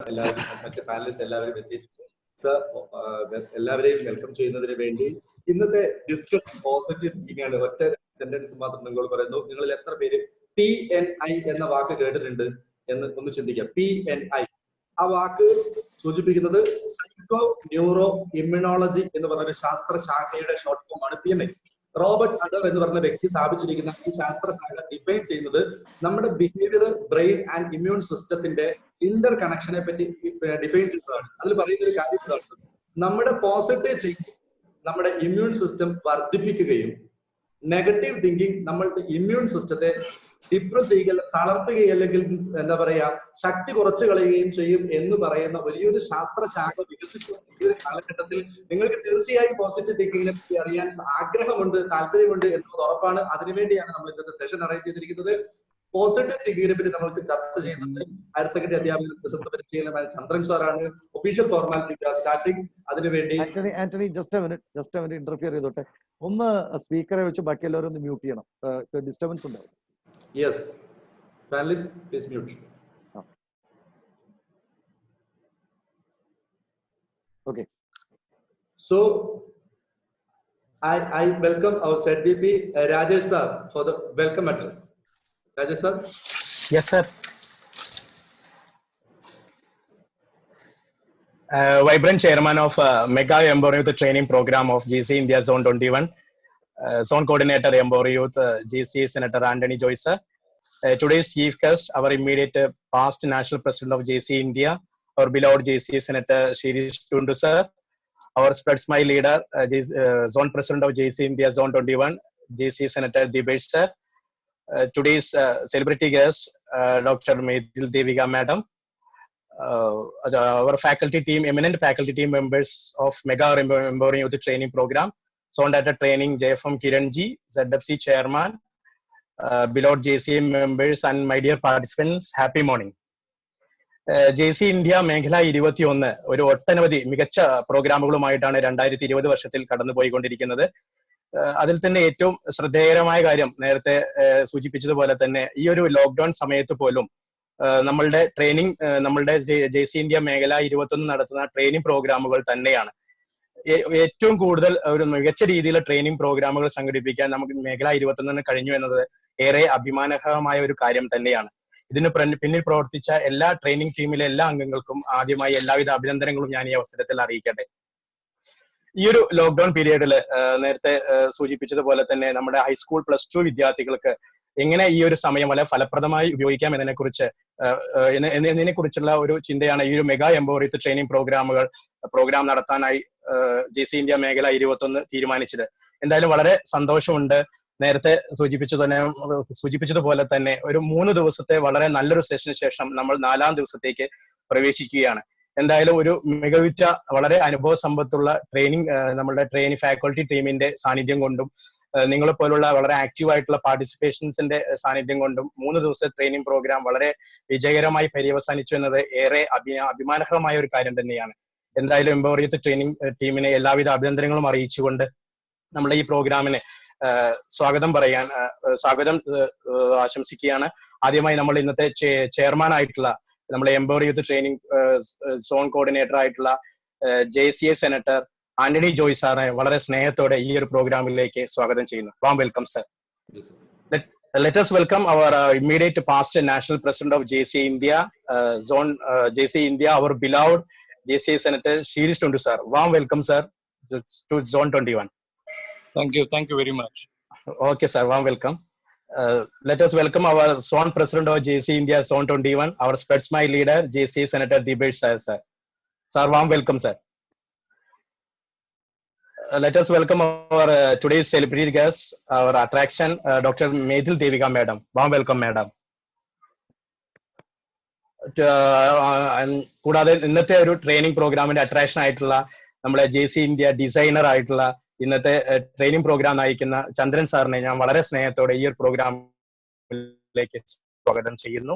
എല്ലാവരും മറ്റ് പാനലിസ്റ്റ് എല്ലാവരും എത്തിയിട്ടുണ്ട്. സർ എല്ലാവരെയും വെൽക്കം ചെയ്യുന്നതിന് വേണ്ടി ഇന്നത്തെ ഡിസ്കഷൻ പോസിറ്റീവ് തിങ്കിങ് ആണ്. ഒറ്റ സെന്റൻസ് മാത്രം നിങ്ങളോട് പറയുന്നു. നിങ്ങളിൽ എത്ര പേര് PNI എന്ന വാക്ക് കേട്ടിട്ടുണ്ട് എന്ന് ഒന്ന് ചിന്തിക്കാം. PNI ആ വാക്ക് സൂചിപ്പിക്കുന്നത് സൈക്കോ ന്യൂറോ ഇമ്മ്യൂണോളജി എന്ന് പറയുന്ന ശാസ്ത്ര ശാഖയുടെ ഷോർട്ട് ഫോം ആണ് PNI. റോബർട്ട് അഡർ എന്ന് പറഞ്ഞ വ്യക്തി സ്ഥാപിച്ചിരിക്കുന്ന ഈ ശാസ്ത്ര ശാഖ ഡിഫൈൻ ചെയ്യുന്നത് നമ്മുടെ ബിഹേവിയർ, ബ്രെയിൻ ആൻഡ് ഇമ്മ്യൂൺ സിസ്റ്റത്തിന്റെ ഇന്റർ കണക്ഷനെ പറ്റി ഡിഫൈൻ ചെയ്യുന്നതാണ്. അതിൽ പറയുന്ന ഒരു കാര്യം ഇതാണ്: നമ്മുടെ പോസിറ്റീവ് തിങ്കിങ് നമ്മുടെ ഇമ്മ്യൂൺ സിസ്റ്റം വർദ്ധിപ്പിക്കുകയും നെഗറ്റീവ് തിങ്കിങ് നമ്മളുടെ ഇമ്മ്യൂൺ സിസ്റ്റത്തെ ഡിപ്രസ് ചെയ്യുക, തളർത്തുകയും അല്ലെങ്കിൽ എന്താ പറയാ ശക്തി കുറച്ചു കളയുകയും ചെയ്യും എന്ന് പറയുന്ന വലിയൊരു ശാസ്ത്രശാഖ വികസിച്ചു ഈ ഒരു കാലഘട്ടത്തിൽ നിങ്ങൾക്ക് തീർച്ചയായും പോസിറ്റീവ് തിങ്കിങ്ങിനെ പറ്റി അറിയാൻ ആഗ്രഹമുണ്ട്, താല്പര്യമുണ്ട് എന്നത് ഉറപ്പാണ്. അതിനുവേണ്ടിയാണ് നമ്മൾ ഇന്നത്തെ സെഷൻ അറേഞ്ച് ചെയ്തിരിക്കുന്നത്. പോസിറ്റീവ് തിങ്കിങ്ങിനെ പറ്റി നമ്മൾക്ക് ചർച്ച ചെയ്യുന്നത് ഹയർ സെക്കൻഡറി അധ്യാപകൻ പ്രശസ്ത പരിശീലനമായ ചന്ദ്രൻ സാറാണ്. Official formality starting. അതിനുവേണ്ടി Antony just a minute interfere ചെയ്തോട്ടെ. ഒന്ന് സ്പീക്കറെ വെച്ച് ബാക്കി എല്ലാവരും ഒന്ന് മ്യൂട്ട് ചെയ്യണം, ഡിസ്റ്റർബൻസ് ഉണ്ടാവും. Yes, panelists, please mute. Okay. So, I welcome our ZDP Rajesh sir for the welcome address. Rajesh sir. Yes, sir. Vibrant chairman of Mega Empower Youth Training Program of GC India Zone 21. Zone Coordinator Empower Youth GC Senator Anthony Joyce sir. Today's chief guest, our immediate past national president of GC India, our beloved GC Senator Shirish Tundu sir. Our spread my leader, Zone President of GC India Zone 21, GC Senator Dibesh sir. Today's celebrity guest, Dr. Medil Devika madam. Our faculty team, eminent faculty team members of Mega Empowering Youth Training Program. Zone Data Training, JFM Kiranji, ZFC Chairman, beloved JCM members and my dear participants, happy morning. JC India മേഖല 21 ഒരു ഒട്ടനവധി മികച്ച പ്രോഗ്രാമുകളുമായിട്ടാണ് 2020 വർഷത്തിൽ കടന്നുപോയിക്കൊണ്ടിരിക്കുന്നത്. അതിൽ തന്നെ ഏറ്റവും ശ്രദ്ധേയകരമായ കാര്യം നേരത്തെ സൂചിപ്പിച്ചതുപോലെ തന്നെ ഈ ഒരു ലോക്ക്ഡൌൺ സമയത്ത് പോലും നമ്മളുടെ ട്രെയിനിങ്, നമ്മളുടെ JC India മേഖല 21 നടത്തുന്ന ട്രെയിനിങ് പ്രോഗ്രാമുകൾ തന്നെയാണ്. ഏറ്റവും കൂടുതൽ ഒരു മികച്ച രീതിയിലുള്ള ട്രെയിനിങ് പ്രോഗ്രാമുകൾ സംഘടിപ്പിക്കാൻ നമുക്ക് മേഖല 21 കഴിഞ്ഞു എന്നത് ഏറെ അഭിമാനകരമായ ഒരു കാര്യം തന്നെയാണ്. ഇതിന് പിന്നിൽ പ്രവർത്തിച്ച എല്ലാ ട്രെയിനിങ് ടീമിലെ എല്ലാ അംഗങ്ങൾക്കും ആദ്യമായി എല്ലാവിധ അഭിനന്ദനങ്ങളും ഞാൻ ഈ അവസരത്തിൽ അറിയിക്കട്ടെ. ഈ ഒരു ലോക്ക്ഡൌൺ പീരീഡില് നേരത്തെ സൂചിപ്പിച്ചതുപോലെ തന്നെ നമ്മുടെ ഹൈസ്കൂൾ +2 വിദ്യാർത്ഥികൾക്ക് എങ്ങനെ ഈ ഒരു സമയം വളരെ ഫലപ്രദമായി ഉപയോഗിക്കാം എന്നതിനെ കുറിച്ചുള്ള ഒരു ചിന്തയാണ് ഈ ഒരു mega empower youth training programme നടത്താനായി JC India മേഖല 21 തീരുമാനിച്ചത്. എന്തായാലും വളരെ സന്തോഷമുണ്ട്. നേരത്തെ സൂചിപ്പിച്ചതുപോലെ തന്നെ ഒരു 3 ദിവസത്തെ വളരെ നല്ലൊരു സെഷന് ശേഷം നമ്മൾ 4ാം ദിവസത്തേക്ക് പ്രവേശിക്കുകയാണ്. എന്തായാലും ഒരു മികവുറ്റ വളരെ അനുഭവ സമ്പത്തുള്ള നമ്മളുടെ ട്രെയിനിങ് ഫാക്കൾട്ടി ടീമിന്റെ സാന്നിധ്യം കൊണ്ടും നിങ്ങളെ പോലുള്ള വളരെ ആക്റ്റീവ് ആയിട്ടുള്ള പാർട്ടിസിപ്പേഷൻസിന്റെ സാന്നിധ്യം കൊണ്ടും 3 ദിവസത്തെ ട്രെയിനിങ് പ്രോഗ്രാം വളരെ വിജയകരമായി പര്യവസാനിച്ചു എന്നത് ഏറെ അഭിമാനകരമായ ഒരു കാര്യം തന്നെയാണ്. എന്തായാലും എംപവർ യൂത്ത് ട്രെയിനിങ് ടീമിനെ എല്ലാവിധ അഭിനന്ദനങ്ങളും അറിയിച്ചുകൊണ്ട് നമ്മളെ ഈ പ്രോഗ്രാമിനെ സ്വാഗതം ആശംസിക്കുകയാണ്. ആദ്യമായി നമ്മൾ ഇന്നത്തെ ചെയർമാൻ ആയിട്ടുള്ള നമ്മളെ empower youth training zone coordinator ആയിട്ടുള്ള JCA സെനറ്റർ ആന്റണി ജോയ് സാറിനെ വളരെ സ്നേഹത്തോടെ ഈ ഒരു പ്രോഗ്രാമിലേക്ക് സ്വാഗതം ചെയ്യുന്നു. Warm welcome sir. Let us welcome our immediate past national president of JC India Zone JC India, our beloved JCA Senator Shirish Tundu sir. Warm welcome sir to Zone 21. Thank you very much. Okay sir, warm welcome. Let us welcome our Zone President of JC India Zone 21, our SPEDSMI leader JCA Senator Dibesh sir. Sir, warm welcome sir. Let us welcome our today's celebrity guest, our attraction, Dr. Medil Devika madam. Warm welcome madam. കൂടാതെ ഇന്നത്തെ ഒരു training പ്രോഗ്രാമിന്റെ attraction ആയിട്ടുള്ള നമ്മളെ JC India designer ആയിട്ടുള്ള ഇന്നത്തെ training programme നയിക്കുന്ന ചന്ദ്രൻ സാറിനെ ഞാൻ വളരെ സ്നേഹത്തോടെ ഈ ഒരു പ്രോഗ്രാമിലേക്ക് സ്വാഗതം ചെയ്യുന്നു.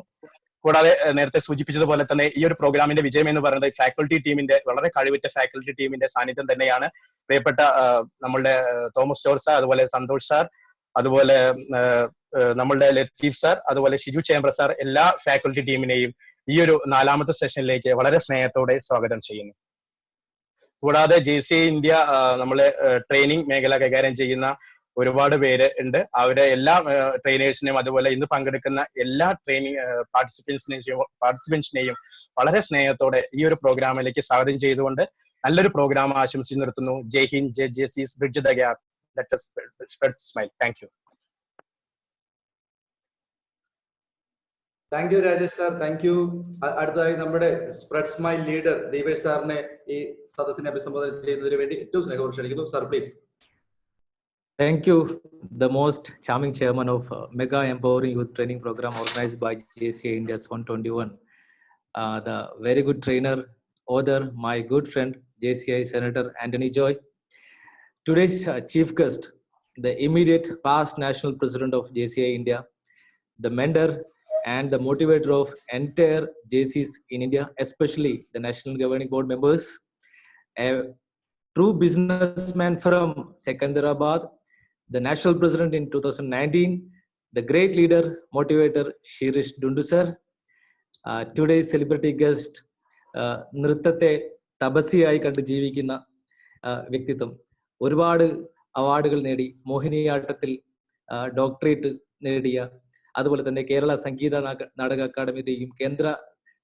കൂടാതെ നേരത്തെ സൂചിപ്പിച്ചതുപോലെ തന്നെ ഈ ഒരു പ്രോഗ്രാമിന്റെ വിജയം എന്ന് പറയുന്നത് ഫാക്കൽറ്റി ടീമിന്റെ വളരെ കഴിവുറ്റ ഫാക്കൽറ്റി ടീമിന്റെ സാന്നിധ്യം തന്നെയാണ്. പ്രിയപ്പെട്ട നമ്മളുടെ തോമസ് ജോർജ് സാർ, അതുപോലെ സന്തോഷ് സാർ, അതുപോലെ നമ്മളുടെ ലത്തീഫ് സാർ, അതുപോലെ ഷിജു ചേംബ്ര സാർ, എല്ലാ ഫാക്കൽറ്റി ടീമിനെയും ഈ ഒരു 4ാമത്തെ സെഷനിലേക്ക് വളരെ സ്നേഹത്തോടെ സ്വാഗതം ചെയ്യുന്നു. കൂടാതെ JCI ഇന്ത്യ നമ്മളെ ട്രെയിനിങ് മേഖല കൈകാര്യം ചെയ്യുന്ന ഒരുപാട് പേര് ഉണ്ട്. അവരെ എല്ലാ ട്രെയിനേഴ്സിനെയും അതുപോലെ ഇന്ന് പങ്കെടുക്കുന്ന എല്ലാ ട്രെയിനിങ് പാർട്ടിസിപ്പൻസിനെയും വളരെ സ്നേഹത്തോടെ ഈ ഒരു പ്രോഗ്രാമിലേക്ക് സ്വാഗതം ചെയ്തുകൊണ്ട് നല്ലൊരു പ്രോഗ്രാം ആശംസിച്ച് നിർത്തുന്നു. ജയ് ഹിന്ദ്, ജയ് JCS, bridge the gap, let us spread smile. Thank you. Thank you Rajesh sir, thank U. അടുത്തതായി നമ്മുടെ സ്പ്രെഡ് സ്മൈൽ ലീഡർ ദീപേഷ് സാറിനെ ഈ സദസ്സിനെ അഭിസംബോധന ചെയ്യുന്നതിന് വേണ്ടി ഏറ്റവും സ്നേഹപൂർവ്വം ക്ഷണിക്കുന്നു. Sir please. Thank you, the most charming chairman of Mega Empowering Youth Training Program organized by JCI India Zone 21. The very good trainer, author, my good friend, JCI Senator Anthony Joy. Today's chief guest, the immediate past national president of JCI India, the mentor and the motivator of entire JCs in India, especially the National Governing Board members, a true businessman from Secunderabad, the national president in 2019, the great leader, motivator, Shirish Dundu sir. Today's celebrity guest, നൃത്തത്തെ തപസ്യയായി കണ്ട് ജീവിക്കുന്ന വ്യക്തിത്വം, ഒരുപാട് അവാർഡുകൾ നേടി, മോഹിനിയാട്ടത്തിൽ doctorate നേടിയ, അതുപോലെ തന്നെ കേരള സംഗീത നാടക അക്കാദമിയുടെയും കേന്ദ്ര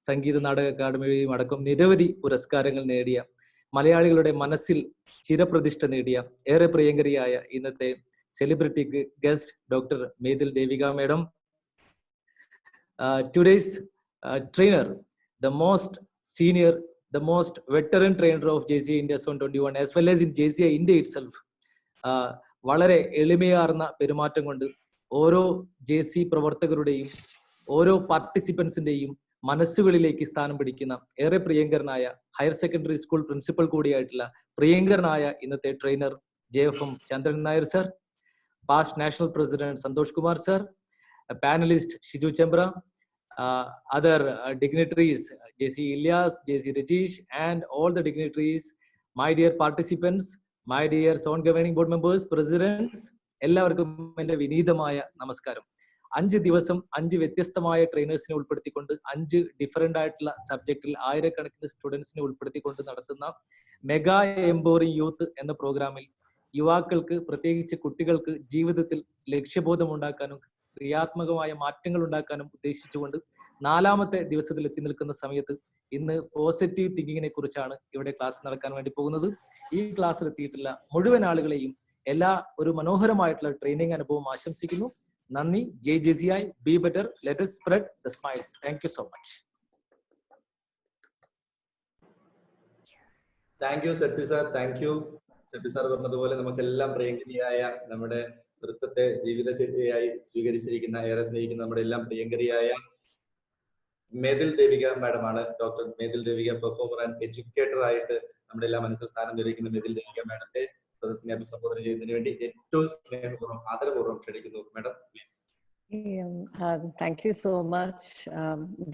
സംഗീത നാടക അക്കാദമിയുടെയും അടക്കം നിരവധി പുരസ്കാരങ്ങൾ നേടിയ, മലയാളികളുടെ മനസ്സിൽ ചിരപ്രതിഷ്ഠ നേടിയ, ഏറെ പ്രിയങ്കരിയായ ഇന്നത്തെ celebrity guest, Dr. Medil Devika Madam. Today's trainer, the most senior, the most veteran trainer of JCI India Zone 21 as well as in JCI India itself. വളരെ എളിമയാർന്ന പെരുമാറ്റം കൊണ്ട് ഓരോ JC പ്രവർത്തകരുടെയും ഓരോ പാർട്ടിസിപ്പൻസിന്റെയും മനസ്സുകളിലേക്ക് സ്ഥാനം പിടിക്കുന്ന ഏറെ പ്രിയങ്കരനായ ഹയർ സെക്കൻഡറി സ്കൂൾ പ്രിൻസിപ്പൽ കൂടിയായിട്ടുള്ള പ്രിയങ്കരനായ ഇന്നത്തെ trainer JFM Chandran Nair sir, past national president Santosh Kumar sir, a panelist Shiju Chembra, other dignitaries JC Ilyas, JC Rajesh, and all the dignitaries, my dear participants, my dear Zone Governing Board members, presidents, എല്ലാവർക്കും എൻ്റെ വിനീതമായ നമസ്കാരം. 5 ദിവസം 5 വ്യത്യസ്തമായ ട്രെയിനേഴ്സിനെ ഉൾപ്പെടുത്തിക്കൊണ്ട് 5 different ആയിട്ടുള്ള സബ്ജക്റ്റിൽ ആയിരക്കണക്കിന് സ്റ്റുഡൻസിനെ ഉൾപ്പെടുത്തിക്കൊണ്ട് നടത്തുന്ന മെഗാ എംപവറിംഗ് യൂത്ത് എന്ന പ്രോഗ്രാമിൽ യുവാക്കൾക്ക്, പ്രത്യേകിച്ച് കുട്ടികൾക്ക് ജീവിതത്തിൽ ലക്ഷ്യബോധം ഉണ്ടാക്കാനും ക്രിയാത്മകമായ മാറ്റങ്ങൾ ഉണ്ടാക്കാനും ഉദ്ദേശിച്ചുകൊണ്ട് 4ാമത്തെ ദിവസത്തിൽ എത്തി നിൽക്കുന്ന സമയത്ത് ഇന്ന് പോസിറ്റീവ് തിങ്കിങ്ങിനെ കുറിച്ചാണ് ഇവിടെ ക്ലാസ് നടക്കാൻ വേണ്ടി പോകുന്നത്. ഈ ക്ലാസ്സിൽ എത്തിയിട്ടുള്ള മുഴുവൻ ആളുകളെയും ഒരു മനോഹരമായിട്ടുള്ള ട്രെയിനിങ് അനുഭവം ആശംസിക്കുന്നു. നന്ദി. Jai JCI, be better, let us spread the smiles. Thank you so much. Thank you Seppi sir, thank you. Seppi sir പറഞ്ഞതുപോലെ നമുക്കെല്ലാം പ്രിയങ്കരിയായ, നമ്മുടെ നൃത്തത്തെ ജീവിതചര്യയായി സ്വീകരിച്ചിരിക്കുന്ന, ഏറെ സ്നേഹിക്കുന്ന നമ്മുടെ എല്ലാം പ്രിയങ്കരിയായ മേതിൽ ദേവിക മാഡമാണ്. Doctor Methil Devika, performer and educator ആയിട്ട് നമ്മുടെ എല്ലാ മനസ്സിൽ സ്ഥാനം ലഭിക്കുന്ന മേതിൽ ദേവിക മാഡത്തെ സദസ്സിനെ അഭിസംബോധന ചെയ്യുന്നതിന് വേണ്ടി ഏറ്റവും സ്നേഹപൂർവ്വം ആദരപൂർവ്വം ക്ഷണിക്കുന്നു. Madam please. Thank you so much.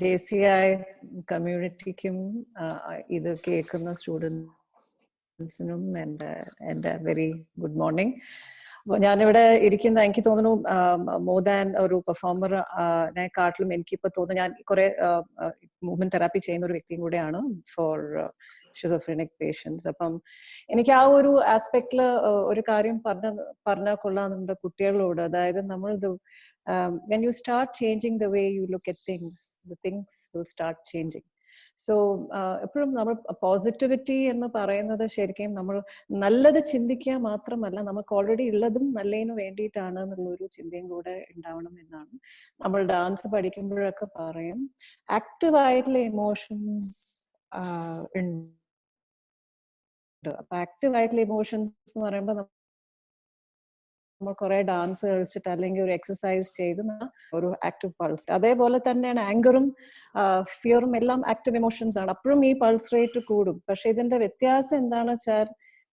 JCI community-ക്കും ഇത് കേൾക്കുന്ന സ്റ്റുഡൻസിനും എൻ്റെ വെരി ഗുഡ് മോർണിംഗ്. അപ്പോൾ ഞാനിവിടെ ഇരിക്കുന്ന, എനിക്ക് തോന്നുന്നു മോർ ദാൻ ഒരു പെർഫോമറിനെക്കാട്ടിലും എനിക്കിപ്പോൾ തോന്നുന്നു, ഞാൻ കുറെ മൂവ്മെന്റ് തെറാപ്പി ചെയ്യുന്ന ഒരു വ്യക്തിയും കൂടെയാണ് ഫോർ ഷിസോഫ്രീനിക് പേഷ്യൻസ്. അപ്പം എനിക്ക് ആ ഒരു ആസ്പെക്റ്റില് ഒരു കാര്യം പറഞ്ഞാൽ കൊള്ളാം നമ്മുടെ കുട്ടികളോട്. അതായത് നമ്മൾ when you start changing the way you look at things, the things will start changing. So എപ്പോഴും നമ്മൾ പോസിറ്റിവിറ്റി എന്ന് പറയുന്നത് ശരിക്കും നമ്മൾ നല്ലത് ചിന്തിക്കുക മാത്രമല്ല, നമുക്ക് ഓൾറെഡി ഉള്ളതും നല്ലതിന് വേണ്ടിയിട്ടാണ് എന്നുള്ളൊരു ചിന്തയും കൂടെ ഉണ്ടാവണം എന്നാണ്. നമ്മൾ ഡാൻസ് പഠിക്കുമ്പോഴൊക്കെ പറയും ആക്റ്റീവായിട്ടുള്ള ഇമോഷൻസ് ഉണ്ട്. അപ്പൊ ആക്റ്റീവായിട്ടുള്ള ഇമോഷൻസ് എന്ന് പറയുമ്പോൾ നമ്മൾ കുറെ ഡാൻസ് കളിച്ചിട്ട് അല്ലെങ്കിൽ ഒരു എക്സസൈസ് ചെയ്ത് ഒരു ആക്റ്റീവ് പൾസ്. അതേപോലെ തന്നെയാണ് ആങ്കറും ഫിയറും എല്ലാം ആക്റ്റീവ് ഇമോഷൻസ് ആണ്. അപ്പോഴും ഈ പൾസ് റേറ്റ് കൂടും. പക്ഷെ ഇതിന്റെ വ്യത്യാസം എന്താണെന്ന് വെച്ചാൽ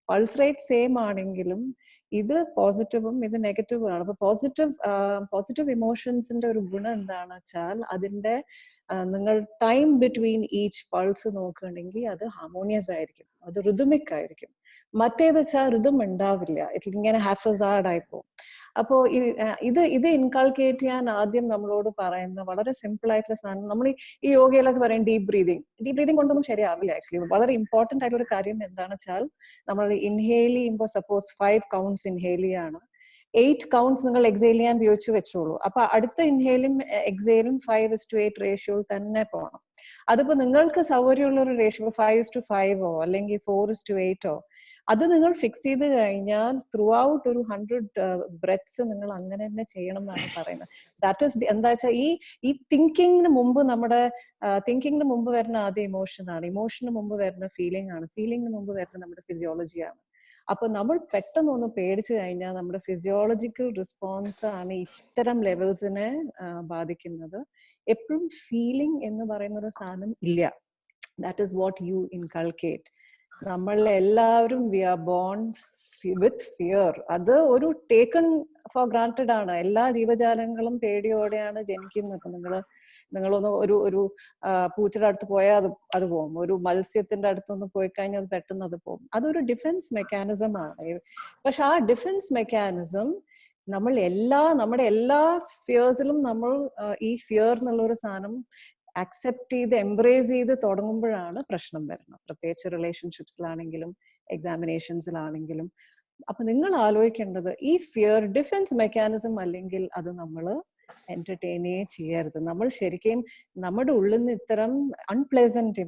പൾസ് റേറ്റ് സെയിം ആണെങ്കിലും ഇത് പോസിറ്റീവും ഇത് നെഗറ്റീവും ആണ്. അപ്പൊ പോസിറ്റീവ് ഇമോഷൻസിന്റെ ഒരു ഗുണം എന്താണെന്ന് വെച്ചാൽ അതിന്റെ നിങ്ങൾ ടൈം ബിറ്റ്വീൻ ഈച്ച് പൾസ് നോക്കുകയാണെങ്കിൽ അത് ഹാർമോണിയസ് ആയിരിക്കും, അത് റിതമിക് ആയിരിക്കും. മറ്റേത് വെച്ചാൽ റിതം ഉണ്ടാവില്ല, ഇങ്ങനെ ഹാഫസാർഡ് ആയി പോകും. അപ്പോ ഇത് ഇൻകൾക്കേറ്റ് ചെയ്യാൻ ആദ്യം നമ്മളോട് പറയുന്ന വളരെ സിമ്പിൾ ആയിട്ടുള്ള സാധനം, നമ്മൾ ഈ യോഗയിലൊക്കെ പറയും ഡീപ് ബ്രീതിങ് കൊണ്ടൊന്നും ശരിയാവില്ല. ആക്ച്വലി വളരെ ഇമ്പോർട്ടന്റ് ആയിട്ടുള്ള കാര്യം എന്താണെന്ന് വെച്ചാൽ, നമ്മൾ ഇൻഹെയിൽ ചെയ്യുമ്പോൾ സപ്പോസ് 5 കൗണ്ട്സ് ഇൻഹെയിൽ ചെയ്യാണ്, 8 കൗണ്ട്സ് നിങ്ങൾ എക്സെയിൽ ചെയ്യാൻ ഉപയോഗിച്ച് വെച്ചോളൂ. അപ്പൊ അടുത്ത ഇൻഹെയിലും എക്സെയിലും 5:8 റേഷ്യോയിൽ തന്നെ പോകണം. അതിപ്പോ നിങ്ങൾക്ക് സൗകര്യമുള്ള ഒരു റേഷ്യോ 5:5 അല്ലെങ്കിൽ 4:8 അത് നിങ്ങൾ ഫിക്സ് ചെയ്ത് കഴിഞ്ഞാൽ ത്രൂ ഔട്ട് ഒരു 100 ബ്രെത്ത്സ് നിങ്ങൾ അങ്ങനെ തന്നെ ചെയ്യണം എന്നാണ് പറയുന്നത്. ദാറ്റ് ഈസ് എന്താ വെച്ചാൽ ഈ തിങ്കിങ്ങിന് മുമ്പ് തിങ്കിങ്ങിന് മുമ്പ് വരുന്ന ആദ്യ ഇമോഷനാണ്, ഇമോഷന് മുമ്പ് വരുന്ന ഫീലിംഗ് ആണ്, ഫീലിംഗിന് മുമ്പ് വരുന്ന നമ്മുടെ ഫിസിയോളജിയാണ്. അപ്പൊ നമ്മൾ പെട്ടെന്ന് ഒന്ന് പേടിച്ചു കഴിഞ്ഞാൽ നമ്മുടെ ഫിസിയോളജിക്കൽ റെസ്പോൺസ് ആണ് ഇത്തരം ലെവൽസിനെ ബാധിക്കുന്നത്. എപ്പോഴും ഫീലിംഗ് എന്ന് പറയുന്ന ഒരു സാധനം ഇല്ല. That is what you inculcate. നമ്മൾ എല്ലാവരും we are born with fear. അത് ഒരു ടേക്കൺ ഫോർ ഗ്രാന്റഡ് ആണ്. എല്ലാ ജീവജാലങ്ങളും പേടിയോടെയാണ് ജനിക്കുന്നത്. നിങ്ങളൊന്ന് ഒരു പൂച്ചയുടെ അടുത്ത് പോയാൽ അത് പോകും, ഒരു മത്സ്യത്തിന്റെ അടുത്തൊന്ന് പോയി കഴിഞ്ഞാൽ അത് പെട്ടെന്ന് അത് പോകും. അതൊരു ഡിഫൻസ് മെക്കാനിസം ആണ്. പക്ഷെ ആ ഡിഫൻസ് മെക്കാനിസം നമ്മുടെ എല്ലാ സ്ഫിയേഴ്സിലും നമ്മൾ ഈ ഫിയർ എന്നുള്ള ഒരു സാധനം അക്സെപ്റ്റ് ചെയ്ത് എംബ്രേസ് ചെയ്ത് തുടങ്ങുമ്പോഴാണ് പ്രശ്നം വരുന്നത്. പ്രത്യേകിച്ച് റിലേഷൻഷിപ്സിലാണെങ്കിലും എക്സാമിനേഷൻസിലാണെങ്കിലും. അപ്പൊ നിങ്ങൾ ആലോചിക്കേണ്ടത് ഈ ഫിയർ ഡിഫൻസ് മെക്കാനിസം അല്ലെങ്കിൽ അത് നമ്മൾ എന്റർടൈനേ ചെയ്യരുത്. നമ്മൾ ശരിക്കും നമ്മുടെ ഉള്ളിൽ നിന്ന് ഇത്തരം അൺപ്ലെസന്റ്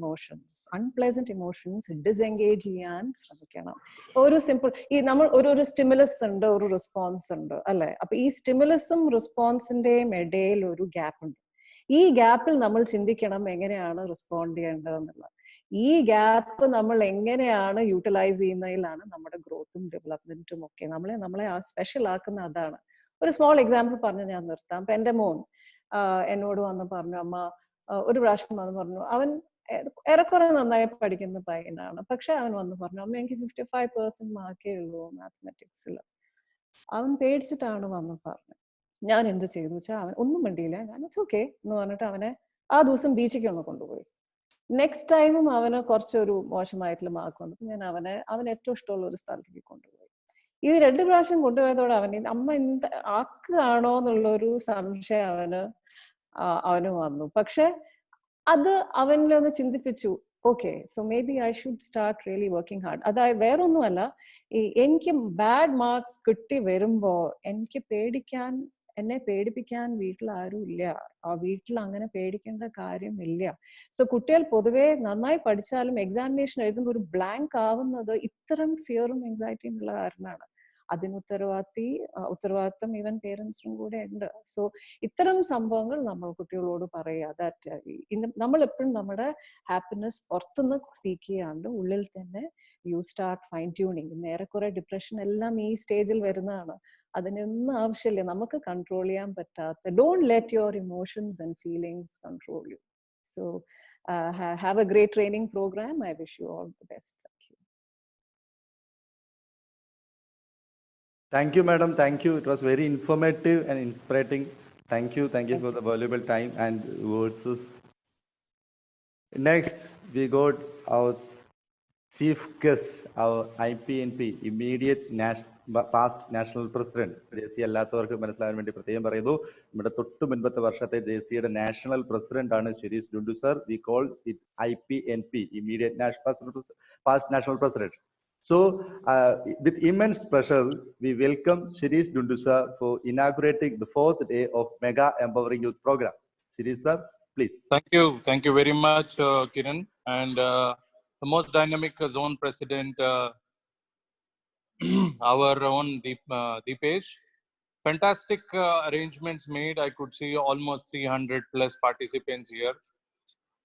ഇമോഷൻസ് ഡിസെൻഗേജ് ചെയ്യാൻ ശ്രമിക്കണം. ഒരു സിമ്പിൾ നമ്മൾ ഒരു സ്റ്റിമുലസ് ഉണ്ട്, ഒരു റെസ്പോൺസ് ഉണ്ട് അല്ലെ. അപ്പൊ ഈ സ്റ്റിമുലസും റെസ്പോൺസിന്റെയും ഇടയിൽ ഒരു ഗ്യാപ്പ് ഉണ്ട്. ഈ ഗ്യാപ്പിൽ നമ്മൾ ചിന്തിക്കണം എങ്ങനെയാണ് റെസ്പോണ്ട് ചെയ്യേണ്ടതെന്നുള്ളത്. ഈ ഗ്യാപ്പ് നമ്മൾ എങ്ങനെയാണ് യൂട്ടിലൈസ് ചെയ്യുന്നതിലാണ് നമ്മുടെ ഗ്രോത്തും ഡെവലപ്മെന്റും ഒക്കെ. നമ്മളെ സ്പെഷ്യൽ ആക്കുന്ന അതാണ്. ഒരു സ്മോൾ എക്സാമ്പിൾ പറഞ്ഞ് ഞാൻ നിർത്താം. അപ്പൊ എന്റെ മോൻ എന്നോട് വന്ന് പറഞ്ഞു, അമ്മ ഒരു പ്രാവശ്യം വന്ന് പറഞ്ഞു, അവൻ ഏറെക്കുറെ നന്നായി പഠിക്കുന്ന പയ്യനാണ്, പക്ഷെ അവൻ വന്ന് പറഞ്ഞു, അമ്മ എനിക്ക് 55% മാർക്കേ ഉള്ളൂ മാത്തമാറ്റിക്സിൽ. അവൻ പേടിച്ചിട്ടാണ് വന്ന് പറഞ്ഞത്. ഞാൻ എന്ത് ചെയ്തു വെച്ചാൽ അവൻ ഒന്നും മിണ്ടിയില്ല. ഞാൻ ഇറ്റ്സ് ഓക്കെ എന്ന് പറഞ്ഞിട്ട് അവനെ ആ ദിവസം ബീച്ചിലേക്ക് ഒന്ന് കൊണ്ടുപോയി. നെക്സ്റ്റ് ടൈമും അവന് കുറച്ചൊരു മോശമായിട്ടുള്ള മാർക്ക് വന്നപ്പോൾ ഞാൻ അവന് ഏറ്റവും ഇഷ്ടമുള്ള ഒരു സ്ഥലത്തേക്ക് കൊണ്ടുപോയി. ഇത് 2 പ്രാവശ്യം കൊണ്ടുപോയതോടെ അമ്മ എന്ത് ആക്കുകയാണോ എന്നുള്ളൊരു സംശയം അവന് വന്നു. പക്ഷെ അത് അവനിലൊന്ന് ചിന്തിപ്പിച്ചു, okay so maybe I should start really working hard. അതായത് വേറൊന്നുമല്ല, എനിക്ക് ബാഡ് മാർക്സ് കിട്ടി വരുമ്പോ എന്നെ പേടിപ്പിക്കാൻ വീട്ടിൽ ആരും ഇല്ല. ആ വീട്ടിൽ അങ്ങനെ പേടിക്കേണ്ട കാര്യമില്ല. സോ കുട്ടികൾ പൊതുവെ നന്നായി പഠിച്ചാലും എക്സാമിനേഷൻ എഴുതുമ്പോൾ ഒരു ബ്ലാങ്ക് ആവുന്നത് ഇത്തരം ഫിയറും ആങ്സൈറ്റിയും ഉള്ള കാരണമാണ്. അതിന് ഉത്തരവാദിത്തം ഈവൻ പേരൻസിനും കൂടെ ഉണ്ട്. സോ ഇത്തരം സംഭവങ്ങൾ നമ്മൾ കുട്ടികളോട് പറയുക. ദാറ്റ് നമ്മൾ എപ്പോഴും നമ്മുടെ ഹാപ്പിനെസ് പുറത്തുനിന്ന് സീക്ക് ചെയ്യാണ്ട് ഉള്ളിൽ തന്നെ യു സ്റ്റാർട്ട് ഫൈൻ ട്യൂണിങ്. ഏറെക്കുറെ ഡിപ്രഷൻ എല്ലാം ഈ സ്റ്റേജിൽ വരുന്നതാണ്. അതിനൊന്നും ആവശ്യമില്ല, നമുക്ക് കൺട്രോൾ ചെയ്യാൻ പറ്റാത്ത. Don't let your emotions and feelings control you. So have a great training program. I wish you all the best. Thank you, madam. Thank you. It was very informative and inspiring. Thank you for the valuable time and words. Next, we got our chief guest, our IPNP, immediate past national president. JC അല്ലാത്തവർക്ക് മനസ്സിലാകാൻ വേണ്ടി പ്രത്യേകം പറയുന്നു, നമ്മുടെ തൊട്ട് മുൻപത്തെ വർഷത്തെ JCയുടെ national president ആണ് Shirish Dundu sir. We call it IPNP, immediate past national president. So, with immense pleasure, we welcome Shirish Dundu sir for inaugurating the 4th day of Mega Empowering Youth Program. Shirish sir, please. Thank you very much, Kiran, and the most dynamic zone president, our own Deepesh. Fantastic arrangements made. I could see almost 300 plus participants here.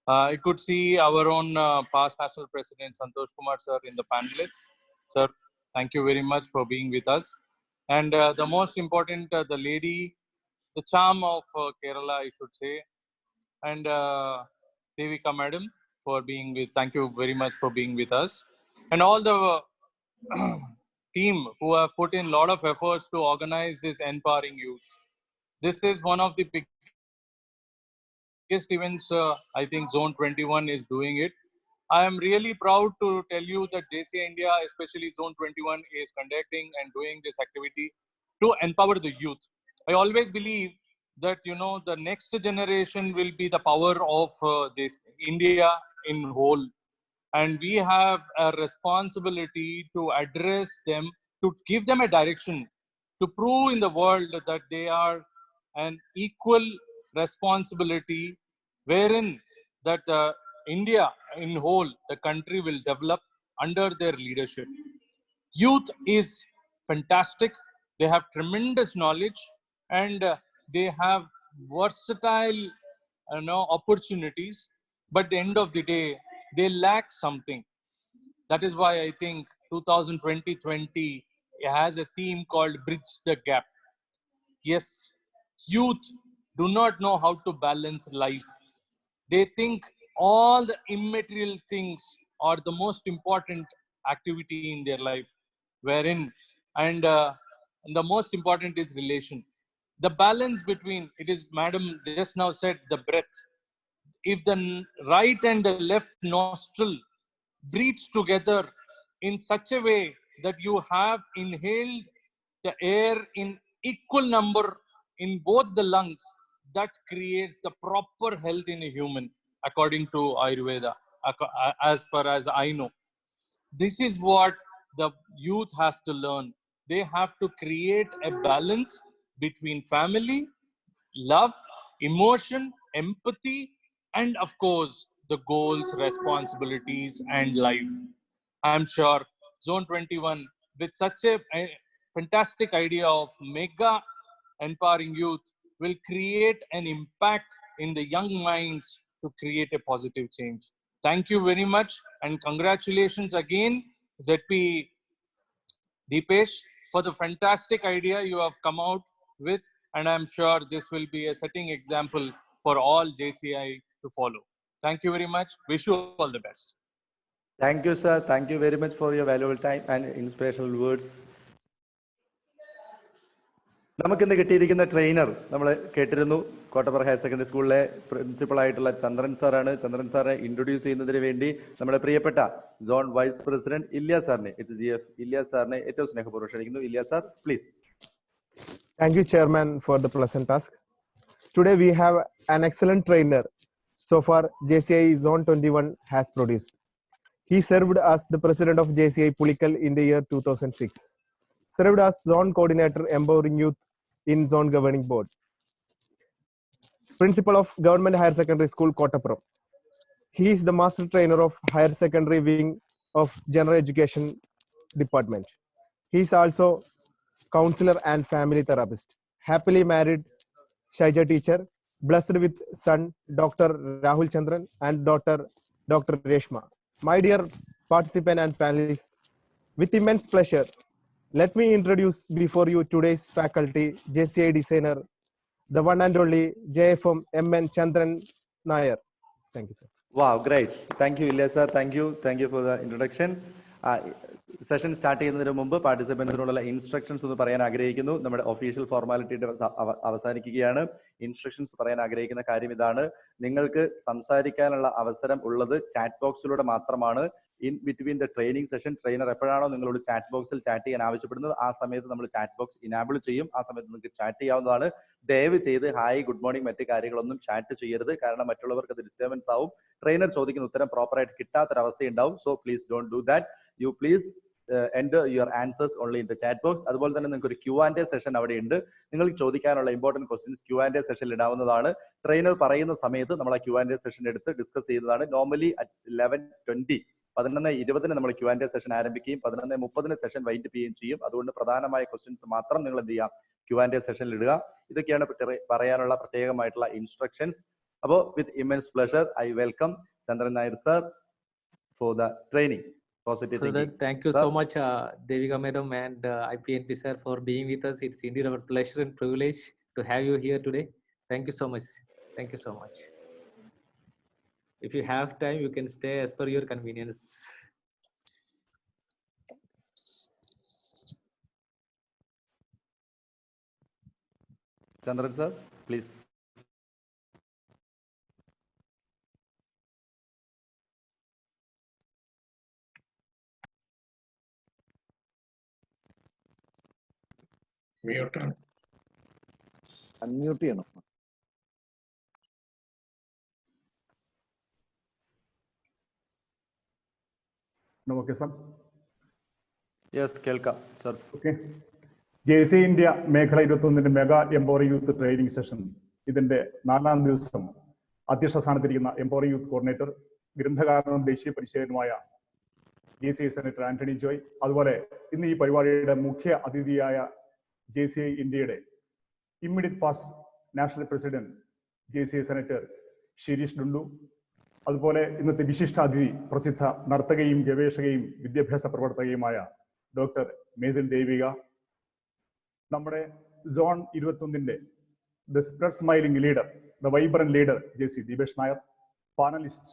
I could see our own past national president Santosh Kumar sir in the panelists. Sir, thank you very much for being with us. And the most important, the lady, the charm of Kerala, I should say, and Devika madam for being with. Thank you very much for being with us, and all the team who have put in a lot of efforts to organize this Empowering Youth. This is one of the big biggest events, I think Zone 21 is doing it. I am really proud to tell you that JCI India, especially Zone 21, is conducting and doing this activity to empower the youth. I always believe that the next generation will be the power of this India in whole, and we have a responsibility to address them, to give them a direction, to prove in the world that they are an equal responsibility, wherein that India in whole, the country will develop under their leadership. Youth is fantastic. They have tremendous knowledge, and they have versatile opportunities. But at the end of the day, they lack something. That is why I think 2020 has a theme called Bridge the Gap. Yes, youth do not know how to balance life. They think all the immaterial things are the most important activity in their life, wherein, and the most important is relation. The balance between it is, Madam just now said, the breath. If the right and the left nostril breathes together in such a way that you have inhaled the air in equal number in both the lungs, that creates the proper health in a human, according to Ayurveda, as far as I know. This is what the youth has to learn. They have to create a balance between family, love, emotion, empathy, and of course, the goals, responsibilities, and life. I'm sure Zone 21, with such a fantastic idea of mega empowering youth, will create an impact in the young minds to create a positive change. Thank you very much, and congratulations again, ZP Deepesh, for the fantastic idea you have come out with, and I'm sure this will be a setting example for all JCI to follow. Thank you very much. Wish you all the best. Thank you, sir. Thank you very much for your valuable time and inspirational words. നമുക്കിന്ന് കിട്ടിയിരിക്കുന്ന trainer നമ്മൾ കേട്ടിരുന്നു, കോട്ടപ്പുറ higher secondary സ്കൂളിലെ principal ആയിട്ടുള്ള ചന്ദ്രൻ സാറാണ്. ചന്ദ്രൻ സാറെ introduce ചെയ്യുന്നതിന് വേണ്ടി നമ്മുടെ പ്രിയപ്പെട്ട സോൺ വൈസ് പ്രസിഡന്റ് ഇല്യാസ് സാറിനെ, HGF ഇല്യാസ് സാറിനെ ഏറ്റവും സ്നേഹപൂർവ്വം ക്ഷണിക്കുന്നു. Ilyas sir, please. Thank you, Chairman, for the pleasant task. Today we have an excellent trainer so far JCI Zone 21 has produced. He served as the president of JCI Pulikal in the year 2006. Served as zone coordinator empowering youth in zone governing board. Principal of Government Higher Secondary School, Kottappuram. He is the master trainer of Higher Secondary Wing of General Education Department. He is also counselor and family therapist. Happily married Shaija teacher, blessed with son Dr. Rahul Chandran and daughter Dr. Reshma. My dear participant and panelists, with immense pleasure, let me introduce before you today's faculty, JCI designer, the one and only JFM MN Chandran Nair. Thank you, sir. Wow, great. Thank you, Ilyas sir. Thank you for the introduction. Session start ചെയ്യുന്നതിന് മുമ്പ് പാർട്ടിസിപ്പൻസിനോടുള്ള instructions ഒന്ന് പറയാൻ ആഗ്രഹിക്കുന്നു. നമ്മുടെ official ഫോർമാലിറ്റിയുടെ അവസാനിക്കുകയാണ്. Instructions പറയാൻ ആഗ്രഹിക്കുന്ന കാര്യം ഇതാണ്: നിങ്ങൾക്ക് സംസാരിക്കാനുള്ള അവസരം ഉള്ളത് ചാറ്റ് ബോക്സിലൂടെ മാത്രമാണ്. In between the training session trainer എപ്പോഴാണോ നിങ്ങളോട് ചാറ്റ് ബോക്സിൽ ചാറ്റ് ചെയ്യാൻ ആവശ്യപ്പെടുന്നത്, ആ സമയത്ത് നമ്മൾ ചാറ്റ് ബോക്സ് ഇനാബിൾ ചെയ്യും. ആ സമയത്ത് നിങ്ങൾക്ക് ചാറ്റ് ചെയ്യാവുന്നതാണ്. ദയവ് ചെയ്ത് ഹായ്, ഗുഡ് മോർണിംഗ്, മറ്റു കാര്യങ്ങളൊന്നും ചാറ്റ് ചെയ്യരുത്. കാരണം മറ്റുള്ളവർക്ക് അത് ഡിസ്റ്റർബൻസ് ആവും. ട്രെയിനർ ചോദിക്കുന്ന ഉത്തരം പ്രോപ്പറായിട്ട് കിട്ടാത്തൊരവസ്ഥയുണ്ടാവും. So please don't do that. You please enter your answers only in the chat box. അതുപോലെ തന്നെ നിങ്ങൾക്ക് ഒരു Q&A സെഷൻ അവിടെ ഉണ്ട്. നിങ്ങൾക്ക് ചോദിക്കാനുള്ള ഇമ്പോർട്ടന്റ് ക്വസ്റ്റ്യൻസ് Q&A സെഷനിൽ ഇടാവുന്നതാണ്. ട്രെയിനർ പറയുന്ന സമയത്ത് നമ്മൾ ആ Q&A സെഷൻ എടുത്ത് ഡിസ്കസ് ചെയ്യുന്നതാണ്. നോർമലി at 11:20 11:20 നമ്മൾ Q&A സെഷൻ ആരംഭിക്കുകയും 11:30 സെഷൻ വൈൻഡ് ചെയ്യുകയും ചെയ്യും. അതുകൊണ്ട് പ്രധാനമായ ക്വസ്റ്റ്യൻസ് മാത്രം നിങ്ങൾ എന്ത് ചെയ്യാം, Q&A സെഷനിൽ ഇടുക. ഇതൊക്കെയാണ് പറയാനുള്ള പ്രത്യേകമായിട്ടുള്ള ഇൻസ്ട്രക്ഷൻസ്. അപ്പോൾ with immense pleasure I welcome Chandran Nair sir for the training. Positive thinking. Thank you so much, Devika Madam and IPNP sir, for being with us. It's indeed our pleasure and privilege to have you here today. Thank you so much. Thank you so much. If you have time, you can stay as per your convenience. Chandran sir, please. മ്യൂട്ടാണ്. Unmute ചെയ്യണം. Okay sir. Yes, കേൾക്കാം sir. Okay. JC India മേഖല 21 mega empowering youth training session ഇതിന്റെ 4ാം ദിവസം അധ്യക്ഷ സ്ഥാനത്തിരിക്കുന്ന empowering youth coordinator, ഗ്രന്ഥകാരനും ദേശീയ പരിശീലകനുമായ JC സെനറ്റർ ആന്റണി ജോയ്, അതുപോലെ ഇന്ന് ഈ പരിപാടിയുടെ മുഖ്യ അതിഥിയായ JCI ഇന്ത്യയുടെ immediate past national president JCI senator Shirish Dundu, അതുപോലെ ഇന്നത്തെ വിശിഷ്ടാതിഥി പ്രസിദ്ധ നർത്തകയും ഗവേഷകയും വിദ്യാഭ്യാസ പ്രവർത്തകയുമായ ഡോക്ടർ മേതിൽ ദേവിക, നമ്മുടെ zone 21 the spread smiling leader, the vibrant leader JC Deepesh Nair, panelist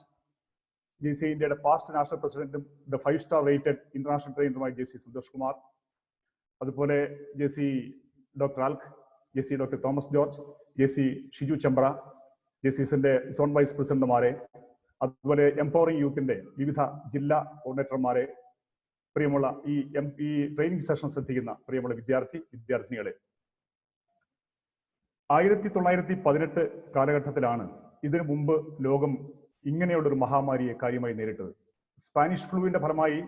JCI ഇന്ത്യയുടെ പാസ്റ്റ് നാഷണൽ പ്രസിഡന്റും ദ 5-star റേറ്റഡ് ഇന്റർനാഷണൽ ട്രെയിനറുമായ JC സന്തോഷ് കുമാർ, അതുപോലെ JC ഡോക്ടർ ആൽക്ക്, JC doctor Thomas George, JC Shiju Chembra, JCസിന്റെ സോൺ വൈസ് പ്രസിഡന്റുമാരെ, അതുപോലെ എംപവറിംഗ് യൂത്തിന്റെ വിവിധ ജില്ലാ കോർഡിനേറ്റർമാരെ, പ്രിയമുള്ള ഈ ട്രെയിനിങ് സെഷൻ ശ്രദ്ധിക്കുന്ന പ്രിയമുള്ള വിദ്യാർത്ഥിനികളെ, 1918 കാലഘട്ടത്തിലാണ് ഇതിനു മുമ്പ് ലോകം ഇങ്ങനെയുള്ളൊരു മഹാമാരിയെ കാര്യമായി നേരിട്ടത്. സ്പാനിഷ് ഫ്ലൂവിന്റെ ഫലമായി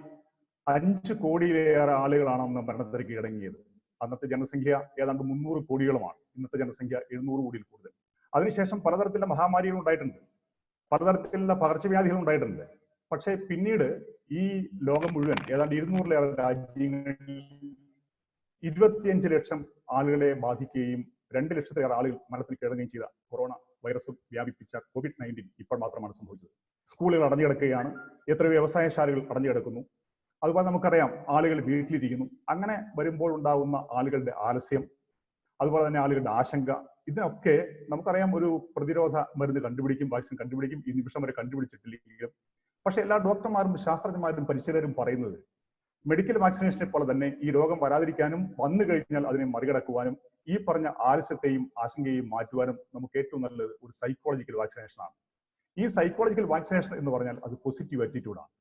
5 കോടിയിലേറെ ആളുകളാണ് അന്ന് മരണത്തിലേക്ക് കീഴടങ്ങിയത്. അന്നത്തെ ജനസംഖ്യ ഏതാണ്ട് 300 കോടികളുമാണ്. ഇന്നത്തെ ജനസംഖ്യ 700 കോടിയിൽ കൂടുതൽ. അതിനുശേഷം പലതരത്തിലുള്ള മഹാമാരികൾ ഉണ്ടായിട്ടുണ്ട്, പലതരത്തിലുള്ള പകർച്ചവ്യാധികൾ ഉണ്ടായിട്ടുണ്ട്. പക്ഷേ പിന്നീട് ഈ ലോകം മുഴുവൻ ഏതാണ്ട് 200-ലേറെ രാജ്യങ്ങളിൽ 25 ലക്ഷം ആളുകളെ ബാധിക്കുകയും 2 ലക്ഷത്തിലേറെ ആളുകൾ മരണത്തിന് കീഴടങ്ങുകയും ചെയ്ത കൊറോണ വൈറസ് വ്യാപിപ്പിച്ച COVID-19 ഇപ്പോൾ മാത്രമാണ് സംഭവിച്ചത്. സ്കൂളുകൾ അടഞ്ഞുകിടക്കുകയാണ്, എത്രയോ വ്യവസായശാലകൾ അടഞ്ഞുകിടക്കുന്നു, അതുപോലെ നമുക്കറിയാം ആളുകൾ വീട്ടിലിരിക്കുന്നു. അങ്ങനെ വരുമ്പോൾ ഉണ്ടാകുന്ന ആളുകളുടെ ആലസ്യം, അതുപോലെ തന്നെ ആളുകളുടെ ആശങ്ക, ഇതിനൊക്കെ നമുക്കറിയാം ഒരു പ്രതിരോധ മരുന്ന് കണ്ടുപിടിക്കും, വാക്സിൻ കണ്ടുപിടിക്കും. ഈ നിമിഷം വരെ കണ്ടുപിടിച്ചിട്ടില്ലെങ്കിലും പക്ഷെ എല്ലാ ഡോക്ടർമാരും ശാസ്ത്രജ്ഞന്മാരും പരിശീലകരും പറയുന്നത് മെഡിക്കൽ വാക്സിനേഷനെ പോലെ തന്നെ ഈ രോഗം വരാതിരിക്കാനും വന്നു കഴിഞ്ഞാൽ അതിനെ മറികടക്കുവാനും ഈ പറഞ്ഞ ആലസ്യത്തെയും ആശങ്കയെയും മാറ്റുവാനും നമുക്ക് ഏറ്റവും നല്ലത് ഒരു സൈക്കോളജിക്കൽ വാക്സിനേഷനാണ്. ഈ സൈക്കോളജിക്കൽ വാക്സിനേഷൻ എന്ന് പറഞ്ഞാൽ അത് പോസിറ്റീവ് ആറ്റിറ്റ്യൂഡാണ്.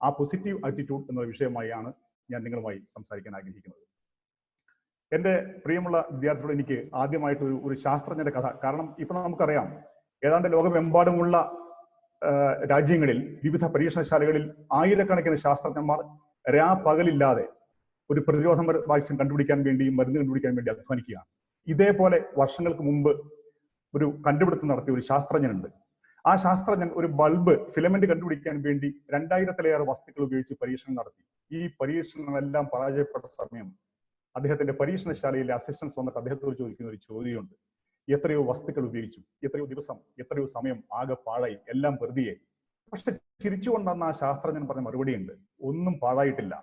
ആ പോസിറ്റീവ് ആറ്റിറ്റ്യൂഡ് എന്ന വിഷയമായാണ് ഞാൻ നിങ്ങളുമായി സംസാരിക്കാൻ ആഗ്രഹിക്കുന്നത്. എൻ്റെ പ്രിയമുള്ള വിദ്യാർത്ഥികളോട് എനിക്ക് ആദ്യമായിട്ട് ഒരു ശാസ്ത്രജ്ഞന്റെ കഥ, കാരണം ഇപ്പൊ നമുക്കറിയാം ഏതാണ്ട് ലോകമെമ്പാടുമുള്ള രാജ്യങ്ങളിൽ വിവിധ പരീക്ഷണശാലകളിൽ ആയിരക്കണക്കിന് ശാസ്ത്രജ്ഞന്മാർ പകലില്ലാതെ ഒരു പ്രതിരോധ വാക്സിൻ കണ്ടുപിടിക്കാൻ വേണ്ടിയും മരുന്ന് കണ്ടുപിടിക്കാൻ വേണ്ടി അധ്വാനിക്കുകയാണ്. ഇതേപോലെ വർഷങ്ങൾക്ക് മുമ്പ് ഒരു കണ്ടുപിടുത്തം നടത്തിയ ഒരു ശാസ്ത്രജ്ഞനുണ്ട്. ആ ശാസ്ത്രജ്ഞൻ ഒരു ബൾബ് ഫിലമെന്റ് കണ്ടുപിടിക്കാൻ വേണ്ടി 2000-ലേറെ വസ്തുക്കൾ ഉപയോഗിച്ച് പരീക്ഷണം നടത്തി. ഈ പരീക്ഷണങ്ങളെല്ലാം പരാജയപ്പെട്ട സമയം അദ്ദേഹത്തിന്റെ പരീക്ഷണശാലയിലെ അസിസ്റ്റൻസ് വന്നിട്ട് അദ്ദേഹത്തോട് ചോദിക്കുന്ന ഒരു ചോദ്യമുണ്ട്: എത്രയോ വസ്തുക്കൾ ഉപയോഗിച്ചു, എത്രയോ ദിവസം, എത്രയോ സമയം ആകെ പാഴായി, എല്ലാം വെറുതെയായി. പക്ഷെ ചിരിച്ചുകൊണ്ടെന്ന ആ ശാസ്ത്രജ്ഞൻ പറഞ്ഞ മറുപടിയുണ്ട്: ഒന്നും പാഴായിട്ടില്ല,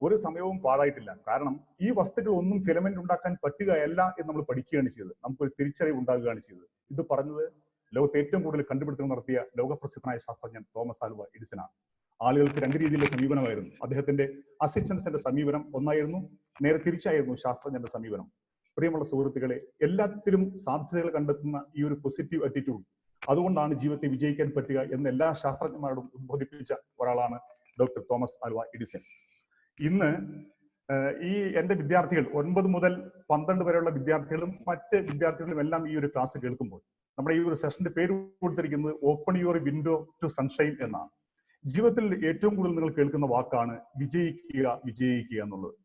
ഒരു സമയവും പാഴായിട്ടില്ല. കാരണം ഈ വസ്തുക്കൾ ഒന്നും ഫിലമെന്റ് ഉണ്ടാക്കാൻ പറ്റുകയല്ല എന്ന് നമ്മൾ പഠിക്കുകയാണ് ചെയ്തത്, നമുക്കൊരു തിരിച്ചറിവ് ഉണ്ടാകുകയാണ് ചെയ്തത്. ഇത് പറഞ്ഞത് ലോകത്തെ ഏറ്റവും കൂടുതൽ കണ്ടുപിടുത്തം നടത്തിയ ലോകപ്രസിദ്ധനായ ശാസ്ത്രജ്ഞൻ തോമസ് ആൽവ എഡിസനാണ്. ആളുകൾക്ക് 2 രീതിയിലുള്ള സമീപനമായിരുന്നു. അദ്ദേഹത്തിന്റെ അസിസ്റ്റൻസിന്റെ സമീപനം ഒന്നായിരുന്നു, നേരെ തിരിച്ചായിരുന്നു ശാസ്ത്രജ്ഞന്റെ സമീപനം. പ്രിയമുള്ള സുഹൃത്തുക്കളെ, എല്ലാത്തിലും സാധ്യതകൾ കണ്ടെത്തുന്ന ഈ ഒരു പോസിറ്റീവ് ആറ്റിറ്റ്യൂഡ്, അതുകൊണ്ടാണ് ജീവിതത്തെ വിജയിക്കാൻ പറ്റുക എന്ന് എല്ലാ ശാസ്ത്രജ്ഞന്മാരോടും ഉദ്ബോധിപ്പിച്ച ഒരാളാണ് ഡോക്ടർ തോമസ് ആൽവ എഡിസൺ. ഇന്ന് ഈ എൻ്റെ വിദ്യാർത്ഥികൾ 9 മുതൽ 12 വരെയുള്ള വിദ്യാർത്ഥികളും മറ്റ് വിദ്യാർത്ഥികളും എല്ലാം ഈ ഒരു ക്ലാസ് കേൾക്കുമ്പോൾ നമ്മുടെ ഈ ഒരു സെഷന്റെ പേര് കൊടുത്തിരിക്കുന്നത് open your window to sunshine എന്നാണ്. ജീവിതത്തിൽ ഏറ്റവും കൂടുതൽ നിങ്ങൾ കേൾക്കുന്ന വാക്കാണ് വിജയിക്കുക, വിജയിക്കുക എന്നുള്ളത്.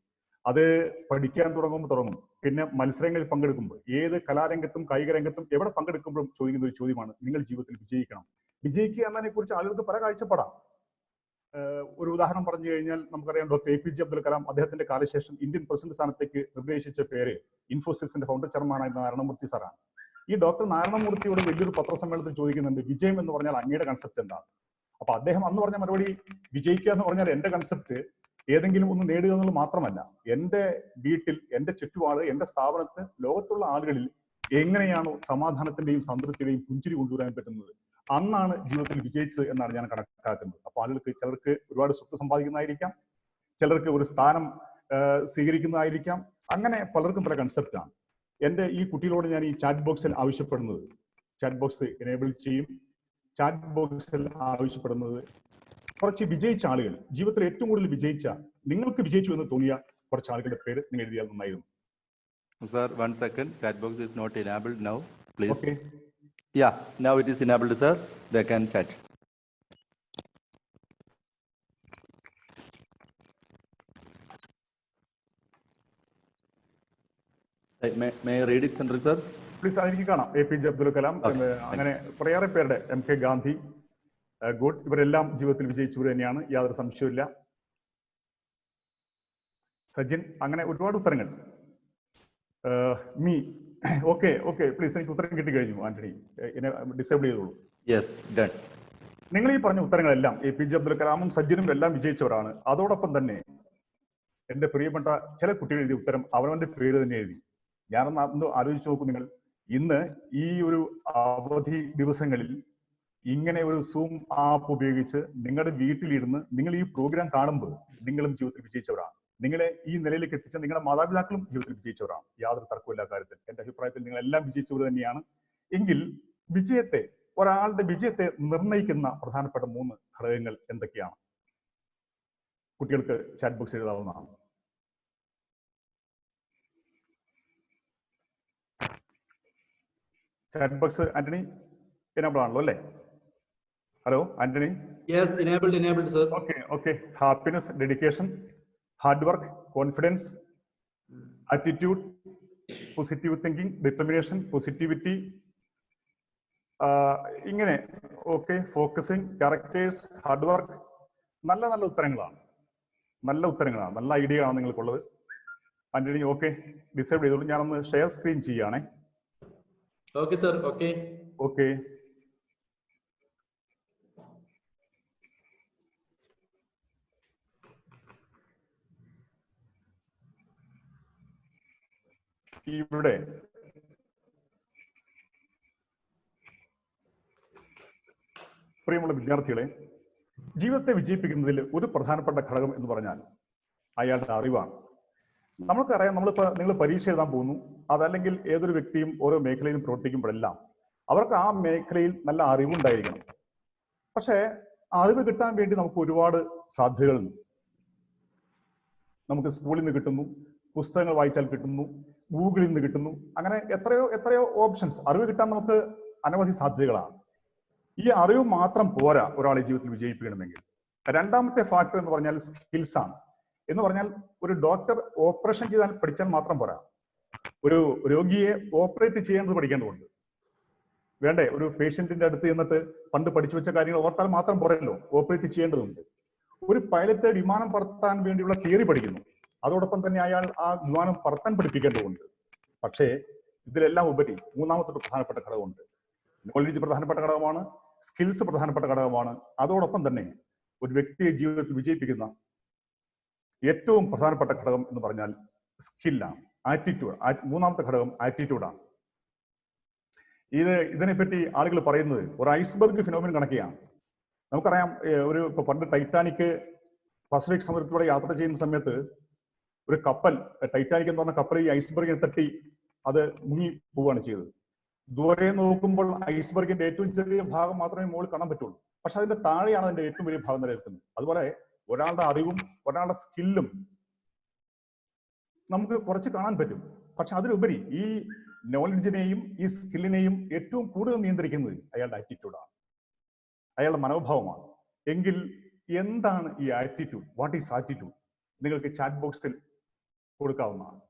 അത് പഠിക്കാൻ തുടങ്ങും, പിന്നെ മത്സരങ്ങളിൽ പങ്കെടുക്കുമ്പോൾ, ഏത് കലാരംഗത്തും കായിക രംഗത്തും എവിടെ പങ്കെടുക്കുമ്പോഴും ചോദിക്കുന്ന ഒരു ചോദ്യമാണ്: നിങ്ങൾ ജീവിതത്തിൽ വിജയിക്കണം. വിജയിക്കുക എന്നതിനെ കുറിച്ച് ആളുകൾക്ക് പല കാഴ്ചപ്പാടാം. ഒരു ഉദാഹരണം പറഞ്ഞു കഴിഞ്ഞാൽ നമുക്കറിയാം ഡോക്ടർ APJ അബ്ദുൽ കലാം അദ്ദേഹത്തിന്റെ കാലശേഷം ഇന്ത്യൻ പ്രസിഡന്റ് സ്ഥാനത്തേക്ക് നിർദ്ദേശിച്ച പേര് ഇൻഫോസിസിന്റെ ഫൗണ്ടർ ചെയർമാനായ നാരായണമൂർത്തി സാറാണ്. ഈ ഡോക്ടർ നാരായണമൂർത്തിയോട് വലിയൊരു പത്രസമ്മേളനത്തിൽ ചോദിക്കുന്നുണ്ട്: വിജയം എന്ന് പറഞ്ഞാൽ അങ്ങയുടെ കൺസെപ്റ്റ് എന്താണ്? അപ്പൊ അദ്ദേഹം അന്ന് പറഞ്ഞ മറുപടി: വിജയിക്കുക എന്ന് പറഞ്ഞാൽ എന്റെ കൺസെപ്റ്റ് ഏതെങ്കിലും ഒന്ന് നേടുക എന്നുള്ളത് മാത്രമല്ല, എന്റെ വീട്ടിൽ, എന്റെ ചുറ്റുപാട്, എന്റെ സ്ഥാപനത്ത്, ലോകത്തുള്ള ആളുകളിൽ എങ്ങനെയാണോ സമാധാനത്തിന്റെയും സംതൃപ്തിയുടെയും പുഞ്ചിരി കൊണ്ടുവരാൻ പറ്റുന്നത്, അന്നാണ് ജീവിതത്തിൽ വിജയിച്ചത് എന്നാണ് ഞാൻ കണക്കാക്കുന്നത്. അപ്പൊ ആളുകൾക്ക് ചിലർക്ക് ഒരുപാട് സ്വത്ത് സമ്പാദിക്കുന്നതായിരിക്കാം, ചിലർക്ക് ഒരു സ്ഥാനം സ്വീകരിക്കുന്നതായിരിക്കാം, അങ്ങനെ പലർക്കും പല കൺസെപ്റ്റാണ്. എൻ്റെ ഈ കുട്ടികളോട് ഞാൻ ഈ ചാറ്റ് ബോക്സിൽ ആവശ്യപ്പെടുന്നത്, ചാറ്റ് ബോക്സ് എനേബിൾ ചെയ്യും, ചാറ്റ് ബോക്സിൽ ആവശ്യപ്പെടുന്നത് കുറച്ച് വിജയിച്ച ആളുകൾ, ജീവിതത്തിൽ ഏറ്റവും കൂടുതൽ വിജയിച്ച, നിങ്ങൾക്ക് വിജയിച്ചു എന്ന് തോന്നിയ കുറച്ച് ആളുകളുടെ പേര് നിങ്ങൾ എഴുതിയാൽ നന്നായിരുന്നു. Sir, 1 second. Chat box is not enabled now. Please. Okay. Yeah, now it is enabled, sir. They can chat. May I read it, Senator, sir? Please എനിക്ക് കാണാം. APJ അബ്ദുൽ കലാം, അങ്ങനെ കുറേയേറെ പേരുടെ, MK ഗാന്ധി, ഗുഡ്, ഇവരെല്ലാം ജീവിതത്തിൽ വിജയിച്ചവർ തന്നെയാണ്, യാതൊരു സംശയമില്ല. സജിൻ, അങ്ങനെ ഒരുപാട് ഉത്തരങ്ങൾ. മീ ഓക്കെ പ്ലീസ്, എനിക്ക് ഉത്തരം കിട്ടി കഴിഞ്ഞു. ആന്റണി എന്നെ ഡിസേബിൾ ചെയ്തോളൂ. Yes, done. നിങ്ങൾ ഈ പറഞ്ഞ ഉത്തരങ്ങളെല്ലാം APJ അബ്ദുൽ കലാമും സജ്ജനും എല്ലാം വിജയിച്ചവരാണ്. അതോടൊപ്പം തന്നെ എന്റെ പ്രിയപ്പെട്ട ചില കുട്ടികൾ എഴുതിയ ഉത്തരം അവനവന്റെ പേര് തന്നെ എഴുതി. ഞാനൊന്ന് ആലോചിച്ച് നോക്കൂ. നിങ്ങൾ ഇന്ന് ഈ ഒരു അവധി ദിവസങ്ങളിൽ ഇങ്ങനെ ഒരു സൂം ആപ്പ് ഉപയോഗിച്ച് നിങ്ങളുടെ വീട്ടിലിരുന്ന് നിങ്ങൾ ഈ പ്രോഗ്രാം കാണുമ്പോൾ നിങ്ങളും ജീവിതത്തിൽ വിജയിച്ചവരാണ്. നിങ്ങളെ ഈ നിലയിലേക്ക് എത്തിച്ച നിങ്ങളുടെ മാതാപിതാക്കളും ജീവിതത്തിൽ വിജയിച്ചവരാണ്. യാതൊരു തർക്കമില്ല കാര്യത്തിൽ. എന്റെ അഭിപ്രായത്തിൽ നിങ്ങൾ എല്ലാം വിജയിച്ചവർ തന്നെയാണ്. എങ്കിൽ ഒരാളുടെ വിജയത്തെ നിർണ്ണയിക്കുന്ന പ്രധാനപ്പെട്ട 3 ഘടകങ്ങൾ എന്തൊക്കെയാണ്? കുട്ടികൾക്ക് ചാറ്റ് ബോക്സ് എഴുതാവുന്നതാണ്. ചാറ്റ് ബോക്സ് ആന്റണി എനേബിൾ ആണല്ലോ അല്ലേ? Hello Antony. Yes, enabled, sir. Okay. Happiness, dedication, hard work, confidence, attitude, positive thinking, determination, positivity, ഇങ്ങനെ okay, focusing, characters, hard work. നല്ല ഉത്തരങ്ങളാണ്. നല്ല ഐഡിയ ആണ് നിങ്ങൾക്കുള്ളത്. ആന്റണി ഓക്കെ, ഡിസൈഡ് ചെയ്തോളൂ. ഞാനൊന്ന് ഷെയർ സ്ക്രീൻ ചെയ്യുകയാണേ. Okay, sir. Okay. ഇവിടെ പ്രിയമുള്ള വിദ്യാർത്ഥികളെ, ജീവിതത്തെ വിജയിപ്പിക്കുന്നതിൽ ഒരു പ്രധാനപ്പെട്ട ഘടകം എന്ന് പറഞ്ഞാൽ അയാളുടെ അറിവാണ്. നമുക്കറിയാം, നിങ്ങൾ പരീക്ഷ എഴുതാൻ പോകുന്നു, അതല്ലെങ്കിൽ ഏതൊരു വ്യക്തിയും ഓരോ മേഖലയിലും പ്രവർത്തിക്കുമ്പോഴെല്ലാം അവർക്ക് ആ മേഖലയിൽ നല്ല അറിവുണ്ടായിരിക്കണം. പക്ഷേ അറിവ് കിട്ടാൻ വേണ്ടി നമുക്ക് ഒരുപാട് സാധ്യതകളുണ്ട്. നമുക്ക് സ്കൂളിൽ നിന്ന് കിട്ടുന്നു, പുസ്തകങ്ങൾ വായിച്ചാൽ കിട്ടുന്നു, ഗൂഗിളിൽ നിന്ന് കിട്ടുന്നു, അങ്ങനെ എത്രയോ ഓപ്ഷൻസ്. അറിവ് കിട്ടാൻ നമുക്ക് അനവധി സാധ്യതകളാണ്. ഈ അറിവ് മാത്രം പോരാ ഒരാളെ ജീവിതത്തിൽ വിജയിപ്പിക്കണമെങ്കിൽ. രണ്ടാമത്തെ ഫാക്ടർ എന്ന് പറഞ്ഞാൽ സ്കിൽസ് ആണ്. എന്ന് പറഞ്ഞാൽ ഒരു ഡോക്ടർ ഓപ്പറേഷൻ ചെയ്താൽ പഠിച്ചാൽ മാത്രം പോരാ. ഒരു രോഗിയെ ഓപ്പറേറ്റ് ചെയ്യേണ്ടത് പഠിക്കേണ്ടതുണ്ട്. വേണ്ടേ? ഒരു പേഷ്യന്റിന്റെ അടുത്ത് ചെന്നിട്ട് പണ്ട് പഠിച്ചു വെച്ച കാര്യങ്ങൾ ഓർത്താൽ മാത്രം പോരല്ലോ, ഓപ്പറേറ്റ് ചെയ്യേണ്ടതുണ്ട്. ഒരു പൈലറ്റ് വിമാനം പറത്താൻ വേണ്ടിയുള്ള തിയറി പഠിക്കുന്നു, അതോടൊപ്പം തന്നെ അയാൾ ആ വിമാനം പറത്താൻ പഠിപ്പിക്കേണ്ടതുണ്ട്. പക്ഷേ ഇതിലെല്ലാം ഉപരി മൂന്നാമത്തെ പ്രധാനപ്പെട്ട ഘടകമുണ്ട്. നോളജ് പ്രധാനപ്പെട്ട ഘടകമാണ്, സ്കിൽസ് പ്രധാനപ്പെട്ട ഘടകമാണ്. അതോടൊപ്പം തന്നെ ഒരു വ്യക്തിയെ ജീവിതത്തിൽ വിജയിപ്പിക്കുന്ന ഏറ്റവും പ്രധാനപ്പെട്ട ഘടകം എന്ന് പറഞ്ഞാൽ സ്കില്ലാണ്, ആറ്റിറ്റ്യൂഡ്. മൂന്നാമത്തെ ഘടകം ആറ്റിറ്റ്യൂഡാണ്. ഇതിനെപ്പറ്റി ആളുകൾ പറയുന്നത് ഒരു ഐസ്ബർഗ് ഫിനോമിനൻ കണക്കെയാണ്. നമുക്കറിയാം, ഇപ്പൊ പണ്ട് ടൈറ്റാനിക് പസഫിക് സമുദ്രത്തിലൂടെ യാത്ര ചെയ്യുന്ന സമയത്ത് ഒരു കപ്പൽ, ടൈറ്റാനിക് എന്ന് പറഞ്ഞ കപ്പൽ ഈ ഐസ്ബർഗിനെ തട്ടി അത് മുങ്ങി പോവുകയാണ് ചെയ്തത്. ദൂരെ നോക്കുമ്പോൾ ഐസ്ബർഗിന്റെ ഏറ്റവും ചെറിയ ഭാഗം മാത്രമേ മുകളിൽ കാണാൻ പറ്റുള്ളൂ. പക്ഷെ അതിന്റെ താഴെയാണ് അതിന്റെ ഏറ്റവും വലിയ ഭാഗം നിലനിൽക്കുന്നത്. അതുപോലെ ഒരാളുടെ അറിവും ഒരാളുടെ സ്കില്ലും നമുക്ക് കുറച്ച് കാണാൻ പറ്റും. പക്ഷെ അതിലുപരി ഈ നോളജിനെയും ഈ സ്കില്ലിനെയും ഏറ്റവും കൂടുതൽ നിയന്ത്രിക്കുന്നത് അയാളുടെ ആറ്റിറ്റ്യൂഡാണ്, അയാളുടെ മനോഭാവമാണ്. എങ്കിൽ എന്താണ് ഈ ആറ്റിറ്റ്യൂഡ്? What is attitude? നിങ്ങൾക്ക് ചാറ്റ് ബോക്സിൽ കൊടുക്കാവുന്നതാണ്.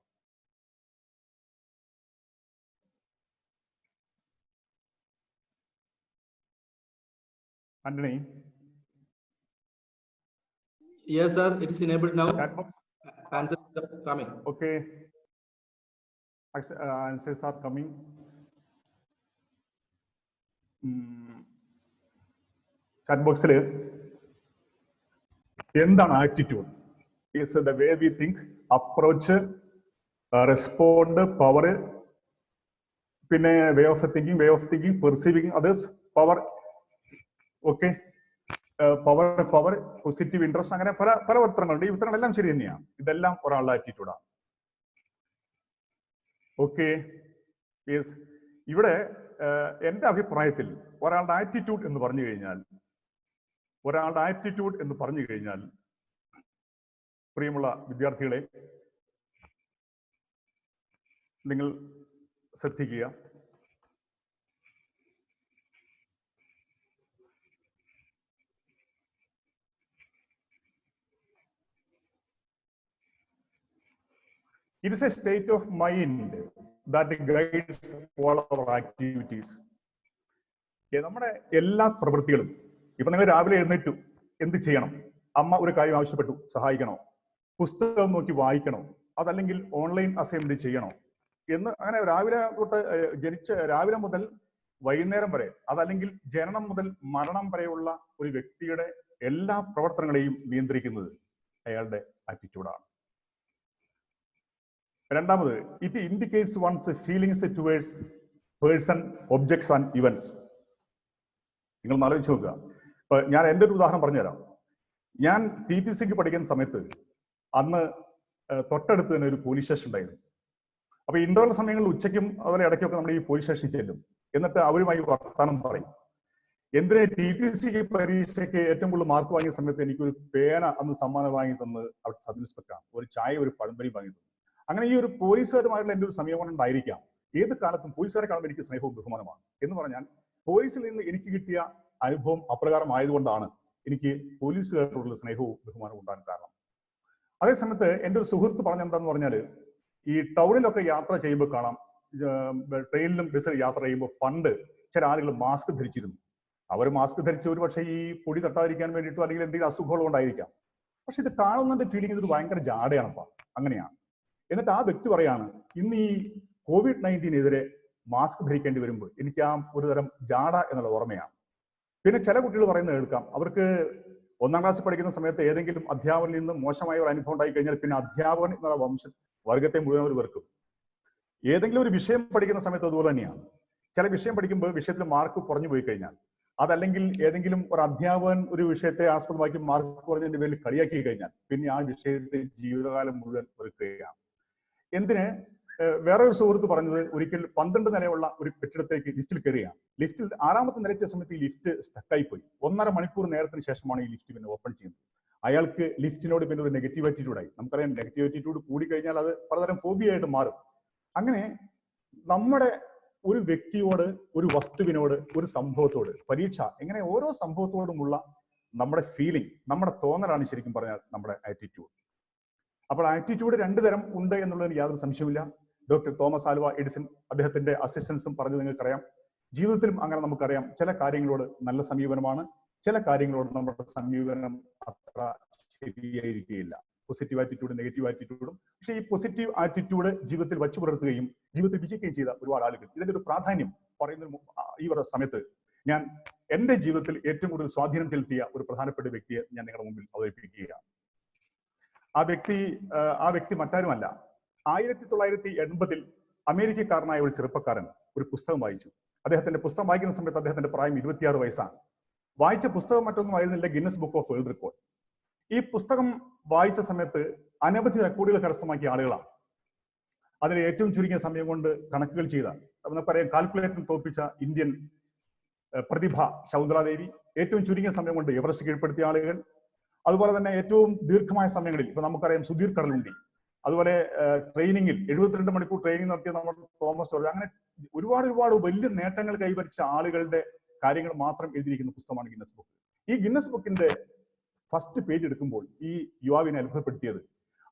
Antony. Yes, sir. It is enabled now. Chat box. Answers are coming. Okay. Answers are coming. Chat box എന്താണ് attitude? Is the way we think, approach, respond, power, പിന്നെ way of thinking, perceiving others, power. Okay, power, positive interest, അങ്ങനെ പല ഉത്തരങ്ങളുണ്ട്. ഈ ഉത്തരങ്ങളെല്ലാം ശരി തന്നെയാണ്. ഇതെല്ലാം ഒരാളുടെ ആറ്റിറ്റ്യൂഡാണ്. Okay, yes. ഇവിടെ എന്റെ അഭിപ്രായത്തിൽ ഒരാളുടെ ആറ്റിറ്റ്യൂഡ് എന്ന് പറഞ്ഞു കഴിഞ്ഞാൽ പ്രിയമുള്ള വിദ്യാർത്ഥികളെ, നിങ്ങൾ ശ്രദ്ധിക്കുക. It is a state of mind that guides all our activities. നമ്മുടെ എല്ലാ പ്രവൃത്തികളും, ഇപ്പൊ നിങ്ങൾ രാവിലെ എഴുന്നേറ്റു, എന്ത് ചെയ്യണം? അമ്മ ഒരു കാര്യം ആവശ്യപ്പെട്ടു, സഹായിക്കണോ? പുസ്തകം നോക്കി വായിക്കണോ? അതല്ലെങ്കിൽ ഓൺലൈൻ അസൈൻമെന്റ് ചെയ്യണോ എന്ന്, അങ്ങനെ രാവിലെ മുതൽ വൈകുന്നേരം വരെ, അതല്ലെങ്കിൽ ജനനം മുതൽ മരണം വരെയുള്ള ഒരു വ്യക്തിയുടെ എല്ലാ പ്രവർത്തനങ്ങളെയും നിയന്ത്രിക്കുന്നത് അയാളുടെ ആറ്റിറ്റ്യൂഡാണ്. രണ്ടാമത്, it indicates one's feelings towards person, objects and events. നിങ്ങൾ ആലോചിച്ച് നോക്കുക. ഇപ്പൊ ഞാൻ എൻ്റെ ഒരു ഉദാഹരണം പറഞ്ഞുതരാം. ഞാൻ TTCക്ക് പഠിക്കുന്ന സമയത്ത് അന്ന് തൊട്ടടുത്ത് തന്നെ ഒരു പോലീസ് സ്റ്റേഷൻ ഉണ്ടായിരുന്നു. അപ്പൊ ഇന്റർവൽ സമയങ്ങളിൽ ഉച്ചയ്ക്കും അതുപോലെ ഇടയ്ക്കൊക്കെ നമ്മൾ ഈ പോലീസ് സ്റ്റേഷനിൽ ചെല്ലും. എന്നിട്ട് അവരുമായി വർത്താനം പറയും. എന്തിനെ TTCക്ക് പരീക്ഷയ്ക്ക് ഏറ്റവും കൂടുതൽ മാർക്ക് വാങ്ങിയ സമയത്ത് എനിക്കൊരു പേന അന്ന് സമ്മാനം വാങ്ങി തന്നത് അവിടെ സബ് ഇൻസ്പെക്ടറാണ്. ഒരു ചായ, ഒരു പഴംപരി വാങ്ങി തന്നു. അങ്ങനെ ഈ ഒരു പോലീസുകാരുമായിട്ടുള്ള എൻ്റെ ഒരു സമയം കൊണ്ടായിരിക്കാം ഏത് കാലത്തും പോലീസുകാരെ കാണുമ്പോൾ എനിക്ക് സ്നേഹവും ബഹുമാനമാണ്. എന്ന് പറഞ്ഞാൽ പോലീസിൽ നിന്ന് എനിക്ക് കിട്ടിയ അനുഭവം അപ്രകാരം ആയതുകൊണ്ടാണ് എനിക്ക് പോലീസുകാരോടുള്ള സ്നേഹവും ബഹുമാനവും ഉണ്ടാകാൻ കാരണം. അതേസമയത്ത് എൻ്റെ ഒരു സുഹൃത്ത് പറഞ്ഞെന്താന്ന് പറഞ്ഞാൽ, ഈ ടൗണിലൊക്കെ യാത്ര ചെയ്യുമ്പോൾ കാണാം, ട്രെയിനിലും ബസ്സിലും യാത്ര ചെയ്യുമ്പോൾ പണ്ട് ചില ആളുകൾ മാസ്ക് ധരിച്ചിരുന്നു. അവർ മാസ്ക് ധരിച്ച് ഒരു പക്ഷേ ഈ പൊടി തട്ടാതിരിക്കാൻ വേണ്ടിയിട്ടോ അല്ലെങ്കിൽ എന്തെങ്കിലും അസുഖങ്ങൾ കൊണ്ടായിരിക്കാം. പക്ഷെ ഇത് കാണുന്നതിന്റെ ഫീലിംഗ് ഇതൊരു ഭയങ്കര ജാടയാണപ്പാ. അങ്ങനെയാണ്. എന്നിട്ട് ആ വ്യക്തി പറയാണ്, ഇന്ന് ഈ COVID-19 മാസ്ക് ധരിക്കേണ്ടി വരുമ്പോൾ എനിക്ക് ആ ഒരു തരം ജാട എന്നുള്ള ഓർമ്മയാണ്. പിന്നെ ചില കുട്ടികൾ പറയുന്നത് കേൾക്കാം, അവർക്ക് 1ാം ക്ലാസ്സിൽ പഠിക്കുന്ന സമയത്ത് ഏതെങ്കിലും അധ്യാപകനിൽ നിന്ന് മോശമായ ഒരു അനുഭവം ഉണ്ടായി കഴിഞ്ഞാൽ പിന്നെ അധ്യാപകൻ എന്നുള്ള വർഗത്തെ മുഴുവൻ അവർ വെറുക്കും. ഏതെങ്കിലും ഒരു വിഷയം പഠിക്കുന്ന സമയത്ത് അതുപോലെ തന്നെയാണ്. ചില വിഷയം പഠിക്കുമ്പോൾ വിഷയത്തിൽ മാർക്ക് കുറഞ്ഞു പോയി കഴിഞ്ഞാൽ, അതല്ലെങ്കിൽ ഏതെങ്കിലും ഒരു അധ്യാപകൻ ഒരു വിഷയത്തെ ആസ്പദമാക്കി മാർക്ക് കുറഞ്ഞതിന്റെ പേരിൽ കളിയാക്കി കഴിഞ്ഞാൽ പിന്നെ ആ വിഷയത്തെ ജീവിതകാലം മുഴുവൻ വെറുക്കുകയാണ്. എന്തിന്? വേറൊരു സുഹൃത്ത് പറഞ്ഞത്, ഒരിക്കൽ 12 നിലയുള്ള ഒരു കെട്ടിടത്തേക്ക് ലിഫ്റ്റിൽ കയറുകയാണ്. ലിഫ്റ്റിൽ 6ാമത്തെ നിലയ്ക്കെത്തിയ സമയത്ത് ഈ ലിഫ്റ്റ് സ്റ്റക്കായി പോയി. 1.5 മണിക്കൂർ നേരത്തിന് ശേഷമാണ് ഈ ലിഫ്റ്റ് പിന്നെ ഓപ്പൺ ചെയ്യുന്നത്. അയാൾക്ക് ലിഫ്റ്റിനോട് പിന്നെ ഒരു നെഗറ്റീവ് ആറ്റിറ്റ്യൂഡായി. നമുക്കറിയാം, നെഗറ്റീവ് ആറ്റിറ്റ്യൂഡ് കൂടി കഴിഞ്ഞാൽ അത് പലതരം ഫോബിയ ആയിട്ട് മാറും. അങ്ങനെ നമ്മുടെ ഒരു വ്യക്തിയോട്, ഒരു വസ്തുവിനോട്, ഒരു സംഭവത്തോട്, പരീക്ഷ, ഇങ്ങനെ ഓരോ സംഭവത്തോടുമുള്ള നമ്മുടെ ഫീലിംഗ്, നമ്മുടെ തോന്നലാണ് ശരിക്കും പറഞ്ഞാൽ നമ്മുടെ ആറ്റിറ്റ്യൂഡ്. അപ്പോൾ ആറ്റിറ്റ്യൂഡ് 2 തരം ഉണ്ട് എന്നുള്ളതിന് യാതൊരു സംശയമില്ല. ഡോക്ടർ തോമസ് ആൽവ എഡിസൺ, അദ്ദേഹത്തിന്റെ അസിസ്റ്റൻസും പറഞ്ഞത് നിങ്ങൾക്കറിയാം. ജീവിതത്തിലും അങ്ങനെ നമുക്കറിയാം, ചില കാര്യങ്ങളോട് നല്ല സമീപനമാണ്, ചില കാര്യങ്ങളോട് നമ്മുടെ സമീപനം അത്ര ശരിയായിരിക്കുകയില്ല. പോസിറ്റീവ് ആറ്റിറ്റ്യൂഡ്, നെഗറ്റീവ് ആറ്റിറ്റ്യൂഡും. പക്ഷേ ഈ പോസിറ്റീവ് ആറ്റിറ്റ്യൂഡ് ജീവിതത്തിൽ വച്ചു പുലർത്തുകയും ജീവിതത്തിൽ വിജയിക്കുകയും ചെയ്ത ഒരുപാട് ആളുകൾ. ഇതിന്റെ ഒരു പ്രാധാന്യം പറയുന്ന ഈ സമയത്ത് ഞാൻ എന്റെ ജീവിതത്തിൽ ഏറ്റവും കൂടുതൽ സ്വാധീനം ചെലുത്തിയ ഒരു പ്രധാനപ്പെട്ട വ്യക്തിയെ ഞാൻ നിങ്ങളുടെ മുമ്പിൽ അവതരിപ്പിക്കുകയാണ്. ആ വ്യക്തി മറ്റാരുമല്ല, 1980 അമേരിക്കക്കാരനായ ഒരു ചെറുപ്പക്കാരൻ ഒരു പുസ്തകം വായിച്ചു. അദ്ദേഹത്തിന്റെ പുസ്തകം വായിക്കുന്ന സമയത്ത് അദ്ദേഹത്തിന്റെ പ്രായം 26 വയസ്സാണ്. വായിച്ച പുസ്തകം മറ്റൊന്നും ആയിരുന്നില്ല, Guinness book of world record. ഈ പുസ്തകം വായിച്ച സമയത്ത് അനവധി റെക്കോർഡുകൾ കരസ്ഥമാക്കിയ ആളുകളാണ്. അതിൽ ഏറ്റവും ചുരുങ്ങിയ സമയം കൊണ്ട് കണക്കുകൾ ചെയ്ത, നമുക്കറിയാം, കാൽക്കുലേറ്റർ തോൽപ്പിച്ച ഇന്ത്യൻ പ്രതിഭ ശകുന്തളാദേവി, ഏറ്റവും ചുരുങ്ങിയ സമയം കൊണ്ട് എവറസ്റ്റ് കീഴ്പ്പെടുത്തിയ ആളുകൾ, അതുപോലെ തന്നെ ഏറ്റവും ദീർഘമായ സമയങ്ങളിൽ ഇപ്പൊ നമുക്കറിയാം സുധീർ കടലുണ്ടി, അതുപോലെ ട്രെയിനിങ്ങിൽ 72 മണിക്കൂർ ട്രെയിനിങ് നടത്തിയ നമ്മുടെ തോമസ് ജോർജ്, അങ്ങനെ ഒരുപാട് വലിയ നേട്ടങ്ങൾ കൈവരിച്ച ആളുകളുടെ കാര്യങ്ങൾ മാത്രം എഴുതിയിരിക്കുന്ന പുസ്തകമാണ് ഗിന്നസ് ബുക്ക്. ഈ ഗിന്നസ് ബുക്കിന്റെ ഫസ്റ്റ് പേജ് എടുക്കുമ്പോൾ ഈ യുവാവിനെ അത്ഭുതപ്പെടുത്തിയത്,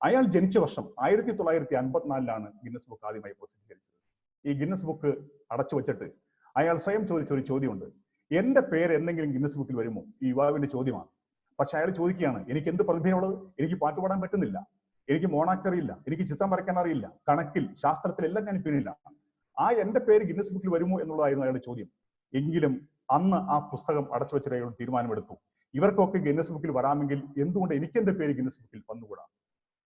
അയാൾ ജനിച്ച വർഷം 1954 ഗിന്നസ് ബുക്ക് ആദ്യമായി പ്രസിദ്ധീകരിച്ചത്. ഈ ഗിന്നസ് ബുക്ക് അടച്ചു വെച്ചിട്ട് അയാൾ സ്വയം ചോദിച്ച ഒരു ചോദ്യമുണ്ട്, എന്റെ പേര് എന്തെങ്കിലും ഗിന്നസ് ബുക്കിൽ വരുമോ? ഈ യുവാവിന്റെ ചോദ്യമാണ്. പക്ഷെ അയാൾ ചോദിക്കുകയാണ്, എനിക്ക് എന്ത് പ്രതിഭയുള്ളത്? എനിക്ക് പാട്ട് പാടാൻ പറ്റുന്നില്ല, എനിക്ക് മോണാക്ട് അറിയില്ല, എനിക്ക് ചിത്രം വരയ്ക്കാൻ അറിയില്ല, കണക്കിൽ, ശാസ്ത്രത്തിലെല്ലാം ഞാൻ പിന്നില്ല. എന്റെ പേര് ഗിന്നസ് ബുക്കിൽ വരുമോ എന്നുള്ളതായിരുന്നു അയാളുടെ ചോദ്യം. എങ്കിലും അന്ന് ആ പുസ്തകം അടച്ചു വെച്ചിട്ട് അയാൾ തീരുമാനമെടുത്തു, ഇവർക്കൊക്കെ ഗിന്നസ് ബുക്കിൽ വരാമെങ്കിൽ എന്തുകൊണ്ട് എനിക്ക് എന്റെ പേര് ഗിന്നസ് ബുക്കിൽ വന്നുകൂടാ?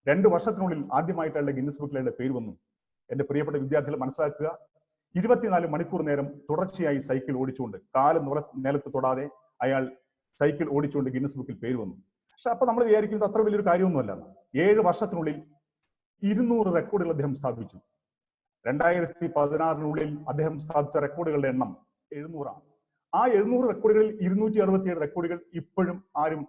2 വർഷത്തിനുള്ളിൽ ആദ്യമായിട്ടുള്ള ഗിന്നസ് ബുക്കിൽ അയാളുടെ പേര് വന്നു. എന്റെ പ്രിയപ്പെട്ട വിദ്യാർത്ഥികൾ മനസ്സിലാക്കുക, 24 മണിക്കൂർ നേരം തുടർച്ചയായി സൈക്കിൾ ഓടിച്ചുകൊണ്ട്, കാല് നിലത്ത് തൊടാതെ അയാൾ സൈക്കിൾ ഓടിച്ചുകൊണ്ട് ഗിന്നസ് ബുക്കിൽ പേര് വന്നു. പക്ഷെ അപ്പൊ നമ്മൾ വിചാരിക്കുന്നത് അത്ര വലിയൊരു കാര്യമൊന്നുമല്ല. 7 വർഷത്തിനുള്ളിൽ 200 റെക്കോർഡുകൾ അദ്ദേഹം സ്ഥാപിച്ചു. 2016 അദ്ദേഹം സ്ഥാപിച്ച റെക്കോർഡുകളുടെ എണ്ണം 700ആണ്. ആ 700 റെക്കോർഡുകളിൽ 267 റെക്കോർഡുകൾ ഇപ്പോഴും ആരും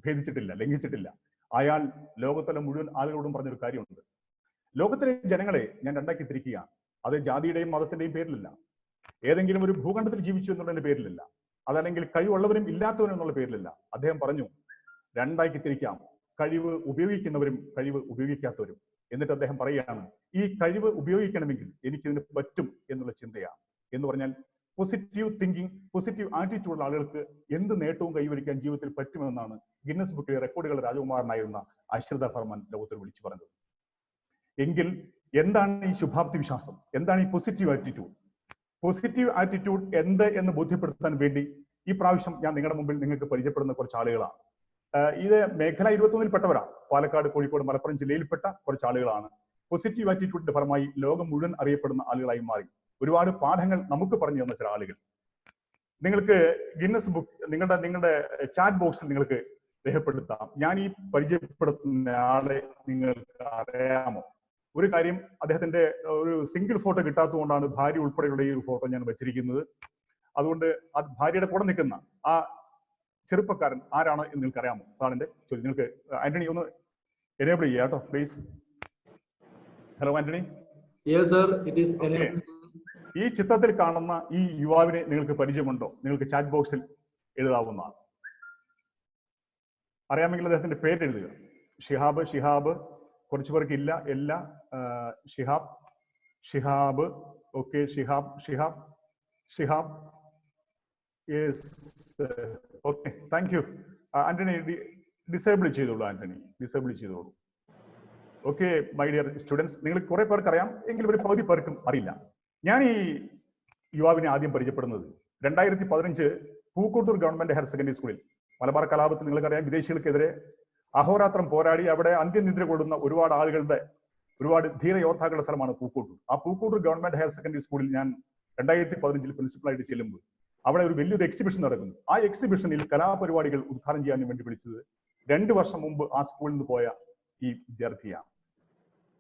ഭേദിച്ചിട്ടില്ല, ലംഘിച്ചിട്ടില്ല. അയാൾ ലോകത്തിലെ മുഴുവൻ ആളുകളോടും പറഞ്ഞൊരു കാര്യമുണ്ട്, ലോകത്തിലെ ജനങ്ങളെ ഞാൻ രണ്ടാക്കി തിരിക്കുക. അത് ജാതിയുടെയും മതത്തിന്റെയും പേരിലല്ല, ഏതെങ്കിലും ഒരു ഭൂഖണ്ഡത്തിൽ ജീവിച്ചു എന്നുള്ളതിന്റെ പേരിലല്ല, അതല്ലെങ്കിൽ കഴിവുള്ളവരും ഇല്ലാത്തവരും എന്നുള്ള പേരിലല്ല. അദ്ദേഹം പറഞ്ഞു രണ്ടാക്കി തിരിക്കാം, കഴിവ് ഉപയോഗിക്കുന്നവരും കഴിവ് ഉപയോഗിക്കാത്തവരും. എന്നിട്ട് അദ്ദേഹം പറയുകയാണ്, ഈ കഴിവ് ഉപയോഗിക്കണമെങ്കിൽ എനിക്കിതിന് പറ്റും എന്നുള്ള ചിന്തയാണ്. എന്ന് പറഞ്ഞാൽ പോസിറ്റീവ് തിങ്കിങ്, പോസിറ്റീവ് ആറ്റിറ്റ്യൂഡ് ഉള്ള ആളുകൾക്ക് എന്ത് നേട്ടവും കൈവരിക്കാൻ ജീവിതത്തിൽ പറ്റുമെന്നാണ് ഗിന്നസ് ബുക്കിലെ റെക്കോർഡുകളുടെ രാജകുമാരനായിരുന്ന അശ്രിത ഫർമാൻ ലോകത്തിൽ വിളിച്ചു പറഞ്ഞത്. എങ്കിൽ എന്താണ് ഈ ശുഭാപ്തി വിശ്വാസം? എന്താണ് ഈ പോസിറ്റീവ് ആറ്റിറ്റ്യൂഡ്? പോസിറ്റീവ് ആറ്റിറ്റ്യൂഡ് എന്ത് എന്ന് ബോധ്യപ്പെടുത്താൻ വേണ്ടി ഈ പ്രാവശ്യം ഞാൻ നിങ്ങളുടെ മുമ്പിൽ നിങ്ങൾക്ക് പരിചയപ്പെടുന്ന കുറച്ച് ആളുകളാണ്. ഇത് മേഖല 21 പെട്ടവരാണ്. പാലക്കാട്, കോഴിക്കോട്, മലപ്പുറം ജില്ലയിൽപ്പെട്ട കുറച്ച് ആളുകളാണ്. പോസിറ്റീവ് ആറ്റിറ്റ്യൂഡിന്റെ ഫലമായി ലോകം മുഴുവൻ അറിയപ്പെടുന്ന ആളുകളായി മാറി. ഒരുപാട് പാഠങ്ങൾ നമുക്ക് പറഞ്ഞു തന്ന ചില ആളുകൾ. നിങ്ങൾക്ക് ഗിന്നസ് ബുക്ക് നിങ്ങളുടെ ചാറ്റ് ബോക്സിൽ നിങ്ങൾക്ക് രേഖപ്പെടുത്താം. ഞാൻ ഈ പരിചയപ്പെടുത്തുന്ന ആളെ നിങ്ങൾക്ക് അറിയാമോ? ഒരു കാര്യം, അദ്ദേഹത്തിന്റെ ഒരു സിംഗിൾ ഫോട്ടോ കിട്ടാത്തതുകൊണ്ടാണ് ഭാര്യ ഉൾപ്പെടെയുള്ള ഈ ഒരു ഫോട്ടോ ഞാൻ വെച്ചിരിക്കുന്നത്. അതുകൊണ്ട് ആ ഭാര്യയുടെ കൂടെ നിൽക്കുന്ന ആ ചെറുപ്പക്കാരൻ ആരാണ് എന്ന് നിങ്ങൾക്ക് അറിയാമോ? അതാണ് എന്റെ ചോദ്യം. നിങ്ങൾക്ക് ആന്റണി ഒന്ന് എനേബിൾ ചെയ്യാം കേട്ടോ, പ്ലീസ്. ഹലോ ആന്റണി. ഈ ചിത്രത്തിൽ കാണുന്ന ഈ യുവാവിനെ നിങ്ങൾക്ക് പരിചയമുണ്ടോ? നിങ്ങൾക്ക് ചാറ്റ് ബോക്സിൽ എഴുതാവുന്നതാണ്. അറിയാമെങ്കിൽ അദ്ദേഹത്തിന്റെ പേര് എഴുതുക. ഷിഹാബ് കുറച്ചു പേർക്ക് ഇല്ല, എല്ലാ Shihab okay, Shihab yes, okay, thank U. Antony disable ചെയ്തോളൂ, ആന്റണി ഡിസേബിൾ ചെയ്തോളൂ. ഓക്കെ മൈ ഡിയർ സ്റ്റുഡൻസ്, നിങ്ങൾ കുറെ പേർക്ക് അറിയാം, എങ്കിലും ഒരു പകുതി പേർക്കും അറിയില്ല. ഞാൻ ഈ യുവാവിനെ ആദ്യം പരിചയപ്പെടുന്നത് 2015 പൂക്കോട്ടൂർ ഗവൺമെന്റ് ഹയർ സെക്കൻഡറി സ്കൂളിൽ മലബാർ കലാപത്തിൽ നിങ്ങൾക്കറിയാം, വിദേശികൾക്കെതിരെ അഹോരാത്രം പോരാടി അവിടെ അന്ത്യനിദ്ര കൊള്ളുന്ന ഒരുപാട് ധീരയോദ്ധാക്കളുടെ സ്ഥലമാണ് പൂക്കോട്ടൂർ. ആ പൂക്കോട്ടൂർ ഗവൺമെന്റ് ഹയർ സെക്കൻഡറി സ്കൂളിൽ ഞാൻ 2015 പ്രിൻസിപ്പളായിട്ട് ചെല്ലുമ്പോൾ അവിടെ ഒരു വലിയൊരു എക്സിബിഷൻ നടക്കുന്നു. ആ എക്സിബിഷനിൽ കലാപരിപാടികൾ ഉദ്ഘാടനം ചെയ്യാൻ വേണ്ടി വിളിച്ചത് 2 വർഷം മുമ്പ് ആ സ്കൂളിൽ നിന്ന് പോയ ഈ വിദ്യാർത്ഥിയാണ്.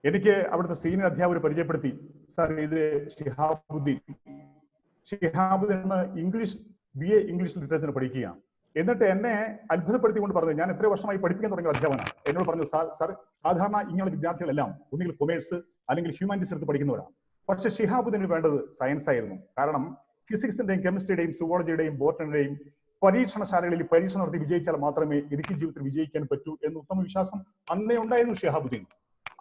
എനിക്ക് അവിടുത്തെ സീനിയർ അധ്യാപകർ പരിചയപ്പെടുത്തി, സാർ ഇത് ഷിഹാബുദ്ദീൻ എന്ന BA ഇംഗ്ലീഷ് ലിറ്ററേച്ചർ പഠിക്കുകയാണ്. എന്നിട്ട് എന്നെ അത്ഭുതപ്പെടുത്തിക്കൊണ്ട് പറഞ്ഞു, ഞാൻ എത്ര വർഷമായി പഠിപ്പിക്കാൻ തുടങ്ങിയ അധ്യാപകനാണ്. എന്നോട് പറഞ്ഞു, സാർ സാധാരണ ഇങ്ങനെയുള്ള വിദ്യാർത്ഥികളെല്ലാം ഒന്നുകിൽ കൊമേഴ്സ് അല്ലെങ്കിൽ ഹ്യൂമാനിറ്റീസ് എടുത്ത് പഠിക്കുന്നവരാണ്. പക്ഷെ ഷിഹാബുദ്ദീന് വേണ്ടത് സയൻസ് ആയിരുന്നു. കാരണം ഫിസിക്സിന്റെയും കെമിസ്ട്രിയുടെയും സുവോളജിയുടെയും ബോട്ടണിയുടെയും പരീക്ഷണശാലകളിൽ പരീക്ഷണം നടത്തി വിജയിച്ചാൽ മാത്രമേ എനിക്ക് ജീവിതത്തിൽ വിജയിക്കാൻ പറ്റൂ എന്ന് ഉത്തമ വിശ്വാസം അന്നേ ഉണ്ടായിരുന്നു ഷിഹാബുദ്ദീൻ.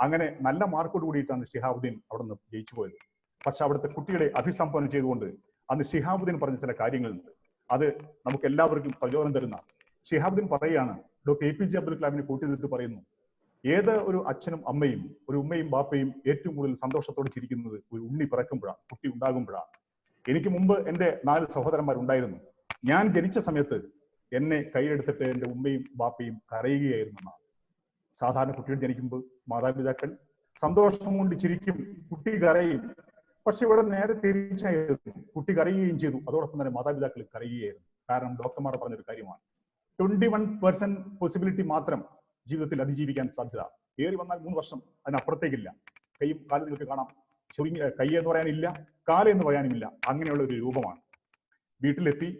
അങ്ങനെ നല്ല മാർക്കോട് കൂടിയിട്ടാണ് ഷിഹാബുദ്ദീൻ അവിടെ നിന്ന് ജയിച്ചു പോയത്. പക്ഷെ അവിടുത്തെ കുട്ടികളെ അഭിസംബോധന ചെയ്തുകൊണ്ട് അന്ന് ഷിഹാബുദ്ദീൻ പറഞ്ഞ ചില കാര്യങ്ങളുണ്ട്, അത് നമുക്ക് എല്ലാവർക്കും പ്രചോദനം തരുന്ന. ഷിഹാബുദ്ദീൻ പറയുകയാണ്, ഡോക്ടർ APJ അബ്ദുൽ കലാമിനെ കൂട്ടി നിർത്തി പറയുന്നു, ഏത് ഒരു അച്ഛനും അമ്മയും ഒരു ഉമ്മയും ബാപ്പയും ഏറ്റവും കൂടുതൽ സന്തോഷത്തോടെ ചിരിക്കുന്നത് ഒരു ഉണ്ണി പിറക്കുമ്പോഴാണ്, കുട്ടി ഉണ്ടാകുമ്പോഴാണ്. എനിക്ക് മുമ്പ് എൻ്റെ 4 സഹോദരന്മാരുണ്ടായിരുന്നു. ഞാൻ ജനിച്ച സമയത്ത് എന്നെ കൈയെടുത്തിട്ട് എൻ്റെ ഉമ്മയും ബാപ്പയും കരയുകയായിരുന്നു എന്നാണ്. സാധാരണ കുട്ടികൾ ജനിക്കുമ്പോൾ മാതാപിതാക്കൾ സന്തോഷം കൊണ്ട് ചിരിക്കും, കുട്ടി കരയും. പക്ഷെ ഇവിടെ നേരെ തിരിച്ചായിരുന്നു, കുട്ടി കരയുകയും ചെയ്തു, അതോടൊപ്പം തന്നെ മാതാപിതാക്കൾ കരയുകയായിരുന്നു. കാരണം ഡോക്ടർമാർ പറഞ്ഞൊരു കാര്യമാണ്, 21% പോസിബിലിറ്റി മാത്രം ജീവിതത്തിൽ അതിജീവിക്കാൻ സാധ്യത. ഏറി വന്നാൽ 3 വർഷം, അതിനപ്പുറത്തേക്കില്ല. കൈയും കാലും നിങ്ങൾക്ക് കാണാം, ചുരുങ്ങി കൈ എന്ന് പറയാനില്ല, കാല് എന്ന് പറയാനുമില്ല, അങ്ങനെയുള്ള ഒരു രൂപമാണ്. വീട്ടിലെത്തി.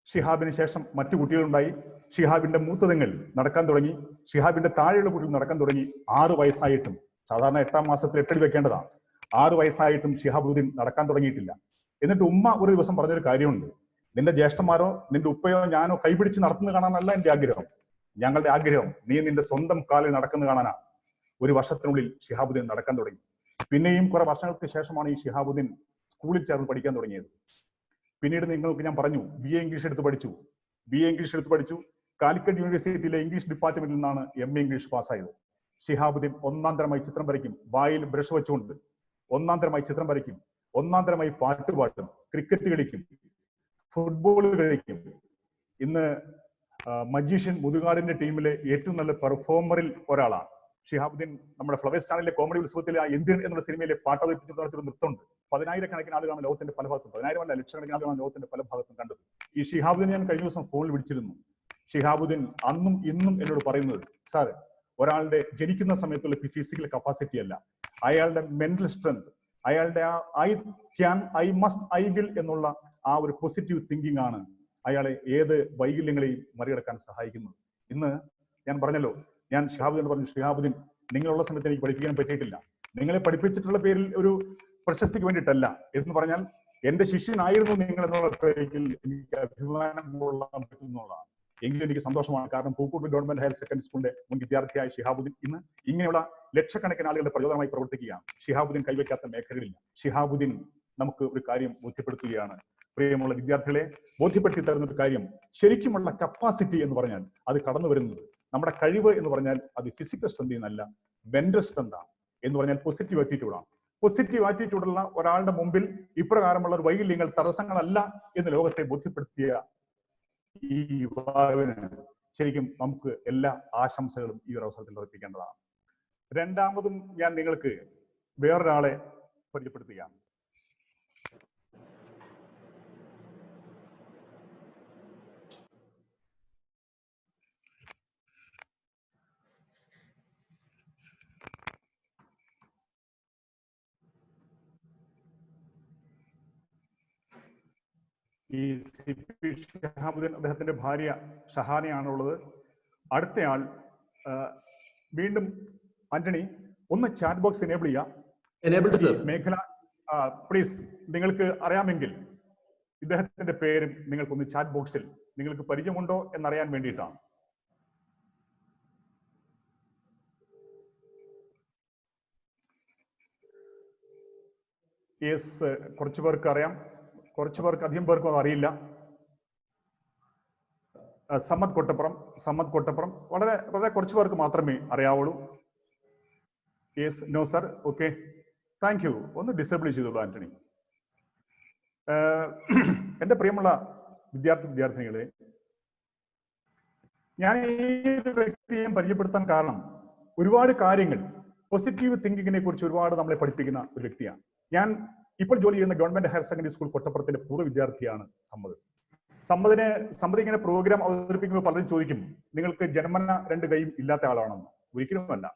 ഷിഹാബിന് ശേഷം മറ്റു കുട്ടികളുണ്ടായി. ഷിഹാബിന്റെ മൂത്തതങ്ങൾ നടക്കാൻ തുടങ്ങി. ഷിഹാബിന്റെ താഴെയുള്ള കുട്ടികൾ നടക്കാൻ തുടങ്ങി. 6 വയസ്സായിട്ടും, സാധാരണ 8ാം മാസത്തിൽ 8 അടി വെക്കേണ്ടതാണ്, 6 വയസ്സായിട്ടും ഷിഹാബുദ്ദീൻ നടക്കാൻ തുടങ്ങിയിട്ടില്ല. എന്നിട്ട് ഉമ്മ ഒരു ദിവസം പറഞ്ഞൊരു കാര്യമുണ്ട്, നിന്റെ ജ്യേഷ്ഠന്മാരോ നിന്റെ ഉപ്പയോ ഞാനോ കൈപിടിച്ച് നടത്തുന്നത് കാണാനല്ല എന്റെ ആഗ്രഹം, ഞങ്ങളുടെ ആഗ്രഹം നീ നിന്റെ സ്വന്തം കാലിൽ നടക്കുന്നത് കാണാനാണ്. 1 വർഷത്തിനുള്ളിൽ ഷിഹാബുദ്ദീൻ നടക്കാൻ തുടങ്ങി. പിന്നെയും കുറെ വർഷങ്ങൾക്ക് ശേഷമാണ് ഈ ഷിഹാബുദ്ദീൻ സ്കൂളിൽ ചേർന്ന് പഠിക്കാൻ തുടങ്ങിയത്. പിന്നീട് നിങ്ങൾക്ക് ഞാൻ പറഞ്ഞു, BA ഇംഗ്ലീഷ് എടുത്ത് പഠിച്ചു. കാലിക്കറ്റ് യൂണിവേഴ്സിറ്റിയിലെ ഇംഗ്ലീഷ് ഡിപ്പാർട്ട്മെന്റിൽ നിന്നാണ് MA ഇംഗ്ലീഷ് പാസ്സായത്. ഷിഹാബുദ്ദീൻ ഒന്നാം തരമായി ചിത്രം വരയ്ക്കും, വായിൽ ബ്രഷ് വെച്ചുകൊണ്ട് ഒന്നാം തരമായി ചിത്രം വരയ്ക്കും, ഒന്നാം തരമായി പാട്ട് പാടും, ക്രിക്കറ്റ് കളിക്കും, ഫുട്ബോൾ കളിക്കും. ഇന്ന് മജീഷ്യൻ മുതുകാടിന്റെ ടീമിലെ ഏറ്റവും നല്ല പെർഫോമറിൽ ഒരാളാണ് ഷിഹാബുദ്ദീൻ. നമ്മുടെ ഫ്ലവേഴ്സ് ചാനലിലെ കോമഡി ഉത്സവത്തിലെ ആ ഇന്ത്യൻ എന്നുള്ള സിനിമയിലെ പാട്ട് അവതരിപ്പിച്ചു നടത്തിയൊരു നൃത്തമുണ്ട്. 10,000-കണക്കിന് ആളുകളാണ് ലോകത്തിന്റെ പല ഭാഗത്തും, 10,000 ലക്ഷക്കണക്കിന് ആളുകളാണ് ലോകത്തിന്റെ പല ഭാഗത്തും കണ്ടത്. ഈ ഷിഹാബുദ്ദീൻ ഞാൻ കഴിഞ്ഞ ദിവസം ഫോണിൽ വിളിച്ചിരുന്നു. ഷിഹാബുദ്ദീൻ അന്നും ഇന്നും എന്നോട് പറയുന്നത്, സാർ, ഒരാളുടെ ജനിക്കുന്ന സമയത്തുള്ള ഫിസിക്കൽ കപ്പാസിറ്റി അല്ല, അയാളുടെ മെന്റൽ സ്ട്രെങ്ത്, അയാളുടെ ആ I can, I must, I will എന്നുള്ള ആ ഒരു പോസിറ്റീവ് തിങ്കിങ് ആണ് അയാളെ ഏത് വൈകല്യങ്ങളെയും മറികടക്കാൻ സഹായിക്കുന്നത്. ഇന്ന് ഞാൻ പറഞ്ഞല്ലോ, ഞാൻ ഷിഹാബുദ്ദീൻ പറഞ്ഞു, ഷിഹാബുദ്ദീൻ നിങ്ങളുള്ള സമയത്ത് എനിക്ക് പഠിപ്പിക്കാൻ പറ്റിയിട്ടില്ല, നിങ്ങളെ പഠിപ്പിച്ചിട്ടുള്ള പേരിൽ ഒരു പ്രശസ്തിക്ക് വേണ്ടിയിട്ടല്ല. എന്ന് പറഞ്ഞാൽ എന്റെ ശിഷ്യനായിരുന്നു നിങ്ങൾ എന്നുള്ള പേരിൽ എനിക്ക് അഭിമാനം കൊള്ളാൻ പറ്റുന്നതാണ്. എങ്കിലും എനിക്ക് സന്തോഷമാണ്. കാരണം പൂക്കോട് ഗവൺമെന്റ് ഹയർ സെക്കൻഡറി സ്കൂളിന്റെ മുൻ വിദ്യാർത്ഥിയായ ഷിഹാബുദ്ദീൻ ഇന്ന് ഇങ്ങനെയുള്ള ലക്ഷക്കണക്കിന് ആളുകളുടെ പ്രചോദനമായി പ്രവർത്തിക്കുകയാണ്. ഷിഹാബുദ്ദീൻ കൈവയ്ക്കാത്ത മേഖലകളില്ല. ഷിഹാബുദ്ദീൻ നമുക്ക് ഒരു കാര്യം ബോധ്യപ്പെടുത്തുകയാണ്. പ്രിയമുള്ള വിദ്യാർത്ഥികളെ, ബോധ്യപ്പെടുത്തി തരുന്ന ഒരു കാര്യം, ശരിക്കുമുള്ള കപ്പാസിറ്റി എന്ന് പറഞ്ഞാൽ അത് കടന്നു വരുന്നത്, നമ്മുടെ കഴിവ് എന്ന് പറഞ്ഞാൽ അത് ഫിസിക്കൽ സ്ട്രെങ്ത് എന്നല്ല, മെന്റൽ സ്ട്രെങ്ത് ആണ്. എന്ന് പറഞ്ഞാൽ പോസിറ്റീവ് ആറ്റിറ്റ്യൂഡാണ്. പോസിറ്റീവ് ആറ്റിറ്റ്യൂഡുള്ള ഒരാളുടെ മുമ്പിൽ ഇപ്രകാരമുള്ള ഒരു വൈകല്യങ്ങൾ തടസ്സങ്ങളല്ല എന്ന് ലോകത്തെ ബോധ്യപ്പെടുത്തിയ ഈ യുവാവിന് ശരിക്കും നമുക്ക് എല്ലാ ആശംസകളും ഈ ഒരു അവസരത്തിൽ അർപ്പിക്കേണ്ടതാണ്. രണ്ടാമതും ഞാൻ നിങ്ങൾക്ക് വേറൊരാളെ പരിചയപ്പെടുത്തുകയാണ്. ഈ CP ഷിഹാബുദ്ദീൻ, അദ്ദേഹത്തിന്റെ ഭാര്യ ഷഹാനയാണുള്ളത്. അടുത്തയാൾ വീണ്ടും ആന്റണി, ഒന്ന് ചാറ്റ് ബോക്സ് എനേബിൾ ചെയ്യാം. മേഖല പ്ലീസ്, നിങ്ങൾക്ക് അറിയാമെങ്കിൽ ഇദ്ദേഹത്തിന്റെ പേരും നിങ്ങൾക്കൊന്ന് ചാറ്റ് ബോക്സിൽ നിങ്ങൾക്ക് പരിചയമുണ്ടോ എന്നറിയാൻ വേണ്ടിയിട്ടാണ്. യെസ്, കുറച്ചു പേർക്ക് അറിയാം, കുറച്ചു പേർക്ക്, അധികം പേർക്കും അത് അറിയില്ല. സമ്മദ് കോട്ടപ്പുറം വളരെ വളരെ കുറച്ചു പേർക്ക് മാത്രമേ അറിയാവുള്ളൂ. Yes, no sir, okay, thank you. ഒന്ന് ഡിസേബിൾ ചെയ്തോളൂ ആന്റണി. എന്റെ പ്രിയമുള്ള വിദ്യാർത്ഥിനികളെ, ഞാൻ ഈ ഒരു വ്യക്തിയെ പരിചയപ്പെടുത്താൻ കാരണം ഒരുപാട് കാര്യങ്ങൾ, പോസിറ്റീവ് തിങ്കിങ്ങിനെ കുറിച്ച് ഒരുപാട് നമ്മളെ പഠിപ്പിക്കുന്ന ഒരു വ്യക്തിയാണ്. ഞാൻ ഇപ്പോൾ ജോലി ചെയ്യുന്ന ഗവൺമെന്റ് ഹയർ സെക്കൻഡറി സ്കൂൾ കൊട്ടപ്പുറത്തിന്റെ പൂർവ്വ വിദ്യാർത്ഥിയാണ് സമ്മത്. സമ്മത് ഇങ്ങനെ പ്രോഗ്രാം അവതരിപ്പിക്കുമ്പോൾ പലരും ചോദിക്കും, നിങ്ങൾക്ക് ജന്മന 2 കൈയും ഇല്ലാത്ത ആളാണെന്ന്. ഒരിക്കലുമല്ല.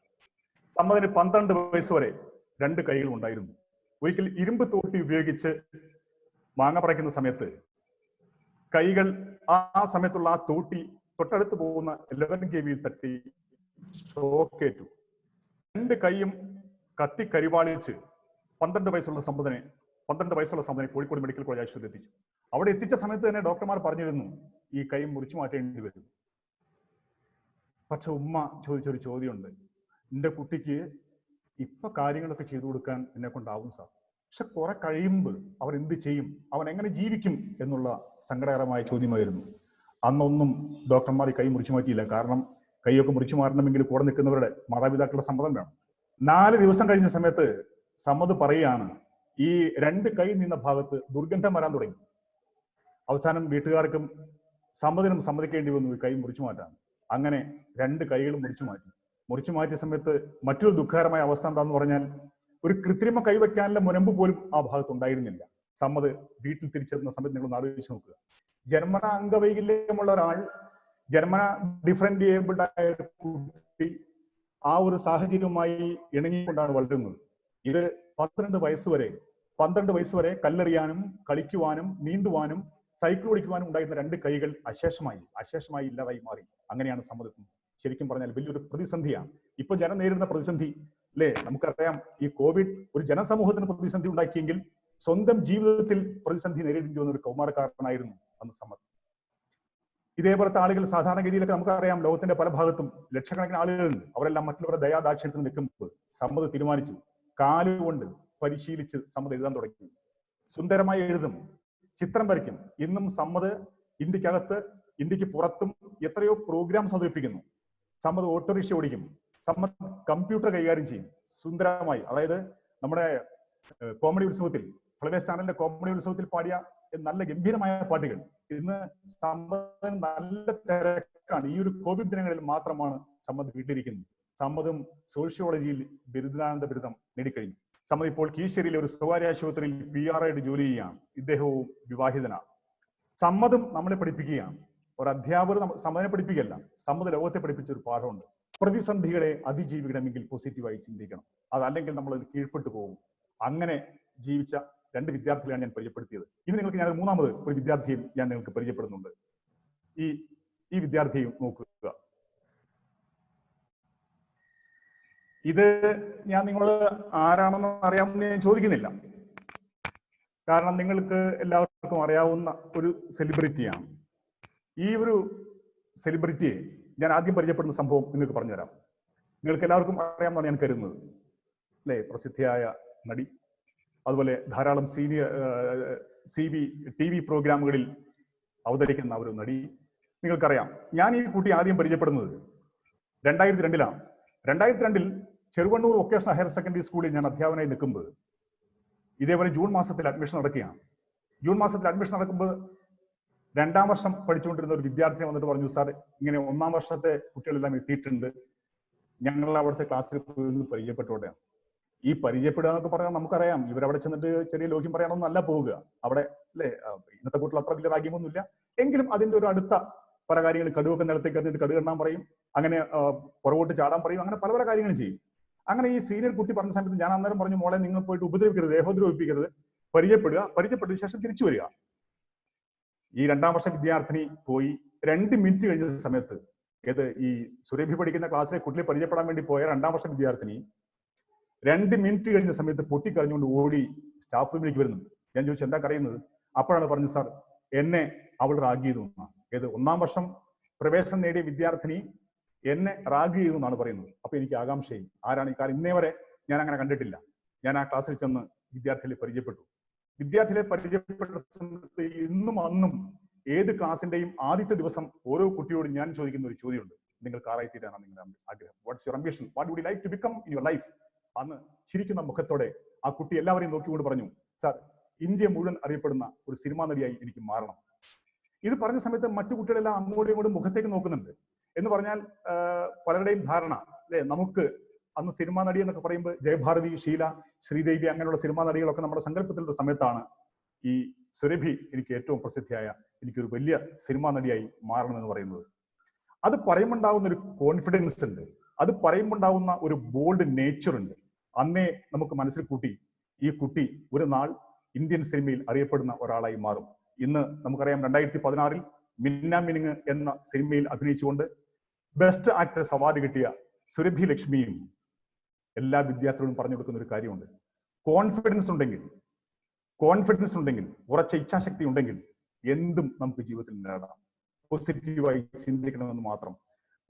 സമ്മതിന് 12 വയസ്സ് വരെ 2 കൈകൾ ഉണ്ടായിരുന്നു. ഒരിക്കൽ ഇരുമ്പ് തോട്ടി ഉപയോഗിച്ച് മാങ്ങ പറിക്കുന്ന സമയത്ത് കൈകൾ ആ സമയത്തുള്ള ആ തോട്ടി തൊട്ടടുത്ത് പോകുന്ന 11 kV തട്ടി ഷോക്കേറ്റു. 2 കൈയും കത്തി കരിവാളിച്ച് 12 വയസ്സുള്ള സമ്പദനെ കോഴിക്കോട് മെഡിക്കൽ കോളേജ് ആശുപത്രിയിൽ എത്തിച്ചു. അവിടെ എത്തിച്ച സമയത്ത് തന്നെ ഡോക്ടർമാർ പറഞ്ഞിരുന്നു, ഈ കൈ മുറിച്ചു മാറ്റേണ്ടി വരും. പക്ഷെ ഉമ്മ ചോദിച്ചൊരു ചോദ്യമുണ്ട്, എൻ്റെ കുട്ടിക്ക് ഇപ്പൊ കാര്യങ്ങളൊക്കെ ചെയ്തു കൊടുക്കാൻ എന്നെ കൊണ്ടാവും സാർ, പക്ഷെ കുറെ കഴിയുമ്പോൾ അവർ എന്ത് ചെയ്യും, അവൻ എങ്ങനെ ജീവിക്കും എന്നുള്ള സങ്കടകരമായ ചോദ്യമായിരുന്നു. അന്നൊന്നും ഡോക്ടർമാർ ഈ കൈ മുറിച്ചു മാറ്റിയില്ല. കാരണം കൈയൊക്കെ മുറിച്ചു മാറണമെങ്കിൽ കൂടെ നിൽക്കുന്നവരുടെ മാതാപിതാക്കളുടെ സമ്മതം വേണം. 4 ദിവസം കഴിഞ്ഞ സമയത്ത് സമ്മത് പറയുകയാണ്, ഈ 2 കൈ നിന്ന ഭാഗത്ത് ദുർഗന്ധം വരാൻ തുടങ്ങി. അവസാനം വീട്ടുകാർക്കും സമ്മതിനും സമ്മതിക്കേണ്ടി വന്നു ഈ കൈ മുറിച്ചു മാറ്റാൻ. അങ്ങനെ 2 കൈകളും മുറിച്ചു മാറ്റിയ സമയത്ത് മറ്റൊരു ദുഃഖകരമായ അവസ്ഥ എന്താന്ന് പറഞ്ഞാൽ, ഒരു കൃത്രിമ കൈവയ്ക്കാനുള്ള മുനമ്പ് പോലും ആ ഭാഗത്ത് ഉണ്ടായിരുന്നില്ല. സമ്മത് വീട്ടിൽ തിരിച്ചെത്തുന്ന സമയത്ത് നിങ്ങൾ ആലോചിച്ച് നോക്കുക. ജന്മന അംഗവൈകല്യമുള്ള ഒരാൾ, ജന്മന ഡിഫറെന്റ് ഏബിൾഡ് ആയ ഒരു കുട്ടി ആ ഒരു സാഹചര്യവുമായി ഇണങ്ങിക്കൊണ്ടാണ് വളരുന്നത്. ഇത് 12 വയസ്സ് വരെ കല്ലെറിയാനും കളിക്കുവാനും നീന്തുവാനും സൈക്കിൾ ഓടിക്കുവാനും ഉണ്ടായിരുന്ന 2 കൈകൾ അശേഷമായി ഇല്ലാതായി മാറി. അങ്ങനെയാണ് സമ്മതിക്കുന്നത്. ശരിക്കും പറഞ്ഞാൽ വലിയൊരു പ്രതിസന്ധിയാണ് ഇപ്പൊ ജനം നേരിടുന്ന പ്രതിസന്ധി അല്ലേ. നമുക്കറിയാം, ഈ കോവിഡ് ഒരു ജനസമൂഹത്തിന് പ്രതിസന്ധി ഉണ്ടാക്കിയെങ്കിൽ സ്വന്തം ജീവിതത്തിൽ പ്രതിസന്ധി നേരിടേണ്ടി വന്ന ഒരു കൗമാരക്കാരനായിരുന്നു അന്ന് സമ്മത്. ഇതേപോലത്തെ ആളുകൾ സാധാരണഗതിയിലൊക്കെ നമുക്കറിയാം, ലോകത്തിന്റെ പല ഭാഗത്തും ലക്ഷക്കണക്കിന് ആളുകളുണ്ട്. അവരെല്ലാം മറ്റുള്ളവരുടെ ദയാദാക്ഷ്യത്തിന് നിൽക്കുമ്പോൾ സമ്മത് തീരുമാനിച്ചു, കാലുകൊണ്ട് പരിശീലിച്ച് സമ്മത് എഴുതാൻ തുടങ്ങി. സുന്ദരമായി എഴുതും, ചിത്രം വരയ്ക്കും. ഇന്നും സമ്മത് ഇന്ത്യക്ക് പുറത്തും എത്രയോ പ്രോഗ്രാംസ് അവതരിപ്പിക്കുന്നു. സമ്മത് ഓട്ടോറിക്ഷ ഓടിക്കും, സമ്മത് കമ്പ്യൂട്ടർ കൈകാര്യം ചെയ്യും സുന്ദരമായി. അതായത് നമ്മുടെ കോമഡി ഉത്സവത്തിൽ, ഫ്ലവേഴ്സ് ചാനലിന്റെ കോമഡി ഉത്സവത്തിൽ പാടിയ നല്ല ഗംഭീരമായ പാട്ടുകൾ. ഇന്ന് സമ്മതിന് നല്ല തിരക്കാണ്. ഈ ഒരു കോവിഡ് ദിനങ്ങളിൽ മാത്രമാണ് സമ്മത് വീട്ടിലിരിക്കുന്നത്. സമ്മതും സോഷ്യോളജിയിൽ ബിരുദാനന്ദ ബിരുദം നേടിക്കഴിഞ്ഞു. സമ്മത് ഇപ്പോൾ കീഴ്ശേരിയിലെ ഒരു സ്വകാര്യ ആശുപത്രിയിൽ PR ആയിട്ട് ജോലി ചെയ്യുകയാണ്. ഇദ്ദേഹവും വിവാഹിതനാണ്. സമ്മതും നമ്മളെ പഠിപ്പിക്കുകയാണ്. ഒരു അധ്യാപകർ സമ്മതിനെ പഠിപ്പിക്കല്ല, സമ്മത് ലോകത്തെ പഠിപ്പിച്ച ഒരു പാഠമുണ്ട്. പ്രതിസന്ധികളെ അതിജീവിക്കണമെങ്കിൽ പോസിറ്റീവായി ചിന്തിക്കണം, അതല്ലെങ്കിൽ നമ്മൾ കീഴ്പ്പെട്ടു പോകും. അങ്ങനെ ജീവിച്ച 2 വിദ്യാർത്ഥികളാണ് ഞാൻ പരിചയപ്പെടുത്തിയത്. ഇനി നിങ്ങൾക്ക് ഞാൻ 3ാമത് ഒരു വിദ്യാർത്ഥിയും ഞാൻ നിങ്ങൾക്ക് പരിചയപ്പെടുന്നുണ്ട്. ഈ വിദ്യാർത്ഥിയും നോക്കുക. ഇത് ഞാൻ നിങ്ങളോട് ആരാണെന്ന് അറിയാമെന്ന് ഞാൻ ചോദിക്കുന്നില്ല. കാരണം നിങ്ങൾക്ക് എല്ലാവർക്കും അറിയാവുന്ന ഒരു സെലിബ്രിറ്റിയാണ്. ഈ ഒരു സെലിബ്രിറ്റിയെ ഞാൻ ആദ്യം പരിചയപ്പെടുന്ന സംഭവം നിങ്ങൾക്ക് പറഞ്ഞുതരാം. നിങ്ങൾക്ക് എല്ലാവർക്കും അറിയാമെന്നാണ് ഞാൻ കരുതുന്നത്, അല്ലേ? പ്രസിദ്ധിയായ നടി, അതുപോലെ ധാരാളം TV പ്രോഗ്രാമുകളിൽ അവതരിക്കുന്ന ഒരു നടി. നിങ്ങൾക്കറിയാം, ഞാൻ ഈ കുട്ടി ആദ്യം പരിചയപ്പെടുന്നത് 2002-ലാണ്. 2002-ൽ ചെറുവണ്ണൂർ വൊക്കേഷണൽ ഹയർ സെക്കൻഡറി സ്കൂളിൽ ഞാൻ അധ്യാപകനായി നിൽക്കുമ്പോൾ ഇതേപോലെ ജൂൺ മാസത്തിൽ അഡ്മിഷൻ നടക്കുകയാണ്. ജൂൺ മാസത്തിൽ അഡ്മിഷൻ നടക്കുമ്പോൾ 2ാം വർഷം പഠിച്ചുകൊണ്ടിരുന്ന ഒരു വിദ്യാർത്ഥി വന്നിട്ട് പറഞ്ഞു, സാർ ഇങ്ങനെ 1ാം വർഷത്തെ കുട്ടികളെല്ലാം എത്തിയിട്ടുണ്ട്, ഞങ്ങൾ അവിടുത്തെ ക്ലാസ്സിൽ പോയി പരിചയപ്പെട്ടോടെ. ഈ പരിചയപ്പെടുക എന്നൊക്കെ പറഞ്ഞാൽ നമുക്കറിയാം, ഇവരവിടെ ചെന്നിട്ട് ചെറിയ ലോഹ്യം പറയാനൊന്നും അല്ല പോവുക. അവിടെ അല്ലേ, ഇന്നത്തെ കൂട്ടിൽ അത്ര വലിയ റാഗ്യമൊന്നുമില്ല, എങ്കിലും അതിന്റെ ഒരു അടുത്ത പല കാര്യങ്ങൾ, കടുവൊക്കെ നിലത്തേക്ക് എറിഞ്ഞിട്ട് കടുക് എണ്ണാൻ പറയും, അങ്ങനെ പുറകോട്ട് ചാടാൻ പറയും, അങ്ങനെ പല പല കാര്യങ്ങളും ചെയ്യും. അങ്ങനെ ഈ സീനിയർ കുട്ടി പറഞ്ഞ സമയത്ത് ഞാൻ അന്നേരം പറഞ്ഞു, മോളെ നിങ്ങൾ പോയിട്ട് ഉപദ്രവിക്കരുത്, ദേഹോദ്രവിപ്പിക്കരുത്, പരിചയപ്പെട്ട ശേഷം തിരിച്ചു വരിക. ഈ 2ാം വർഷ വിദ്യാർത്ഥിനി പോയി 2 മിനിറ്റ് കഴിഞ്ഞ സമയത്ത്, ഈ സുരഭി പഠിക്കുന്ന ക്ലാസ്സിലെ കുട്ടിയെ പരിചയപ്പെടാൻ വേണ്ടി പോയ 2ാം വർഷ വിദ്യാർത്ഥിനി 2 മിനിറ്റ് കഴിഞ്ഞ സമയത്ത് പൊട്ടിക്കറിഞ്ഞുകൊണ്ട് ഓടി സ്റ്റാഫ് റൂമിലേക്ക് വരുന്നുണ്ട്. ഞാൻ ചോദിച്ചു, എന്താ കരയുന്നത്? അപ്പോഴാണ് പറഞ്ഞത്, സാർ എന്നെ അവൾ റാഗ് ചെയ്തു എന്നാണ്. 1ാം വർഷം പ്രവേശനം നേടിയ വിദ്യാർത്ഥിനി എന്നെ റാഗ് ചെയ്തു എന്നാണ് പറയുന്നത്. അപ്പൊ എനിക്ക് ആകാംക്ഷയായി, ആരാണ് ഈ കാര്യം? ഇന്നേ വരെ ഞാൻ അങ്ങനെ കണ്ടിട്ടില്ല. ഞാൻ ആ ക്ലാസ്സിൽ ചെന്ന് വിദ്യാർത്ഥികളെ പരിചയപ്പെട്ടു. വിദ്യാർത്ഥികളെ പരിചയപ്പെട്ട സമയത്ത് ഇന്നും അന്നും ഏത് ക്ലാസിന്റെയും ആദ്യത്തെ ദിവസം ഓരോ കുട്ടിയോടും ഞാൻ ചോദിക്കുന്ന ഒരു ചോദ്യമുണ്ട്, നിങ്ങൾക്ക് ആരായി തീരാനാണ് നിങ്ങളുടെ ആഗ്രഹം? What's your ambition? What would you like to become in your life? അന്ന് ചിരിക്കുന്ന മുഖത്തോടെ ആ കുട്ടി എല്ലാവരെയും നോക്കിക്കൊണ്ട് പറഞ്ഞു, സാർ ഇന്ത്യ മുഴുവൻ അറിയപ്പെടുന്ന ഒരു സിനിമാ നടിയായി എനിക്ക് മാറണം. ഇത് പറഞ്ഞ സമയത്ത് മറ്റു കുട്ടികളെല്ലാം അങ്ങോട്ടും ഇങ്ങോട്ടും മുഖത്തേക്ക് നോക്കുന്നുണ്ട്. എന്ന് പറഞ്ഞാൽ പലരുടെയും ധാരണ, അല്ലെ, നമുക്ക് അന്ന് സിനിമാ നടി എന്നൊക്കെ പറയുമ്പോൾ ജയഭാരതി, ഷീല, ശ്രീദേവി അങ്ങനെയുള്ള സിനിമാ നടികളൊക്കെ നമ്മുടെ സങ്കല്പത്തിലുള്ള സമയത്താണ് ഈ സുരഭി എനിക്ക് ഏറ്റവും പ്രസിദ്ധിയായ, എനിക്കൊരു വലിയ സിനിമാ നടിയായി മാറണമെന്ന് പറയുന്നത്. അത് പറയുമ്പോണ്ടാവുന്ന ഒരു കോൺഫിഡൻസ് ഉണ്ട്, അത് പറയുമ്പോണ്ടാവുന്ന ഒരു ബോൾഡ് നേച്ചർ ഉണ്ട്. അന്നേ നമുക്ക് മനസ്സിൽ കൂട്ടി ഈ കുട്ടി ഒരു നാൾ ഇന്ത്യൻ സിനിമയിൽ അറിയപ്പെടുന്ന ഒരാളായി മാറും. ഇന്ന് നമുക്കറിയാം, 2016-ൽ മിന്ന മിനുങ്ങ് എന്ന സിനിമയിൽ അഭിനയിച്ചുകൊണ്ട് ബെസ്റ്റ് ആക്ട്രസ് അവാർഡ് കിട്ടിയ സുരഭി ലക്ഷ്മിയും എല്ലാ വിദ്യാർത്ഥികളും പറഞ്ഞു കൊടുക്കുന്ന ഒരു കാര്യമുണ്ട്, കോൺഫിഡൻസ് ഉണ്ടെങ്കിൽ, ഉറച്ച ഇച്ഛാശക്തി ഉണ്ടെങ്കിൽ എന്തും നമുക്ക് ജീവിതത്തിൽ നേടാം. പോസിറ്റീവായി ചിന്തിക്കണമെന്ന് മാത്രം.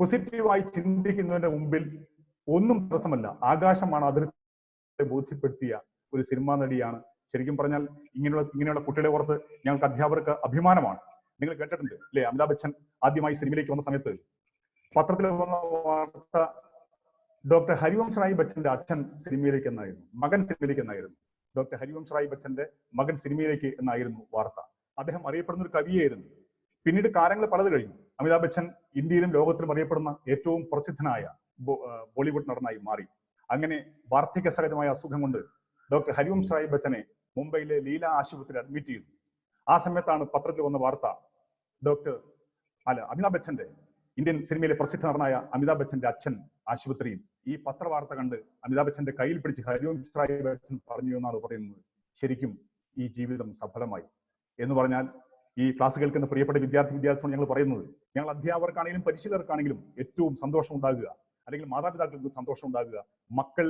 പോസിറ്റീവായി ചിന്തിക്കുന്നതിന്റെ മുമ്പിൽ ഒന്നും തടസ്സമല്ല, ആകാശമാണ് അതിർത്തി ബോധ്യപ്പെടുത്തിയ ഒരു സിനിമാ നടിയാണ്. ശരിക്കും പറഞ്ഞാൽ ഇങ്ങനെയുള്ള കുട്ടികളെ ഓർത്ത് ഞങ്ങൾക്ക് അധ്യാപകർക്ക് അഭിമാനമാണ്. നിങ്ങൾ കേട്ടിട്ടുണ്ട് അല്ലെ, അമിതാഭ് ബച്ചൻ ആദ്യമായി സിനിമയിലേക്ക് വന്ന സമയത്ത് പത്രത്തിൽ വന്ന വാർത്ത, ഡോക്ടർ ഹരിവംശ് റായ് ബച്ചന്റെ അച്ഛൻ സിനിമയിലേക്ക് എന്നായിരുന്നു, മകൻ സിനിമയിലേക്ക് എന്നായിരുന്നു. ഡോക്ടർ ഹരിവംശ് റായ് ബച്ചന്റെ മകൻ സിനിമയിലേക്ക് എന്നായിരുന്നു വാർത്ത. അദ്ദേഹം അറിയപ്പെടുന്ന ഒരു കവിയായിരുന്നു. പിന്നീട് കാലങ്ങൾ പലത് കഴിഞ്ഞു. അമിതാഭ് ബച്ചൻ ഇന്ത്യയിലും ലോകത്തിലും അറിയപ്പെടുന്ന ഏറ്റവും പ്രസിദ്ധനായ ബോളിവുഡ് നടനായി മാറി. അങ്ങനെ വാർദ്ധക്യ സഹജമായ അസുഖം കൊണ്ട് ഡോക്ടർ ഹരിവംശ് റായ് ബച്ചനെ മുംബൈയിലെ ലീല ആശുപത്രിയിൽ അഡ്മിറ്റ് ചെയ്തു. ആ സമയത്താണ് പത്രത്തിൽ വന്ന വാർത്ത, അമിതാഭ് ബച്ചന്റെ, ഇന്ത്യൻ സിനിമയിലെ പ്രസിദ്ധ നടനായ അമിതാഭ് ബച്ചന്റെ അച്ഛൻ ആശുപത്രിയിൽ. ഈ പത്രവാർത്ത കണ്ട് അമിതാഭ് ബച്ചന്റെ കയ്യിൽ പിടിച്ച് ഹരിവംശ് റായ് ബച്ചൻ പറഞ്ഞു എന്നാണ് പറയുന്നത്, ശരിക്കും ഈ ജീവിതം സഫലമായി എന്ന് പറഞ്ഞാൽ. ഈ ക്ലാസ് കേൾക്കുന്ന പ്രിയപ്പെട്ട വിദ്യാർത്ഥികളോട് ഞങ്ങൾ പറയുന്നത്, ഞങ്ങൾ അധ്യാപകർക്കാണെങ്കിലും പരിശീലകർക്കാണെങ്കിലും ഏറ്റവും സന്തോഷം ഉണ്ടാകുക, അല്ലെങ്കിൽ മാതാപിതാക്കൾക്ക് സന്തോഷം ഉണ്ടാകുക, മക്കൾ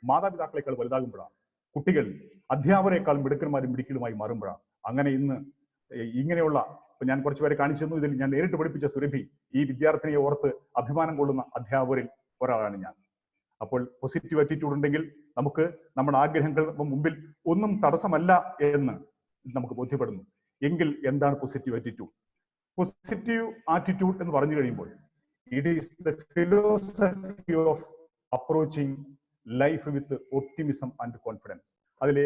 മാതാപിതാക്കളെക്കാൾ വലുതാകുമ്പോഴാണ്, കുട്ടികൾ അധ്യാപകരെക്കാൾ മിടുക്കന്മാരും മിടുക്കികളുമായി മാറുമ്പോഴാണ്. അങ്ങനെ ഇന്ന് ഇങ്ങനെയുള്ള, ഞാൻ കുറച്ചുപേരെ കാണിച്ചു തന്നു, ഇതിൽ ഞാൻ നേരിട്ട് പഠിപ്പിച്ച സുരഭി, ഈ വിദ്യാർത്ഥിനിയെ ഓർത്ത് അഭിമാനം കൊള്ളുന്ന അധ്യാപകരിൽ ഒരാളാണ് ഞാൻ. അപ്പോൾ പോസിറ്റീവ് ആറ്റിറ്റ്യൂഡ് ഉണ്ടെങ്കിൽ നമുക്ക് നമ്മുടെ ആഗ്രഹങ്ങൾക്ക് മുമ്പിൽ ഒന്നും തടസ്സമല്ല എന്ന് നമുക്ക് ബോധ്യപ്പെടുന്നു. എങ്കിൽ എന്താണ് പോസിറ്റീവ് ആറ്റിറ്റ്യൂഡ്? പോസിറ്റീവ് ആറ്റിറ്റ്യൂഡ് എന്ന് പറഞ്ഞു കഴിയുമ്പോൾ it is the philosophy of approaching life with optimism and confidence. അതിലെ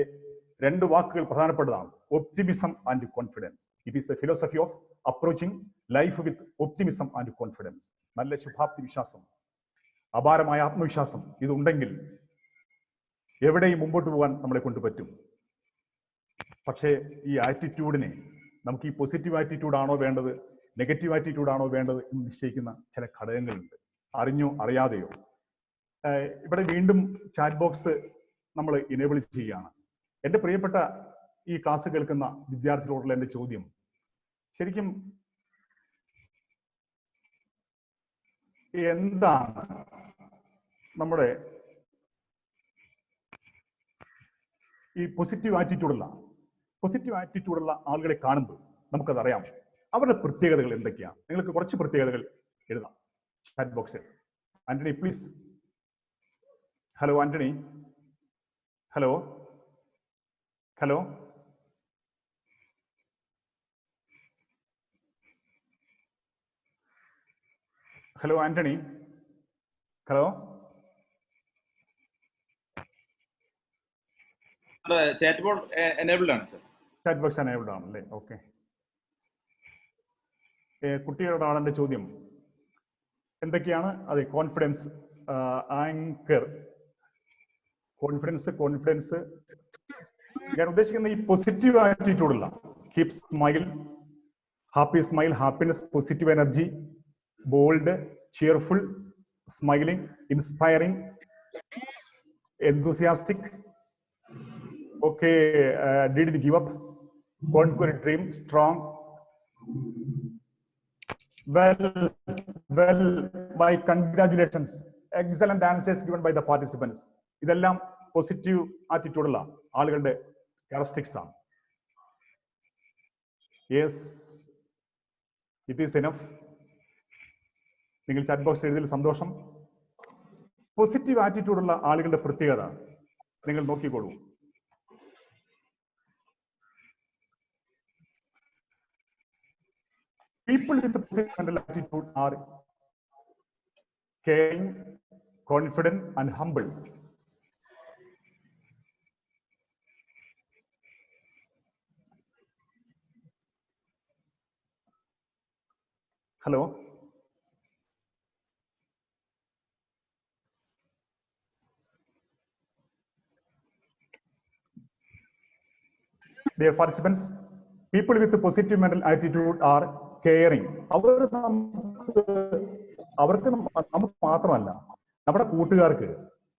2 വാക്കുകൾ പ്രധാനപ്പെട്ടതാണ്, optimism and confidence. It is the philosophy of approaching life with optimism and confidence. നല്ല ശുഭാപ്തി വിശ്വാസം, അപാരമായ ആത്മവിശ്വാസം ഇതുണ്ടെങ്കിൽ എവിടെയും മുമ്പോട്ട് പോകാൻ നമ്മളെ കൊണ്ട് പറ്റും. പക്ഷേ ഈ ആറ്റിറ്റ്യൂഡിനെ നമുക്ക് ഈ പോസിറ്റീവ് ആറ്റിറ്റ്യൂഡ് ആണോ വേണ്ടത്, നെഗറ്റീവ് ആറ്റിറ്റ്യൂഡ് ആണോ വേണ്ടത് എന്ന് നിശ്ചയിക്കുന്ന ചില ഘടകങ്ങളുണ്ട്, അറിഞ്ഞോ അറിയാതെയോ. ഇവിടെ വീണ്ടും ചാറ്റ് ബോക്സ് നമ്മൾ ഇനേബിൾ ചെയ്യുകയാണ്. എൻ്റെ പ്രിയപ്പെട്ട ഈ ക്ലാസ് കേൾക്കുന്ന വിദ്യാർത്ഥികളോടുള്ള എൻ്റെ ചോദ്യം, ശരിക്കും എന്താണ് നമ്മുടെ ഈ പോസിറ്റീവ് ആറ്റിറ്റ്യൂഡുള്ള ആളുകളെ കാണുമ്പോൾ നമുക്കതറിയാം അവരുടെ പ്രത്യേകതകൾ എന്തൊക്കെയാണ്. നിങ്ങൾക്ക് കുറച്ച് പ്രത്യേകതകൾ എഴുതാം ചാറ്റ് ബോക്സിൽ. Antony please. Hello Antony. Hello hello hello Antony. Hello. Chat board enabled ആണ് സർ. ചാറ്റ് ബോക്സ് എനേബിൾഡ് ആണല്ലേ? ഓക്കെ. കുട്ടികളുടെ ആളെന്റെ ചോദ്യം എന്തൊക്കെയാണ്? അതെ, കോൺഫിഡൻസ്, ആങ്കർ, കോൺഫിഡൻസ്. ഞാൻ ഉദ്ദേശിക്കുന്ന ഈ പോസിറ്റീവ് ആറ്റിറ്റ്യൂഡുള്ള keep smile, happy smile, happiness, positive energy, bold, cheerful, smiling, inspiring, enthusiastic. Okay, didn't give up, conquer dream, strong. Well, my congratulations. Excellent answers given by the participants. ഇതെല്ലാം positive ആറ്റിറ്റ്യൂഡുള്ള ആളുകളുടെ characteristics ആണ്. Yes, it is enough. നിങ്ങൾ chat box എഴുതിയതിൽ സന്തോഷം. Positive ആറ്റിറ്റ്യൂഡുള്ള ആളുകളുടെ പ്രത്യേകത നിങ്ങൾ നോക്കിക്കോളൂ. People with a positive mental attitude are caring, confident, and humble. Hello. Dear participants, people with a positive mental attitude are caring. അവർക്ക് നമുക്ക് മാത്രമല്ല, നമ്മുടെ കൂട്ടുകാർക്ക്.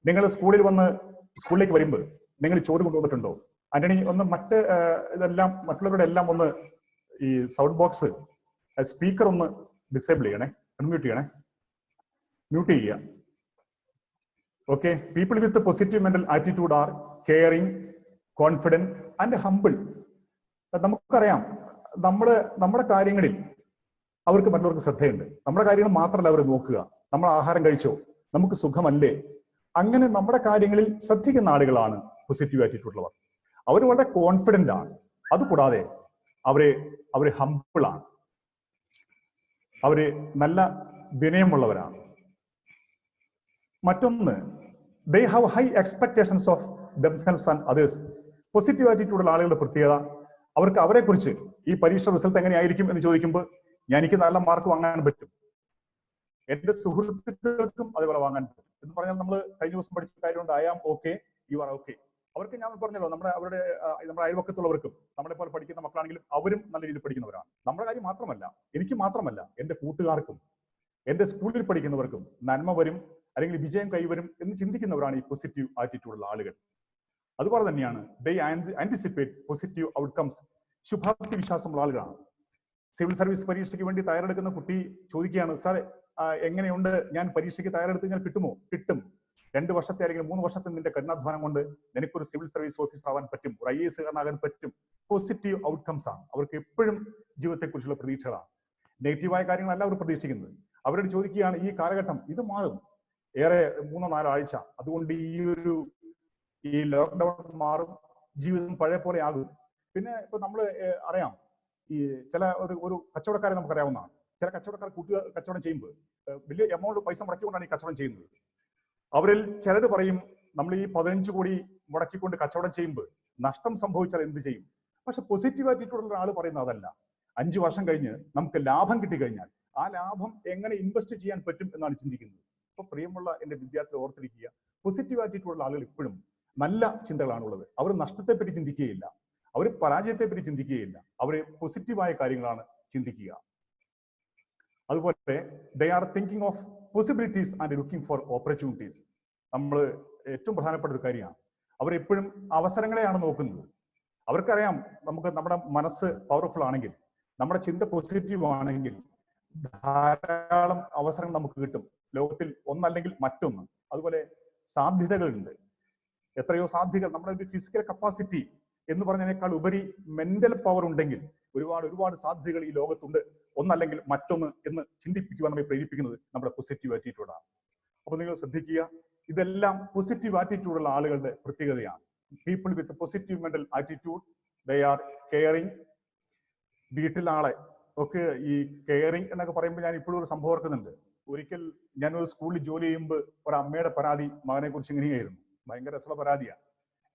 നിങ്ങൾ സ്കൂളിലേക്ക് വരുമ്പോൾ നിങ്ങൾ ചോറ് കൊണ്ടുവന്നിട്ടുണ്ടോ? ആന്റണി, ഒന്ന് മറ്റുള്ളവരുടെ എല്ലാം ഒന്ന് ഈ സൗണ്ട് ബോക്സ് സ്പീക്കർ ഒന്ന് ഡിസേബിൾ ചെയ്യണേ, അൺമ്യൂട്ട് ചെയ്യണേ, മ്യൂട്ട് ചെയ്യുക. Okay. People with positive mental attitude are caring, confident and humble. നമുക്കറിയാം നമ്മുടെ കാര്യങ്ങളിൽ അവർക്ക് മറ്റുള്ളവർക്ക് ശ്രദ്ധയുണ്ട്. നമ്മുടെ കാര്യങ്ങൾ മാത്രമല്ല അവർ നോക്കുക. നമ്മൾ ആഹാരം കഴിച്ചോ, നമുക്ക് സുഖമല്ലേ, അങ്ങനെ നമ്മുടെ കാര്യങ്ങളിൽ ശ്രദ്ധിക്കുന്ന ആളുകളാണ് പോസിറ്റീവ് ആറ്റിറ്റ്യൂഡുള്ളവർ. അവർ വളരെ കോൺഫിഡന്റ് ആണ്. അതുകൂടാതെ അവര് ഹംബിളാണ്, അവര് നല്ല വിനയമുള്ളവരാണ്. മറ്റൊന്ന്, they have high expectations of themselves and others. Positive ആറ്റിറ്റ്യൂഡുള്ള ആളുകളുടെ പ്രത്യേകത, അവർക്ക് അവരെക്കുറിച്ച് ഈ പരീക്ഷ റിസൾട്ട് എങ്ങനെയായിരിക്കും എന്ന് ചോദിക്കുമ്പോൾ എനിക്ക് നല്ല മാർക്ക് വാങ്ങാൻ പറ്റും, എന്റെ സുഹൃത്തുക്കൾക്കും അതേപോലെ വാങ്ങാൻ പറ്റും എന്ന് പറഞ്ഞാൽ നമ്മൾ കഴിഞ്ഞ ദിവസം പഠിച്ച കാര്യമുണ്ട്, I am okay, you are okay. അവർക്ക് ഞാൻ പറഞ്ഞല്ലോ, നമ്മുടെ അയൽവക്കത്തുള്ളവർക്കും നമ്മളെ പോലെ പഠിക്കുന്ന മക്കളാണെങ്കിലും അവരും നല്ല രീതിയിൽ പഠിക്കുന്നവരാണ്. നമ്മുടെ കാര്യം മാത്രമല്ല, എനിക്ക് മാത്രമല്ല, എന്റെ കൂട്ടുകാർക്കും എന്റെ സ്കൂളിൽ പഠിക്കുന്നവർക്കും നന്മ വരും അല്ലെങ്കിൽ വിജയം കൈവരും എന്ന് ചിന്തിക്കുന്നവരാണ് ഈ പോസിറ്റീവ് ആറ്റിറ്റ്യൂഡുള്ള ആളുകൾ. അതുപോലെ തന്നെയാണ് they anticipate positive outcomes. ശുഭാപ്തി വിശ്വാസമുള്ള ആളുകളാണ്. സിവിൽ സർവീസ് പരീക്ഷയ്ക്ക് വേണ്ടി തയ്യാറെടുക്കുന്ന കുട്ടി ചോദിക്കുകയാണ്, സാർ എങ്ങനെയുണ്ട്, ഞാൻ പരീക്ഷയ്ക്ക് തയ്യാറെടുത്ത് ഞാൻ കിട്ടുമോ? കിട്ടും. 2 വർഷത്തെ അല്ലെങ്കിൽ 3 വർഷത്തെ നിന്റെ കഠിനാധ്വാനം കൊണ്ട് നിനക്കൊരു സിവിൽ സർവീസ് ഓഫീസർ ആവാൻ പറ്റും, ഒരു IAS കാരനാകാൻ പറ്റും. പോസിറ്റീവ് ഔട്ട്കംസ് ആണ്. അവർക്ക് എപ്പോഴും ജീവിതത്തെക്കുറിച്ചുള്ള പ്രതീക്ഷകളാണ്. നെഗറ്റീവായ കാര്യങ്ങളല്ല അവർ പ്രതീക്ഷിക്കുന്നത്. അവരോട് ചോദിക്കുകയാണ്, ഈ കാലഘട്ടം ഇത് മാറും, ഏറെ 3-4 ആഴ്ച, അതുകൊണ്ട് ഈ ലോക്ക്ഡൌൺ മാറും, ജീവിതം പഴയ പോലെ ആകും. പിന്നെ ഇപ്പൊ നമ്മള് അറിയാം, ഈ ചില ഒരു കച്ചവടക്കാരെ നമുക്കറിയാവുന്നതാണ്. ചില കച്ചവടക്കാർ കച്ചവടം ചെയ്യുമ്പോൾ വലിയ എമൗണ്ട് പൈസ മുടക്കിക്കൊണ്ടാണ് ഈ കച്ചവടം ചെയ്യുന്നത്. അവരിൽ ചിലർ പറയും, നമ്മൾ ഈ 15 കോടി മുടക്കിക്കൊണ്ട് കച്ചവടം ചെയ്യുമ്പോൾ നഷ്ടം സംഭവിച്ചാൽ എന്ത് ചെയ്യും? പക്ഷെ പോസിറ്റീവ് ആറ്റിറ്റ്യൂഡുള്ള ആൾ പറയുന്നത് അതല്ല. 5 വർഷം കഴിഞ്ഞ് നമുക്ക് ലാഭം കിട്ടിക്കഴിഞ്ഞാൽ ആ ലാഭം എങ്ങനെ ഇൻവെസ്റ്റ് ചെയ്യാൻ പറ്റും എന്നാണ് ചിന്തിക്കുന്നത്. അപ്പൊ പ്രിയമുള്ള എന്റെ വിദ്യാർത്ഥികൾ ഓർത്തിരിക്കുക, പോസിറ്റീവ് ആറ്റിറ്റ്യൂഡുള്ള ആളുകൾ ഇപ്പോഴും നല്ല ചിന്തകളാണുള്ളത്. അവർ നഷ്ടത്തെ പറ്റി ചിന്തിക്കുകയില്ല, അവർ പരാജയത്തെ പറ്റി ചിന്തിക്കുകയില്ല, അവർ പോസിറ്റീവായ കാര്യങ്ങളാണ് ചിന്തിക്കുക. അതുപോലെ they are thinking of possibilities and looking for opportunities. നമ്മൾ ഏറ്റവും പ്രധാനപ്പെട്ട ഒരു കാര്യമാണ്, അവരെപ്പോഴും അവസരങ്ങളെയാണ് നോക്കുന്നത്. അവർക്കറിയാം, നമ്മുടെ മനസ്സ് പവർഫുൾ ആണെങ്കിൽ, നമ്മുടെ ചിന്ത പോസിറ്റീവ് ആണെങ്കിൽ ധാരാളം അവസരങ്ങൾ നമുക്ക് കിട്ടും. ലോകത്തിൽ ഒന്നല്ലെങ്കിൽ മറ്റൊന്ന്. അതുപോലെ സാധ്യതകളുണ്ട്. എത്രയോ സാധ്യതകൾ, നമ്മുടെ ഒരു ഫിസിക്കൽ കപ്പാസിറ്റി എന്ന് പറഞ്ഞതിനേക്കാൾ ഉപരി മെന്റൽ പവർ ഉണ്ടെങ്കിൽ ഒരുപാട് സാധ്യതകൾ ഈ ലോകത്തുണ്ട്, ഒന്നല്ലെങ്കിൽ മറ്റൊന്ന് എന്ന് ചിന്തിപ്പിക്കുവാൻ നമ്മെ പ്രേരിപ്പിക്കുന്നത് നമ്മുടെ പോസിറ്റീവ് ആറ്റിറ്റ്യൂഡാണ്. അപ്പൊ നിങ്ങൾ ശ്രദ്ധിക്കുക, ഇതെല്ലാം പോസിറ്റീവ് ആറ്റിറ്റ്യൂഡുള്ള ആളുകളുടെ പ്രത്യേകതയാണ്. People with positive mental attitude, they are caring. വീട്ടിലാളെ ഒക്കെ ഈ കെയറിങ് എന്നൊക്കെ പറയുമ്പോൾ ഞാൻ ഇപ്പോഴും ഒരു സംഭവം ഓർക്കുന്നുണ്ട്. ഒരിക്കൽ ഞാനൊരു സ്കൂളിൽ ജോലി ചെയ്യുമ്പോൾ ഒരു അമ്മയുടെ പരാതി മകനെ കുറിച്ച് ഇങ്ങനെയായിരുന്നു. ഭയങ്കര രസമുള്ള പരാതിയാണ്.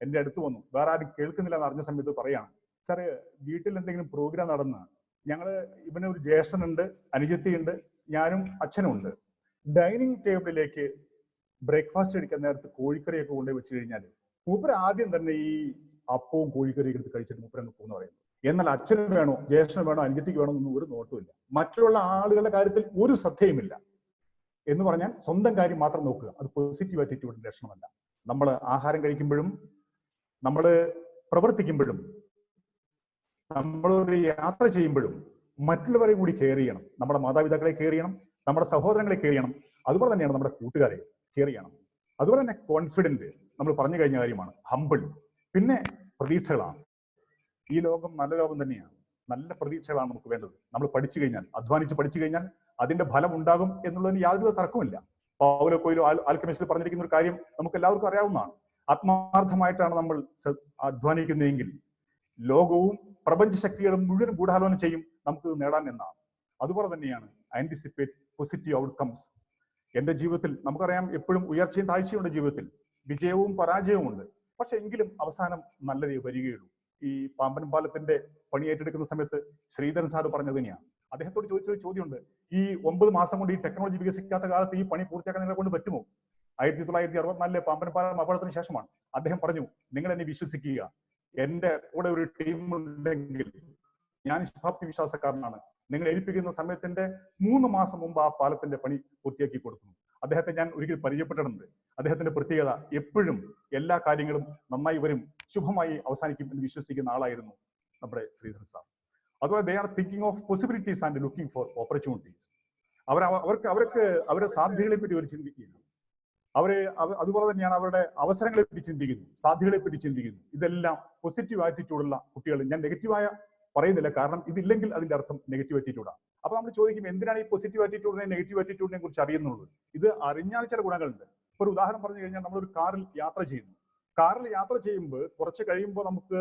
എൻ്റെ അടുത്ത് വന്നു, വേറെ ആരും കേൾക്കുന്നില്ല എന്ന് അറിഞ്ഞ സമയത്ത് പറയാണ്, സാറ് വീട്ടിൽ എന്തെങ്കിലും പ്രോഗ്രാം നടന്ന് ഇവന് ഒരു ജ്യേഷ്ഠനുണ്ട്, അനുജത്തിയുണ്ട്, ഞാനും അച്ഛനും ഉണ്ട്. ഡൈനിങ് ടേബിളിലേക്ക് ബ്രേക്ക്ഫാസ്റ്റ് എടുക്കാൻ നേരത്ത് കോഴിക്കറിയൊക്കെ കൊണ്ടുപോയി വെച്ച് കഴിഞ്ഞാൽ മൂപ്പര് ആദ്യം തന്നെ ഈ അപ്പവും കോഴിക്കറിയൊക്കെ എടുത്ത് കഴിച്ചിട്ട് മൂപ്പരങ്ങ് പോകുന്ന പറയുന്നു. എന്നാൽ അച്ഛന് വേണോ, ജ്യേഷ്ഠന് വേണോ, അനുജത്തിക്ക് വേണോ എന്നൊന്നും ഒരു നോട്ടുമില്ല. മറ്റുള്ള ആളുകളുടെ കാര്യത്തിൽ ഒരു ശ്രദ്ധയുമില്ല. എന്ന് പറഞ്ഞാൽ സ്വന്തം കാര്യം മാത്രം നോക്കുക. അത് പോസിറ്റീവ് ആറ്റിറ്റ്യൂഡിന്റെ ലക്ഷണമല്ല. നമ്മൾ ആഹാരം കഴിക്കുമ്പോഴും നമ്മൾ പ്രവർത്തിക്കുമ്പോഴും നമ്മളൊരു യാത്ര ചെയ്യുമ്പോഴും മറ്റുള്ളവരെ കൂടി കെയർ ചെയ്യണം. നമ്മുടെ മാതാപിതാക്കളെ കെയർ ചെയ്യണം, നമ്മുടെ സഹോദരങ്ങളെ കെയർ ചെയ്യണം. അതുപോലെ തന്നെയാണ് നമ്മുടെ കൂട്ടുകാരെ കെയർ ചെയ്യണം. അതുപോലെ തന്നെ കോൺഫിഡന്റ്, നമ്മൾ പറഞ്ഞു കഴിഞ്ഞ കാര്യമാണ്. ഹമ്പിൾ. പിന്നെ പ്രതീക്ഷകളാണ്. ഈ ലോകം നല്ല ലോകം തന്നെയാണ്. നല്ല പ്രതീക്ഷകളാണ് നമുക്ക് വേണ്ടത്. നമ്മൾ പഠിച്ചു കഴിഞ്ഞാൽ, അധ്വാനിച്ച് പഠിച്ചു കഴിഞ്ഞാൽ അതിന്റെ ഫലം ഉണ്ടാകും എന്നുള്ളതിന് യാതൊരു തർക്കമില്ല. പൗലോ കൊയ്ലോ ആൽക്കെമിസ്റ്റിൽ പറഞ്ഞിരിക്കുന്ന ഒരു കാര്യം നമുക്ക് എല്ലാവർക്കും അറിയാവുന്നതാണ്. ആത്മാർത്ഥമായിട്ടാണ് നമ്മൾ അധ്വാനിക്കുന്നതെങ്കിൽ ലോകവും പ്രപഞ്ച ശക്തികളും മുഴുവൻ ഗൂഢാലോചന ചെയ്യും നമുക്ക് നേടാൻ എന്നാണ്. അതുപോലെ തന്നെയാണ് ആന്റിസിപ്പേറ്റ് പോസിറ്റീവ് ഔട്ട്കംസ്. എന്റെ ജീവിതത്തിൽ നമുക്കറിയാം, എപ്പോഴും ഉയർച്ചയും താഴ്ചയുണ്ട് ജീവിതത്തിൽ, വിജയവും പരാജയവും ഉണ്ട്. പക്ഷെ എങ്കിലും അവസാനം നല്ലതേ വരികയുള്ളൂ. ഈ പാമ്പൻ പാലത്തിന്റെ പണി ഏറ്റെടുക്കുന്ന സമയത്ത് ശ്രീധരൻ സാറ് പറഞ്ഞത് തന്നെയാണ്. അദ്ദേഹത്തോട് ചോദിച്ചൊരു ചോദ്യമുണ്ട്, ഈ 9 മാസം കൊണ്ട് ഈ ടെക്നോളജി വികസിക്കാത്ത കാലത്ത് ഈ പണി പൂർത്തിയാക്കാൻ നിങ്ങളെ കൊണ്ട് പറ്റുമോ? 1964 പാമ്പൻ പാലം അപകടത്തിന് ശേഷമാണ്. അദ്ദേഹം പറഞ്ഞു, നിങ്ങൾ എന്നെ വിശ്വസിക്കുക, എന്റെ കൂടെ ഒരു ടീം ഉണ്ടെങ്കിൽ ഞാൻ ശുഭാപ്തി വിശ്വാസക്കാരനാണ്. നിങ്ങൾ ഏൽപ്പിക്കുന്ന സമയത്തിന്റെ 3 മാസം മുമ്പ് ആ പാലത്തിന്റെ പണി പൂർത്തിയാക്കി കൊടുക്കുന്നു. അദ്ദേഹത്തെ ഞാൻ ഒരിക്കൽ പരിചയപ്പെട്ടിട്ടുണ്ട്. അദ്ദേഹത്തിന്റെ പ്രത്യേകത, എപ്പോഴും എല്ലാ കാര്യങ്ങളും നന്നായി വരും, ശുഭമായി അവസാനിക്കും എന്ന് വിശ്വസിക്കുന്ന ആളായിരുന്നു നമ്മുടെ ശ്രീധരൻ സാർ. അതുപോലെ they are thinking of possibilities and looking for opportunities. അവർക്ക് അവരുടെ സാധ്യതകളെ പറ്റി അവർ ചിന്തിക്കുകയാണ്. അതുപോലെ തന്നെയാണ് അവരുടെ അവസരങ്ങളെ പറ്റി ചിന്തിക്കുന്നു, സാധ്യതകളെ പറ്റി ചിന്തിക്കുന്നു. ഇതെല്ലാം പോസിറ്റീവ് ആറ്റിറ്റ്യൂഡുള്ള കുട്ടികൾ. ഞാൻ നെഗറ്റീവായ പറയുന്നില്ല, കാരണം ഇതില്ലെങ്കിൽ അതിന്റെ അർത്ഥം നെഗറ്റീവ് ആറ്റിറ്റ്യൂഡാണ്. അപ്പൊ നമ്മൾ ചോദിക്കും, എന്തിനാണ് ഈ പോസിറ്റീവ് ആറ്റിറ്റ്യൂഡിനെ നെഗറ്റീവ് ആറ്റിറ്റ്യൂഡിനെ കുറിച്ച് അറിയുന്നുള്ളത്? ഇത് അറിഞ്ഞാൽ ചില ഗുണങ്ങളുണ്ട്. ഒരു ഉദാഹരണം പറഞ്ഞു കഴിഞ്ഞാൽ, നമ്മളൊരു കാറിൽ യാത്ര ചെയ്യുന്നു. കാറിൽ യാത്ര ചെയ്യുമ്പോൾ കുറച്ച് കഴിയുമ്പോൾ നമുക്ക്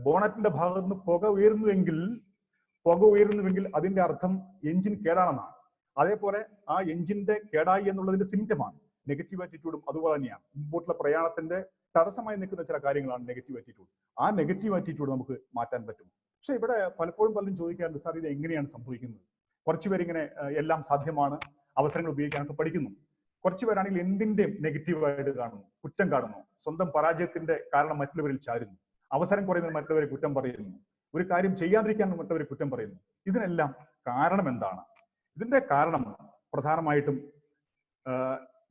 ബോണറ്റിന്റെ ഭാഗത്ത് നിന്ന് പുക ഉയരുന്നുവെങ്കിൽ അതിന്റെ അർത്ഥം എഞ്ചിൻ കേടാണെന്നാണ്. അതേപോലെ ആ എഞ്ചിന്റെ കേടായി എന്നുള്ളതിന്റെ സിംറ്റമാണ്. നെഗറ്റീവ് ആറ്റിറ്റ്യൂഡും അതുപോലെ തന്നെയാണ്. മുമ്പോട്ടുള്ള പ്രയാണത്തിന്റെ തടസ്സമായി നിൽക്കുന്ന ചില കാര്യങ്ങളാണ് നെഗറ്റീവ് ആറ്റിറ്റ്യൂഡ്. ആ നെഗറ്റീവ് ആറ്റിറ്റ്യൂഡ് നമുക്ക് മാറ്റാൻ പറ്റും. പക്ഷെ ഇവിടെ പലപ്പോഴും പലരും ചോദിക്കാറുണ്ട്, സാർ ഇത് എങ്ങനെയാണ് സംഭവിക്കുന്നത്? കുറച്ചുപേരിങ്ങനെ എല്ലാം സാധ്യമാണ്, അവസരങ്ങൾ ഉപയോഗിക്കാനൊക്കെ പഠിക്കുന്നു. കുറച്ചുപേരാണെങ്കിൽ എന്തിന്റെയും നെഗറ്റീവായിട്ട് കാണുന്നു, കുറ്റം കാണുന്നു, സ്വന്തം പരാജയത്തിന്റെ കാരണം മറ്റുള്ളവരിൽ ചാരുന്നു, അവസരം കുറയുന്നതിന് മറ്റുള്ളവരെ കുറ്റം പറയുന്നു, ഒരു കാര്യം ചെയ്യാതിരിക്കാൻ മറ്റുള്ളവരെ കുറ്റം പറയുന്നു. ഇതിനെല്ലാം കാരണം എന്താണ്? ഇതിന്റെ കാരണം പ്രധാനമായിട്ടും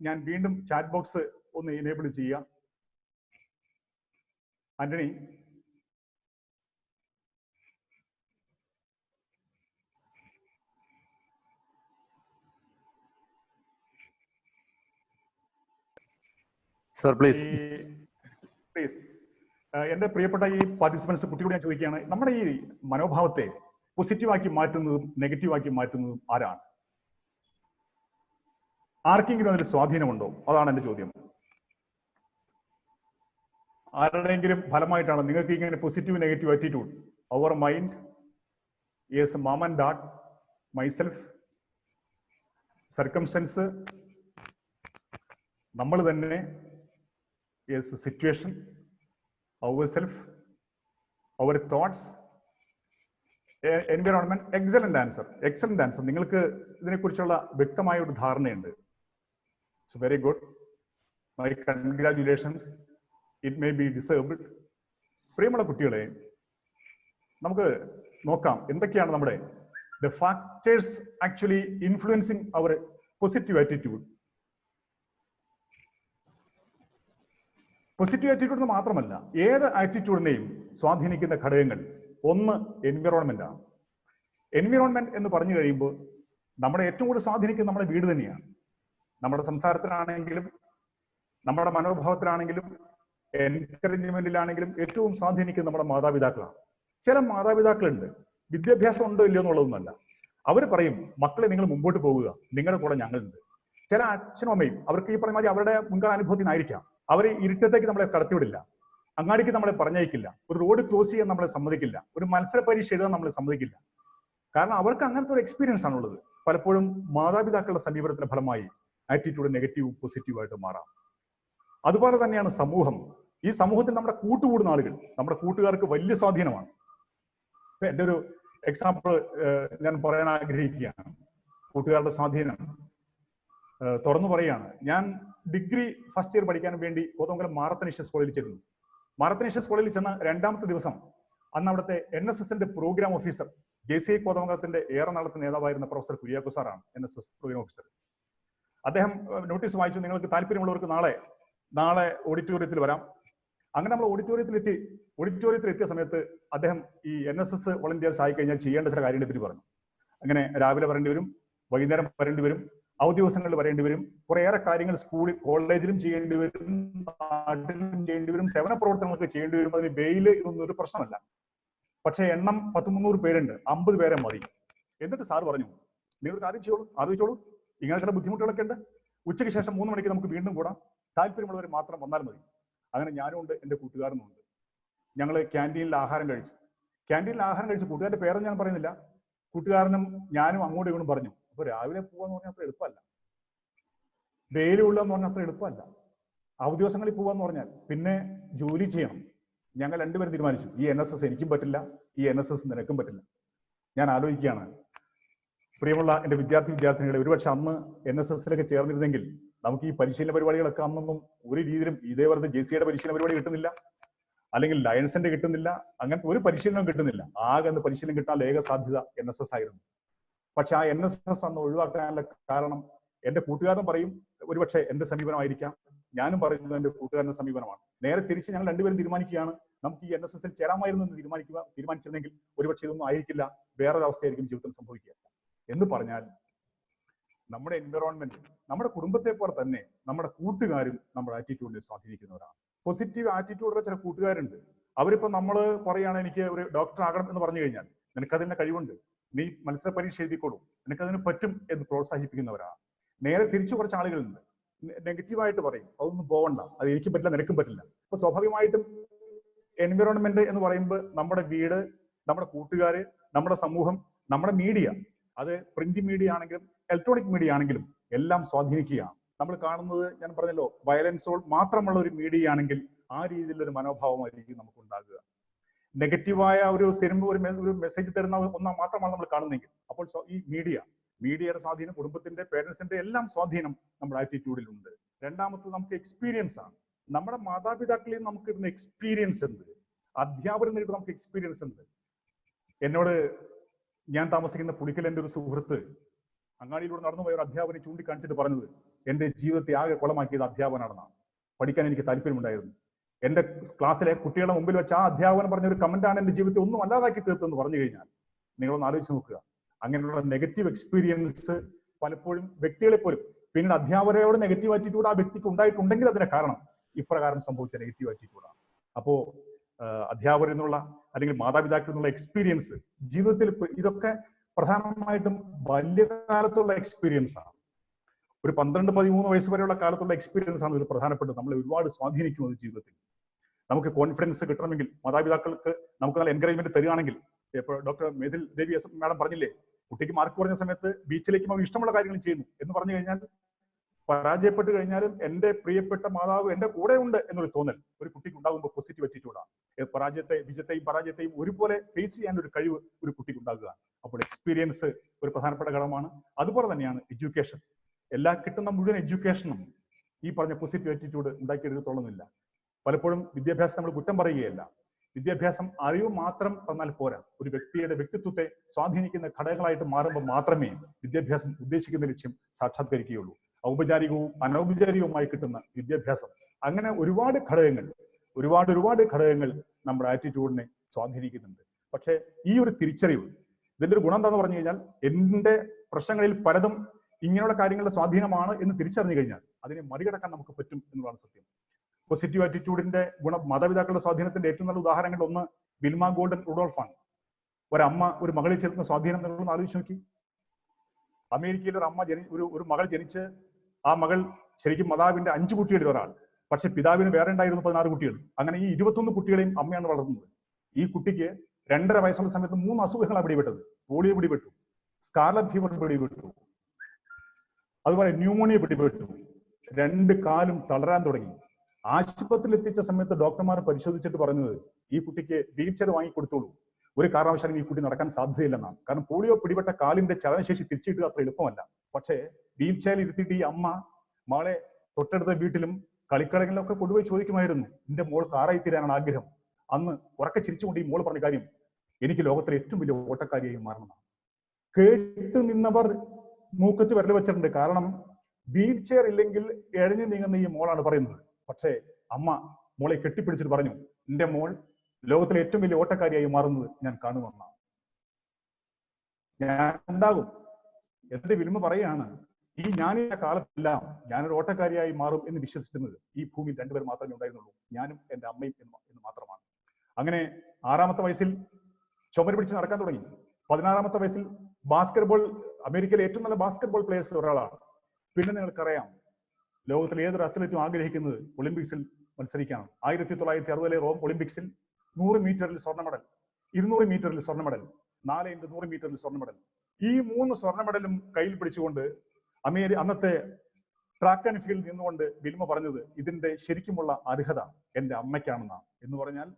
ഞാൻ വീണ്ടും ചാറ്റ് ബോക്സ് ഒന്ന് എനേബിൾ ചെയ്യാം. Antony, sir please. എന്റെ പ്രിയപ്പെട്ട ഈ പാർട്ടിസിപ്പൻസ്, കുട്ടിയോട് ഞാൻ ചോദിക്കുകയാണ്, നമ്മുടെ ഈ മനോഭാവത്തെ പോസിറ്റീവാക്കി മാറ്റുന്നതും നെഗറ്റീവാക്കി മാറ്റുന്നതും ആരാണ്? ആർക്കെങ്കിലും അതിൽ സ്വാധീനമുണ്ടോ? അതാണ് എന്റെ ചോദ്യം. ആരുടെയെങ്കിലും ഫലമായിട്ടാണ് നിങ്ങൾക്ക് ഇങ്ങനെ positive negative attitude? Our mind is mum and dad, myself, circumstances, നമ്മൾ തന്നെ, is situation, our self, our thoughts, environment. Excellent answer. നിങ്ങൾക്ക് ഇതിനെക്കുറിച്ചുള്ള വ്യക്തമായ ഒരു ധാരണയുണ്ട്. It's very good. My congratulations. It may be deserved. പ്രിയമുള്ള കുട്ടികളെ, നമുക്ക് നോക്കാം എന്തൊക്കെയാണ് നമ്മുടെ the factors actually influencing our positive attitude. Positive attitude മാത്രമല്ല, ഏത് ആറ്റിറ്റ്യൂഡിനെയും സ്വാധീനിക്കുന്ന ഘടകങ്ങൾ ഒന്ന് എൻവിറോൺമെന്റ് ആണ്. എൻവിറോൺമെന്റ് എന്ന് പറഞ്ഞു കഴിയുമ്പോൾ നമ്മുടെ ഏറ്റവും കൂടുതൽ സ്വാധീനിക്കുന്നത് നമ്മുടെ വീട് തന്നെയാണ്. നമ്മുടെ സംസാരത്തിലാണെങ്കിലും നമ്മുടെ മനോഭാവത്തിലാണെങ്കിലും എൻകറേജ്മെന്റിലാണെങ്കിലും ഏറ്റവും സ്വാധീനിക്കുന്നത് നമ്മുടെ മാതാപിതാക്കളാണ്. ചില മാതാപിതാക്കളുണ്ട്, വിദ്യാഭ്യാസം ഉണ്ടോ ഇല്ലയോ എന്നുള്ളതൊന്നുമല്ല, അവർ പറയും മക്കളെ നിങ്ങൾ മുമ്പോട്ട് പോകുക, നിങ്ങളുടെ കൂടെ ഞങ്ങളുണ്ട്. ചില അച്ഛനും അമ്മയും അവർക്ക് ഈ പറഞ്ഞ മാതിരി അവരുടെ മുൻകാല അനുഭവത്തിൽ നിന്നായിരിക്കാം, അവർ ഇരുട്ടത്തേക്ക് നമ്മളെ കടത്തിവിടില്ല, അങ്ങാടിക്ക് നമ്മളെ പറഞ്ഞയക്കില്ല, ഒരു റോഡ് ക്രോസ് ചെയ്യാൻ നമ്മളെ സമ്മതിക്കില്ല, ഒരു മത്സര പരീക്ഷ എഴുതാൻ നമ്മളെ സമ്മതിക്കില്ല. കാരണം അവർക്ക് അങ്ങനത്തെ ഒരു എക്സ്പീരിയൻസ് ആണുള്ളത്. പലപ്പോഴും മാതാപിതാക്കളുടെ സമീപനത്തിന്റെ ഫലമായി ആറ്റിറ്റ്യൂഡ് നെഗറ്റീവും പോസിറ്റീവായിട്ട് മാറാം. അതുപോലെ തന്നെയാണ് സമൂഹം. ഈ സമൂഹത്തിൽ നമ്മുടെ കൂട്ടുകൂടുന്ന ആളുകൾ, നമ്മുടെ കൂട്ടുകാർക്ക് വലിയ സ്വാധീനമാണ്. എൻ്റെ ഒരു എക്സാമ്പിൾ ഞാൻ പറയാൻ ആഗ്രഹിക്കുകയാണ്. കൂട്ടുകാരുടെ സ്വാധീനം തുറന്നു പറയുകയാണ്. ഞാൻ ഡിഗ്രി ഫസ്റ്റ് ഇയർ പഠിക്കാൻ വേണ്ടി കോതമംഗലം മാറത്തനീഷ്യസ് കോളേജിൽ ചെന്നു. മാറത്തനീഷ്യസ് കോളേജിൽ ചെന്ന രണ്ടാമത്തെ ദിവസം അന്ന് അവിടുത്തെ NSSന്റെ പ്രോഗ്രാം ഓഫീസർ, JCI കോതമംഗലത്തിന്റെ ഏറെ നാളത്തെ നേതാവായിരുന്ന പ്രൊഫസർ കുര്യാക്കോ സാറാണ് NSS പ്രോഗ്രാം ഓഫീസർ. അദ്ദേഹം നോട്ടീസ് വായിച്ചു, നിങ്ങൾക്ക് താല്പര്യമുള്ളവർക്ക് നാളെ ഓഡിറ്റോറിയത്തിൽ വരാം. അങ്ങനെ നമ്മൾ ഓഡിറ്റോറിയത്തിൽ എത്തിയ സമയത്ത് അദ്ദേഹം ഈ NSS വോളണ്ടിയേഴ്സ് ആയി കഴിഞ്ഞാൽ ചെയ്യേണ്ട ചില കാര്യങ്ങളെ പറ്റി പറഞ്ഞു. അങ്ങനെ രാവിലെ വരേണ്ടി വരും, വൈകുന്നേരം വരേണ്ടി വരും, അവധി ദിവസങ്ങളിൽ വരേണ്ടി വരും, കുറേയേറെ കാര്യങ്ങൾ സ്കൂളിൽ കോളേജിലും ചെയ്യേണ്ടി വരും, നാട്ടിലും ചെയ്യേണ്ടി വരും, സേവന പ്രവർത്തനങ്ങളൊക്കെ ചെയ്യേണ്ടി വരും. അതിന് ബെയിൽ ഇതൊന്നും ഒരു പ്രശ്നമല്ല. പക്ഷെ എണ്ണം 100-300 പേരുണ്ട്, 50 പേരെ മതി. എന്നിട്ട് സാർ പറഞ്ഞു, നിങ്ങൾ കാര്യം ആലോചിച്ചോളൂ, ഇങ്ങനെ ചില ബുദ്ധിമുട്ടുകളൊക്കെ ഉണ്ട്, ഉച്ചയ്ക്ക് ശേഷം 3 മണിക്ക് നമുക്ക് വീണ്ടും കൂടാം, താല്പര്യമുള്ളവർ മാത്രം വന്നാൽ മതി. അങ്ങനെ ഞാനും ഉണ്ട്, എൻ്റെ കൂട്ടുകാരനും ഉണ്ട്. ഞങ്ങൾ ക്യാൻറ്റീനിൽ ആഹാരം കഴിച്ചു. കൂട്ടുകാരൻ്റെ പേരൊന്നും ഞാൻ പറയുന്നില്ല. കൂട്ടുകാരനും ഞാനും അങ്ങോട്ടും ഇങ്ങോട്ടും പറഞ്ഞു. അപ്പൊ രാവിലെ പോവാന്ന് പറഞ്ഞാൽ അത്ര എളുപ്പമല്ല, വെയിലുള്ളതെന്ന് പറഞ്ഞാൽ അത്ര എളുപ്പമല്ല. അവധി ദിവസങ്ങളിൽ പോവാന്ന് പറഞ്ഞാൽ പിന്നെ ജോലി ചെയ്യണം. ഞങ്ങൾ രണ്ടുപേരും തീരുമാനിച്ചു, ഈ NSS എനിക്കും പറ്റില്ല, ഈ NSS നിനക്കും പറ്റില്ല. ഞാൻ ആലോചിക്കുകയാണ്, പ്രിയമുള്ള എൻ്റെ വിദ്യാർത്ഥിനികളെ, ഒരുപക്ഷെ അന്ന് NSSലൊക്കെ ചേർന്നിരുന്നെങ്കിൽ നമുക്ക് ഈ പരിശീലന പരിപാടികളൊക്കെ അന്നൊന്നും ഒരു രീതിയിലും ഇതേ വെറുതെ JCIയുടെ പരിശീലന പരിപാടി കിട്ടുന്നില്ല, അല്ലെങ്കിൽ ലയൺസിന്റെ കിട്ടുന്നില്ല, അങ്ങനത്തെ ഒരു പരിശീലനവും കിട്ടുന്നില്ല. ആകെ അന്ന് പരിശീലനം കിട്ടാനുള്ള ഏക സാധ്യത NSS ആയിരുന്നു. പക്ഷെ ആ NSS അന്ന് ഒഴിവാക്കാനുള്ള കാരണം എൻ്റെ കൂട്ടുകാരനും പറയും ഒരുപക്ഷെ എൻ്റെ സമീപനമായിരിക്കാം, ഞാനും പറയുന്നത് എൻ്റെ കൂട്ടുകാരന്റെ സമീപനമാണ്. നേരെ തിരിച്ച് ഞങ്ങൾ രണ്ടുപേരും തീരുമാനിക്കുകയാണ്, നമുക്ക് ഈ NSSൽ ചേരാമായിരുന്നു എന്ന് തീരുമാനിച്ചിരുന്നെങ്കിൽ ഒരുപക്ഷെ ഇതൊന്നും ആയിരിക്കില്ല, വേറൊരവസ്ഥയായിരിക്കും ജീവിതത്തിൽ സംഭവിക്കുക. എന്ന് പറഞ്ഞാൽ നമ്മുടെ എൻവയോൺമെന്റ്, നമ്മുടെ കുടുംബത്തെ പോലെ തന്നെ നമ്മുടെ കൂട്ടുകാരും നമ്മുടെ ആറ്റിറ്റ്യൂഡിനെ സ്വാധീനിക്കുന്നവരാണ്. പോസിറ്റീവ് ആറ്റിറ്റ്യൂഡുള്ള ചില കൂട്ടുകാരുണ്ട്. അവരിപ്പോ നമ്മൾ പറയുകയാണ്, എനിക്ക് ഒരു ഡോക്ടർ ആകണം എന്ന് പറഞ്ഞു കഴിഞ്ഞാൽ, നിനക്കതിന്റെ കഴിവുണ്ട്, നീ മത്സര പരീക്ഷ എഴുതിക്കോളൂ, നിനക്കതിന് പറ്റും എന്ന് പ്രോത്സാഹിപ്പിക്കുന്നവരാണ്. നേരെ തിരിച്ചു കുറച്ച് ആളുകളുണ്ട്, നെഗറ്റീവായിട്ട് പറയും, അതൊന്നും പോവണ്ട, അത് എനിക്കും പറ്റില്ല, നിനക്കും പറ്റില്ല. അപ്പൊ സ്വാഭാവികമായിട്ടും എൻവയോൺമെന്റ് എന്ന് പറയുമ്പോൾ നമ്മുടെ വീട്, നമ്മുടെ കൂട്ടുകാര്, നമ്മുടെ സമൂഹം, നമ്മുടെ മീഡിയ, അത് പ്രിന്റ് മീഡിയ ആണെങ്കിലും ഇലക്ട്രോണിക് മീഡിയ ആണെങ്കിലും എല്ലാം സ്വാധീനിക്കുകയാണ്. നമ്മൾ കാണുന്നത്, ഞാൻ പറഞ്ഞല്ലോ, വയലൻസോൾ മാത്രമുള്ള ഒരു മീഡിയ ആണെങ്കിൽ ആ രീതിയിലൊരു മനോഭാവമായിരിക്കും നമുക്ക് ഉണ്ടാകുക. നെഗറ്റീവായ ഒരു മെസ്സേജ് തരുന്ന ഒന്നാം മാത്രമാണ് നമ്മൾ കാണുന്നതെങ്കിൽ, അപ്പോൾ ഈ മീഡിയയുടെ സ്വാധീനം, കുടുംബത്തിന്റെ, പേരൻസിന്റെ എല്ലാം സ്വാധീനം നമ്മുടെ ആറ്റിറ്റ്യൂഡിലുണ്ട്. രണ്ടാമത് നമുക്ക് എക്സ്പീരിയൻസ് ആണ്. നമ്മുടെ മാതാപിതാക്കളിൽ നിന്ന് നമുക്ക് കിട്ടുന്ന എക്സ്പീരിയൻസ് ഉണ്ട്, അധ്യാപകരിൽ നിന്ന് നമുക്ക് എക്സ്പീരിയൻസ് ഉണ്ട്. എന്നോട്, ഞാൻ താമസിക്കുന്ന പുളിക്കൽ എൻ്റെ ഒരു സുഹൃത്ത് അങ്ങാടിയിലൂടെ നടന്നുപോയ ഒരു അധ്യാപനെ ചൂണ്ടിക്കാണിച്ചിട്ട് പറഞ്ഞത്, എൻ്റെ ജീവിതത്തെ ആകെ കുളമാക്കിയത് അധ്യാപനാണെന്നാണ്. പഠിക്കാൻ എനിക്ക് താല്പര്യമുണ്ടായിരുന്നു, എൻ്റെ ക്ലാസ്സിലെ കുട്ടികളുടെ മുമ്പിൽ വെച്ച് ആ അധ്യാപകൻ പറഞ്ഞ ഒരു കമന്റാണ് എൻ്റെ ജീവിതത്തെ ഒന്നും അല്ലാതാക്കി തീർത്തെന്ന് പറഞ്ഞു കഴിഞ്ഞാൽ നിങ്ങളൊന്ന് ആലോചിച്ച് നോക്കുക. അങ്ങനെയുള്ള നെഗറ്റീവ് എക്സ്പീരിയൻസ് പലപ്പോഴും വ്യക്തികളെ പോലും, പിന്നീട് അധ്യാപകരോട് നെഗറ്റീവ് ആറ്റിറ്റ്യൂഡ് ആ വ്യക്തിക്ക് ഉണ്ടായിട്ടുണ്ടെങ്കിൽ അതിന് കാരണം ഇപ്രകാരം സംഭവിച്ച നെഗറ്റീവ് ആറ്റിറ്റ്യൂഡാണ്. അപ്പോ അധ്യാപകരിൽ നിന്നുള്ള അല്ലെങ്കിൽ മാതാപിതാക്കളിൽ നിന്നുള്ള എക്സ്പീരിയൻസ് ജീവിതത്തിൽ, ഇതൊക്കെ പ്രധാനമായിട്ടും ബാല്യകാലത്തുള്ള എക്സ്പീരിയൻസ് ആണ്. ഒരു 12-13 വയസ്സ് വരെയുള്ള കാലത്തുള്ള എക്സ്പീരിയൻസ് ആണ് ഇതിൽ പ്രധാനപ്പെട്ടത്. നമ്മളെ ഒരുപാട് സ്വാധീനിക്കുന്നത് ജീവിതത്തിൽ. നമുക്ക് കോൺഫിഡൻസ് കിട്ടണമെങ്കിൽ, മാതാപിതാക്കൾക്ക് നമുക്ക് നല്ല എൻകറേജ്മെന്റ് തരികയാണെങ്കിൽ, ഇപ്പോൾ ഡോക്ടർ മേതിൽ ദേവി മാഡം പറഞ്ഞില്ലേ, കുട്ടിക്ക് മാർക്ക് കുറഞ്ഞ സമയത്ത് ബീച്ചിലേക്ക് അവൻ ഇഷ്ടമുള്ള കാര്യങ്ങൾ ചെയ്യുന്നു എന്ന് പറഞ്ഞു കഴിഞ്ഞാൽ, പരാജയപ്പെട്ട് കഴിഞ്ഞാലും എൻ്റെ പ്രിയപ്പെട്ട മാതാവ് എൻ്റെ കൂടെ ഉണ്ട് എന്നൊരു തോന്നൽ ഒരു കുട്ടിക്ക് ഉണ്ടാകുമ്പോൾ പോസിറ്റീവ് ആറ്റിറ്റ്യൂഡാണ്. വിജയത്തെയും പരാജയത്തെയും ഒരുപോലെ ഫേസ് ചെയ്യാൻ ഒരു കഴിവ് ഒരു കുട്ടിക്ക് ഉണ്ടാകുക. അപ്പോൾ എക്സ്പീരിയൻസ് ഒരു പ്രധാനപ്പെട്ട ഘടകമാണ്. അതുപോലെ തന്നെയാണ് എഡ്യൂക്കേഷൻ. കിട്ടുന്ന മുഴുവൻ എഡ്യൂക്കേഷനും ഈ പറഞ്ഞ പോസിറ്റീവ് ആറ്റിറ്റ്യൂഡ് ഉണ്ടാക്കിയെടുക്കത്തോളുന്നില്ല. പലപ്പോഴും വിദ്യാഭ്യാസം നമ്മൾ കുറ്റം പറയുകയല്ല, വിദ്യാഭ്യാസം അറിവ് മാത്രം തന്നാൽ പോരാ, ഒരു വ്യക്തിയുടെ വ്യക്തിത്വത്തെ സ്വാധീനിക്കുന്ന ഘടകങ്ങളായിട്ട് മാറുമ്പോൾ മാത്രമേ വിദ്യാഭ്യാസം ഉദ്ദേശിക്കുന്ന ലക്ഷ്യം സാക്ഷാത്കരിക്കുകയുള്ളൂ. ഔപചാരികവും അനൗപചാരികവുമായി കിട്ടുന്ന വിദ്യാഭ്യാസം, അങ്ങനെ ഒരുപാട് ഘടകങ്ങൾ നമ്മുടെ ആറ്റിറ്റ്യൂഡിനെ സ്വാധീനിക്കുന്നുണ്ട്. പക്ഷേ ഈ ഒരു തിരിച്ചറിവ്, ഇതിന്റെ ഒരു ഗുണം എന്താന്ന് പറഞ്ഞു കഴിഞ്ഞാൽ, എന്റെ പ്രശ്നങ്ങളിൽ പലതും ഇങ്ങനെയുള്ള കാര്യങ്ങളുടെ സ്വാധീനമാണ് എന്ന് തിരിച്ചറിഞ്ഞു കഴിഞ്ഞാൽ അതിനെ മറികടക്കാൻ നമുക്ക് പറ്റും എന്നുള്ളതാണ് സത്യം. പോസിറ്റീവ് ആറ്റിറ്റ്യൂഡിന്റെ മാതാപിതാക്കളുടെ സ്വാധീനത്തിന്റെ ഏറ്റവും നല്ല ഉദാഹരണങ്ങളിൽ ഒന്ന് വിൽമ ഗോൾഡൻ റുഡോൾഫാണ്. ഒരമ്മ ഒരു മകളിൽ ചെലുത്തുന്ന സ്വാധീനം എന്നുള്ളത് ആലോചിച്ച് നോക്കി. അമേരിക്കയിൽ ഒരു അമ്മ ഒരു മകൾ ജനിച്ച് ആ മകൾ ശരിക്കും മാതാവിന്റെ 5 കുട്ടികളിൽ ഒരാൾ, പക്ഷെ പിതാവിന് വേറെ ഉണ്ടായിരുന്നു 16 കുട്ടികൾ. അങ്ങനെ ഈ 21 കുട്ടികളെയും അമ്മയാണ് വളർത്തുന്നത്. ഈ കുട്ടിക്ക് 2.5 വയസ്സുള്ള സമയത്ത് 3 അസുഖങ്ങളാണ് പിടിപെട്ടത്. പോളിയോ പിടിപെട്ടു, സ്കാർലറ്റ് ഫീവർ പിടിപെട്ടു, അതുപോലെ ന്യൂമോണിയ പിടിപെട്ടു. 2 കാലും തളരാൻ തുടങ്ങി. ആശുപത്രിയിൽ എത്തിച്ച സമയത്ത് ഡോക്ടർമാർ പരിശോധിച്ചിട്ട് പറഞ്ഞത് ഈ കുട്ടിക്ക് വീൽ ചെയർ വാങ്ങിക്കൊടുത്തോളൂ, ഒരു കാരണവശാലും ഈ കുട്ടി നടക്കാൻ സാധ്യതയില്ലെന്നാണ്. കാരണം പോളിയോ പിടിപെട്ട കാലിന്റെ ചലനശേഷി തിരിച്ചിട്ടുക അത്ര എളുപ്പമല്ല. പക്ഷേ വീൽ ചെയറിൽ ഇരുത്തിയിട്ട് ഈ അമ്മ മകളെ തൊട്ടടുത്ത വീട്ടിലും കളിക്കളങ്ങളിലൊക്കെ കൊണ്ടുപോയി ചോദിക്കുമായിരുന്നു, എന്റെ മോൾ കാറായി തീരാനാണ് ആഗ്രഹം. അന്ന് ഉറക്കെ ചിരിച്ചുകൊണ്ട് ഈ മോൾ പറഞ്ഞ കാര്യം, എനിക്ക് ലോകത്തിലെ ഏറ്റവും വലിയ ഓട്ടക്കാരിയായി മാറണം. കേട്ടു നിന്നവർ മൂക്കത്ത് വിരൽ വെച്ചിട്ടുണ്ട്. കാരണം വീൽ ചെയർ ഇല്ലെങ്കിൽ എഴഞ്ഞു നീങ്ങുന്ന ഈ മോളാണ് പറയുന്നത്. പക്ഷേ അമ്മ മോളെ കെട്ടിപ്പിടിച്ചിട്ട് പറഞ്ഞു, എന്റെ മോൾ ലോകത്തിലെ ഏറ്റവും വലിയ ഓട്ടക്കാരിയായി മാറുന്നത് ഞാൻ കാണുമെന്നാണ്. ഞാൻ ഉണ്ടാകും. എന്നിട്ട് വിൽമ പറയാണ്, ഈ ഞാനിന്റെ കാലത്തെല്ലാം ഞാനൊരു ഓട്ടക്കാരിയായി മാറും എന്ന് വിശ്വസിച്ചിരുന്നത് ഈ ഭൂമിയിൽ 2 പേർ മാത്രമേ ഉണ്ടായിരുന്നുള്ളൂ, ഞാനും എന്റെ അമ്മയും എന്ന് മാത്രമാണ്. അങ്ങനെ 6-ാമത്തെ വയസ്സിൽ ചുമര് പിടിച്ച് നടക്കാൻ തുടങ്ങി. 16-ാമത്തെ വയസ്സിൽ ബാസ്കറ്റ്ബോൾ, അമേരിക്കയിലെ ഏറ്റവും നല്ല ബാസ്കറ്റ്ബോൾ പ്ലേയേഴ്സിൽ ഒരാളാണ്. പിന്നെ നിങ്ങൾക്കറിയാം, ലോകത്തിലെ ഏതൊരു അത്ലറ്റും ആഗ്രഹിക്കുന്നത് ഒളിമ്പിക്സിൽ മത്സരിക്കാനാണ്. 1960 റോം ഒളിമ്പിക്സിൽ 100 മീറ്ററിൽ സ്വർണ്ണ മെഡൽ, 200 മീറ്ററിൽ സ്വർണ്ണ മെഡൽ, 4x100 മീറ്ററിൽ സ്വർണ്ണ മെഡൽ. ഈ 3 സ്വർണ്ണ മെഡലും കയ്യിൽ പിടിച്ചുകൊണ്ട് അന്നത്തെ ട്രാക്ക് ആൻഡ് ഫീൽഡിൽ നിന്നുകൊണ്ട് വിൽമ പറഞ്ഞത്, ഇതിന്റെ ശരിക്കുമുള്ള അർഹത എന്റെ അമ്മയ്ക്കാണെന്നാണ്. എന്ന് പറഞ്ഞാൽ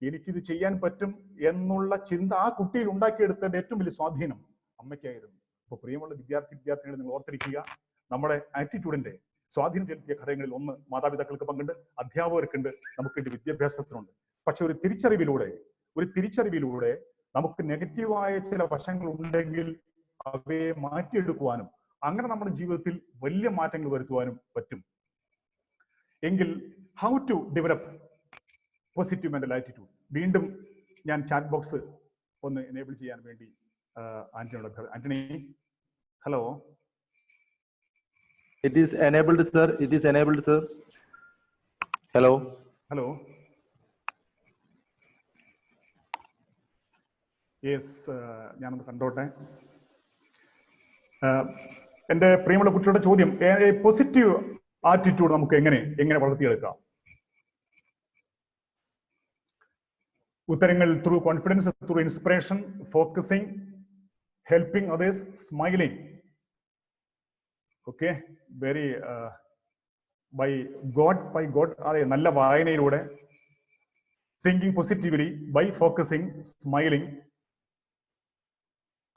എനിക്കിത് ചെയ്യാൻ പറ്റും എന്നുള്ള ചിന്ത ആ കുട്ടിയിൽ ഉണ്ടാക്കിയെടുത്തതിന്റെ ഏറ്റവും വലിയ സ്വാധീനം അമ്മയ്ക്കായിരുന്നു. അപ്പൊ പ്രിയമുള്ള വിദ്യാർത്ഥികളെ നിങ്ങൾ ഓർത്തിരിക്കുക, നമ്മുടെ ആറ്റിറ്റ്യൂഡിന്റെ സ്വാധീനം ചെലുത്തിയ ഘടകങ്ങളിൽ ഒന്ന് മാതാപിതാക്കൾക്ക് പങ്കുണ്ട്, അധ്യാപകർക്കുണ്ട്, നമുക്ക് വിദ്യാഭ്യാസത്തിനുണ്ട്. പക്ഷെ ഒരു തിരിച്ചറിവിലൂടെ നമുക്ക് നെഗറ്റീവായ ചില വശങ്ങൾ ഉണ്ടെങ്കിൽ അവയെ മാറ്റിയെടുക്കുവാനും അങ്ങനെ നമ്മുടെ ജീവിതത്തിൽ വലിയ മാറ്റങ്ങൾ വരുത്തുവാനും പറ്റും. എങ്കിൽ how to develop positive mental attitude? വീണ്ടും ഞാൻ ചാറ്റ് ബോക്സ് ഒന്ന് എനേബിൾ ചെയ്യാൻ വേണ്ടി Antony, hello. It is enabled, sir. It is enabled, sir. Hello. Hello. Yes, ഞാനൊന്ന് കണ്ടോട്ടെ. എൻ്റെ പ്രിയമുള്ള കുട്ടിയുടെ ചോദ്യം, പോസിറ്റീവ് ആറ്റിറ്റ്യൂഡ് നമുക്ക് എങ്ങനെ വളർത്തിയെടുക്കാം? ഉത്തരങ്ങൾ: through confidence, through inspiration, focusing, helping others, smiling. Okay, very by god അതെ, നല്ല വായനയിലൂടെ, thinking positively, by focusing, smiling,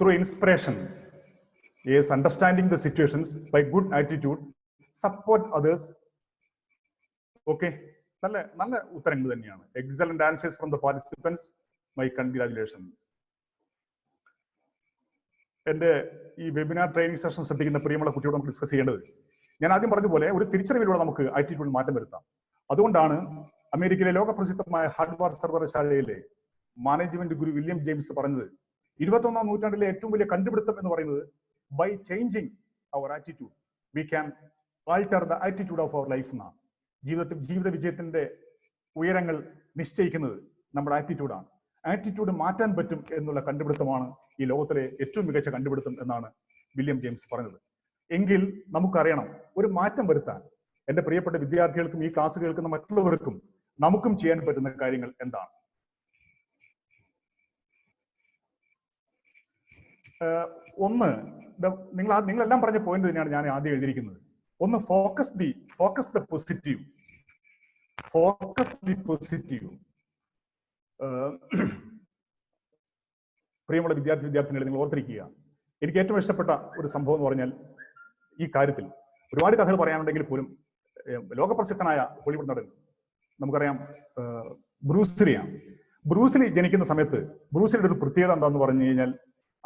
through inspiration, yes, understanding the situations, by good attitude, support others. Okay, നല്ല ഉത്തരങ്ങൾ തന്നെയാണ്. Excellent answers from the participants. My congratulations. എൻ്റെ ഈ webinar training session ശ്രദ്ധിക്കുന്ന പ്രിയമുള്ള കുട്ടിയോട് നമുക്ക് ഡിസ്കസ് ചെയ്യേണ്ടത്, ഞാൻ ആദ്യം പറഞ്ഞതുപോലെ ഒരു തിരിച്ചറിവിലൂടെ നമുക്ക് ആറ്റിറ്റ്യൂഡിൽ മാറ്റം വരുത്താം. അതുകൊണ്ടാണ് അമേരിക്കയിലെ ലോകപ്രസിദ്ധമായ ഹാർവാർഡ് സർവകലാശാലയിലെ മാനേജ്മെന്റ് ഗുരു വില്യം ജെയിംസ് പറഞ്ഞത്, 21-ാം നൂറ്റാണ്ടിലെ ഏറ്റവും വലിയ കണ്ടുപിടുത്തം എന്ന് പറയുന്നത്, by changing our attitude we can alter the attitude of our life എന്നാണ്. ജീവിത വിജയത്തിന്റെ ഉയരങ്ങൾ നിശ്ചയിക്കുന്നത് നമ്മുടെ ആറ്റിറ്റ്യൂഡാണ്. ആറ്റിറ്റ്യൂഡ് മാറ്റാൻ പറ്റും എന്നുള്ള കണ്ടുപിടുത്തമാണ് ഈ ലോകത്തിലെ ഏറ്റവും മികച്ച കണ്ടുപിടുത്തം എന്നാണ് വില്യം ജെയിംസ് പറഞ്ഞത്. എങ്കിൽ നമുക്കറിയണം, ഒരു മാറ്റം വരുത്താൻ എൻ്റെ പ്രിയപ്പെട്ട വിദ്യാർത്ഥികൾക്കും ഈ ക്ലാസ് കേൾക്കുന്ന മറ്റുള്ളവർക്കും നമുക്കും ചെയ്യാൻ പറ്റുന്ന കാര്യങ്ങൾ എന്താണ്? ഒന്ന്, നിങ്ങളെല്ലാം പറഞ്ഞ പോയിന്റ് തന്നെയാണ് ഞാൻ ആദ്യം എഴുതിയിരിക്കുന്നത്. ഒന്ന്, ഫോക്കസ് ദി പോസിറ്റീവ്. പ്രിയമുള്ള വിദ്യാർത്ഥികളെ നിങ്ങൾ ഓർത്തിരിക്കുക, എനിക്ക് ഏറ്റവും ഇഷ്ടപ്പെട്ട ഒരു സംഭവം എന്ന് പറഞ്ഞാൽ, ഈ കാര്യത്തിൽ ഒരുപാട് കഥകൾ പറയാനുണ്ടെങ്കിൽ പോലും ലോകപ്രസിദ്ധനായ ഹോളിവുഡ് നടൻ നമുക്കറിയാം ബ്രൂസ്ലി ജനിക്കുന്ന സമയത്ത് ബ്രൂസ്ലിയുടെ ഒരു പ്രത്യേകത എന്താണെന്ന് പറഞ്ഞു കഴിഞ്ഞാൽ,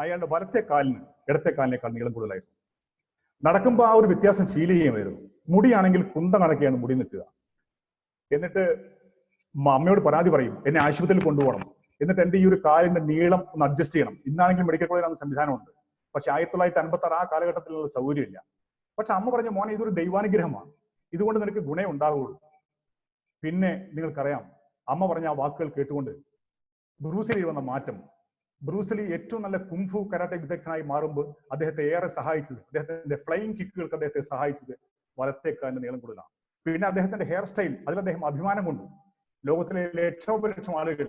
അയാളുടെ വലത്തെ കാലിന് ഇടത്തെ കാലിനേക്കാൾ നീളം കൂടുതലായിരുന്നു. നടക്കുമ്പോൾ ആ ഒരു വ്യത്യാസം ഫീൽ ചെയ്യുമായിരുന്നു. മുടിയാണെങ്കിൽ കുന്തം കണക്കെയാണ് മുടി നിൽക്കുക. എന്നിട്ട് അമ്മയോട് പരാതി പറയും, എന്നെ ആശുപത്രിയിൽ കൊണ്ടുപോകണം, എന്നിട്ട് എൻ്റെ ഈ ഒരു കാലിന്റെ നീളം ഒന്ന് അഡ്ജസ്റ്റ് ചെയ്യണം. ഇന്നാണെങ്കിൽ മെഡിക്കൽ കോളേജിൽ സംവിധാനമുണ്ട്, പക്ഷെ 1956 ആ കാലഘട്ടത്തിലുള്ള സൗകര്യമില്ല. പക്ഷെ അമ്മ പറഞ്ഞു, മോനെ ഇതൊരു ദൈവാനുഗ്രഹമാണ്, ഇതുകൊണ്ട് നിനക്ക് ഗുണേ ഉണ്ടാവുള്ളൂ. പിന്നെ നിങ്ങൾക്കറിയാം, അമ്മ പറഞ്ഞ ആ വാക്കുകൾ കേട്ടുകൊണ്ട് ബ്രൂസ്ലി വന്ന മാറ്റം, ബ്രൂസ്ലി ഏറ്റവും നല്ല കുംഫു കരാട്ടെ വിദഗ്ധനായി മാറുമ്പോൾ അദ്ദേഹത്തെ ഏറെ സഹായിച്ചത്, അദ്ദേഹത്തിന്റെ ഫ്ലൈയിങ് കിക്കുകൾക്ക് അദ്ദേഹത്തെ സഹായിച്ചത് വലത്തേക്കാലിന്റെ നീളം കൂടുതലാണ്. പിന്നെ അദ്ദേഹത്തിന്റെ ഹെയർ സ്റ്റൈൽ, അതിൽ അദ്ദേഹം അഭിമാനം കൊണ്ടു. ലോകത്തിലെ ലക്ഷോപലക്ഷം ആളുകൾ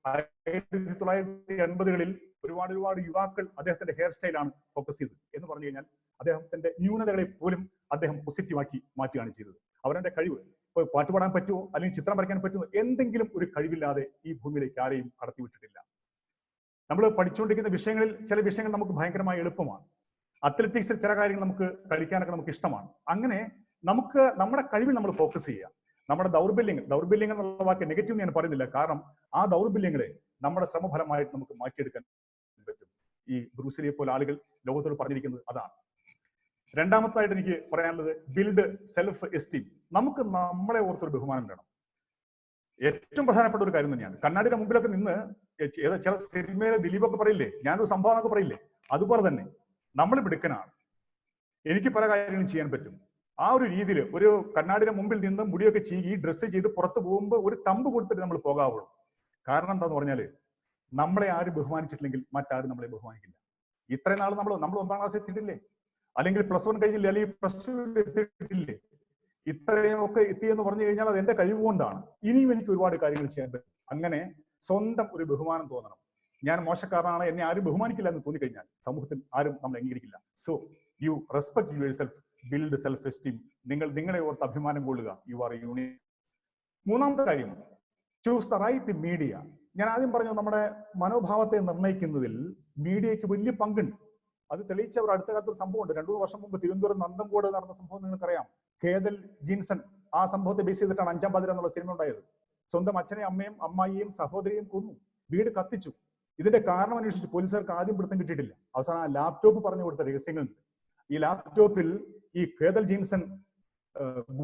1980-കളിൽ ഒരുപാട് യുവാക്കൾ അദ്ദേഹത്തിന്റെ ഹെയർ സ്റ്റൈലാണ് ഫോക്കസ് ചെയ്തത് എന്ന് പറഞ്ഞു കഴിഞ്ഞാൽ അദ്ദേഹത്തിന്റെ ന്യൂനതകളെ പോലും അദ്ദേഹം പോസിറ്റീവാക്കി മാറ്റുകയാണ് ചെയ്തത്. അവരുടെ കഴിവ്, ഇപ്പോൾ പാട്ട് പാടാൻ പറ്റുമോ അല്ലെങ്കിൽ ചിത്രം വരയ്ക്കാൻ പറ്റുമോ, എന്തെങ്കിലും ഒരു കഴിവില്ലാതെ ഈ ഭൂമിയിലേക്ക് ആരെയും കടത്തിവിട്ടിട്ടില്ല. നമ്മൾ പഠിച്ചുകൊണ്ടിരിക്കുന്ന വിഷയങ്ങളിൽ ചില വിഷയങ്ങൾ നമുക്ക് ഭയങ്കരമായി എളുപ്പമാണ്. അത്ലറ്റിക്സിൽ ചില കാര്യങ്ങൾ നമുക്ക് കളിക്കാനൊക്കെ നമുക്ക് ഇഷ്ടമാണ്. അങ്ങനെ നമുക്ക് നമ്മുടെ കഴിവിൽ നമ്മൾ ഫോക്കസ് ചെയ്യുക. നമ്മുടെ ദൗർബല്യങ്ങൾ എന്നുള്ള വാക്ക് നെഗറ്റീവ് ഞാൻ പറയുന്നില്ല, കാരണം ആ ദൗർബല്യങ്ങളെ നമ്മുടെ ശ്രമഫലമായിട്ട് നമുക്ക് മാറ്റിയെടുക്കാൻ പറ്റും. ഈ ബ്രൂസ്ലിയെ പോലെ ആളുകൾ ലോകത്തോട് പറഞ്ഞിരിക്കുന്നത് അതാണ്. രണ്ടാമത്തായിട്ട് എനിക്ക് പറയാനുള്ളത് ബിൽഡ് സെൽഫ് എസ്റ്റീം. നമുക്ക് നമ്മളെ ഓർത്തൊരു ബഹുമാനം വേണം. ഏറ്റവും പ്രധാനപ്പെട്ട ഒരു കാര്യം തന്നെയാണ്. കണ്ണാടിയുടെ മുമ്പിലൊക്കെ നിന്ന് ചില സിനിമയിലെ ദിലീപൊക്കെ പറയില്ലേ, ഞാനൊരു സംഭവം എന്നൊക്കെ പറയില്ലേ, അതുപോലെ തന്നെ നമ്മൾ മിടുക്കനാണ്, എനിക്ക് പല കാര്യങ്ങളും ചെയ്യാൻ പറ്റും. ആ ഒരു രീതിയിൽ ഒരു കണ്ണാടിയുടെ മുമ്പിൽ നിന്ന് മുടിയൊക്കെ ചീകി ഡ്രസ്സ് ചെയ്ത് പുറത്ത് പോകുമ്പോൾ ഒരു തമ്പ് കൊടുത്തിട്ട് നമ്മൾ പോകാവുള്ളൂ. കാരണം എന്താന്ന് പറഞ്ഞാല് നമ്മളെ ആരും ബഹുമാനിച്ചിട്ടില്ലെങ്കിൽ മറ്റാരും നമ്മളെ ബഹുമാനിക്കില്ല. ഇത്രയും നാൾ നമ്മൾ 1ാം ക്ലാസ് എത്തിയിട്ടില്ലേ, അല്ലെങ്കിൽ +1 കഴിഞ്ഞില്ലേ, അല്ലെങ്കിൽ +2 എത്തിയിട്ടില്ലേ, ഇത്രയും ഒക്കെ എത്തിയെന്ന് പറഞ്ഞു കഴിഞ്ഞാൽ അത് എന്റെ കഴിവ് കൊണ്ടാണ്. ഇനിയും എനിക്ക് ഒരുപാട് കാര്യങ്ങൾ ചെയ്യാൻ പറ്റും. അങ്ങനെ സ്വന്തം ഒരു ബഹുമാനം തോന്നണം. ഞാൻ മോശക്കാരനാണ്, എന്നെ ആരും ബഹുമാനിക്കില്ല എന്ന് തോന്നിക്കഴിഞ്ഞാൽ സമൂഹത്തിൽ ആരും നമ്മൾ അംഗീകരിക്കില്ല. So you respect your self, build self esteem. നിങ്ങളെ ഓർത്ത് അഭിമാനം കൊള്ളുക. You are unique. മൂന്നാമത്തെ കാര്യം, ചൂസ് ദ റൈറ്റ് മീഡിയ. ഞാൻ ആദ്യം പറഞ്ഞു, നമ്മുടെ മനോഭാവത്തെ നിർണ്ണയിക്കുന്നതിൽ മീഡിയയ്ക്ക് വലിയ പങ്കുണ്ട്. അത് തെളിയിച്ചവർ അടുത്ത കാലത്ത് ഒരു സംഭവമുണ്ട്. 2-3 വർഷം മുമ്പ് തിരുവനന്തപുരം നന്തംകോട് നടന്ന സംഭവം നിങ്ങൾക്കറിയാം. കേതൽ ജിൻസൺ ആ സംഭവത്തെ ബേസ് ചെയ്തിട്ടാണ് 5-ാം പാതിര എന്നുള്ള സിനിമ ഉണ്ടായത്. സ്വന്തം അച്ഛനെയും അമ്മയും അമ്മായിയെയും സഹോദരിയെയും കൊന്നു, വീട് കത്തിച്ചു. ഇതിന്റെ കാരണം അന്വേഷിച്ചു പോലീസുകാർക്ക് ആദ്യം പിടുത്തം കിട്ടിയിട്ടില്ല. അവസാനം ആ ലാപ്ടോപ്പ് പറഞ്ഞു കൊടുത്ത രഹസ്യങ്ങളുണ്ട്. ഈ ലാപ്ടോപ്പിൽ ഈ കേതൽ ജിൻസൺ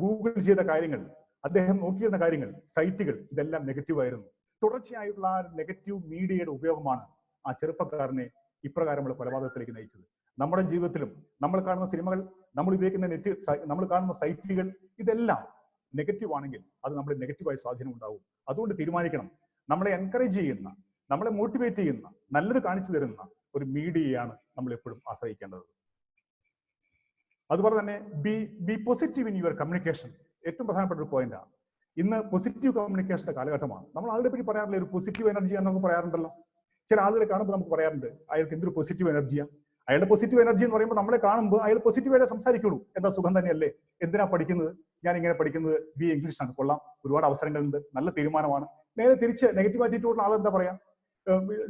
ഗൂഗിൾ ചെയ്ത കാര്യങ്ങൾ, അദ്ദേഹം നോക്കിയിരുന്ന കാര്യങ്ങൾ, സൈറ്റുകൾ, ഇതെല്ലാം നെഗറ്റീവ് ആയിരുന്നു. തുടർച്ചയായിട്ടുള്ള ആ നെഗറ്റീവ് മീഡിയയുടെ ഉപയോഗമാണ് ആ ചെറുപ്പക്കാരനെ ഇപ്രകാരമുള്ള കൊലപാതകത്തിലേക്ക് നയിച്ചത്. നമ്മുടെ ജീവിതത്തിലും നമ്മൾ കാണുന്ന സിനിമകൾ, നമ്മൾ ഉപയോഗിക്കുന്ന നെറ്റ്, നമ്മൾ കാണുന്ന സൈറ്റുകൾ, ഇതെല്ലാം നെഗറ്റീവ് ആണെങ്കിൽ അത് നമ്മുടെ നെഗറ്റീവായി സ്വാധീനം ഉണ്ടാവും. അതുകൊണ്ട് തീരുമാനിക്കണം, നമ്മളെ എൻകറേജ് ചെയ്യുന്ന, നമ്മളെ മോട്ടിവേറ്റ് ചെയ്യുന്ന, നല്ലത് കാണിച്ചു തരുന്ന ഒരു മീഡിയയാണ് നമ്മൾ എപ്പോഴും ആശ്രയിക്കേണ്ടത്. അതുപോലെ തന്നെ B positive in your communication. ഏറ്റവും പ്രധാനപ്പെട്ട ഒരു പോയിന്റാണ്. ഇന്ന് പോസിറ്റീവ് കമ്മ്യൂണിക്കേഷന്റെ കാലഘട്ടമാണ്. നമ്മൾ ആളുടെ പറ്റി പറയാറില്ല, ഒരു പോസിറ്റീവ് എനർജി എന്ന് നമുക്ക് പറയാറുണ്ടല്ലോ. ചില ആളുകളെ കാണുമ്പോൾ നമുക്ക് പറയാറുണ്ട്, അയാൾക്ക് എന്തൊരു പോസിറ്റീവ് എനർജിയാണ്. അയാളുടെ പോസിറ്റീവ് എനർജി എന്ന് പറയുമ്പോൾ നമ്മളെ കാണുമ്പോൾ അയാൾ പോസിറ്റീവായിട്ട് സംസാരിക്കുള്ളൂ. എന്താ സുഖം തന്നെയല്ലേ, എന്തിനാ പഠിക്കുന്നത്, ഞാൻ ഇങ്ങനെ പഠിക്കുന്നത് ബി ഇംഗ്ലീഷാണ്, കൊള്ളാം, ഒരുപാട് അവസരങ്ങളുണ്ട്, നല്ല തീരുമാനമാണ്. നേരെ തിരിച്ച് നെഗറ്റീവ് ആറ്റിറ്റ്യൂഡുള്ള ആൾ എന്താ പറയാ,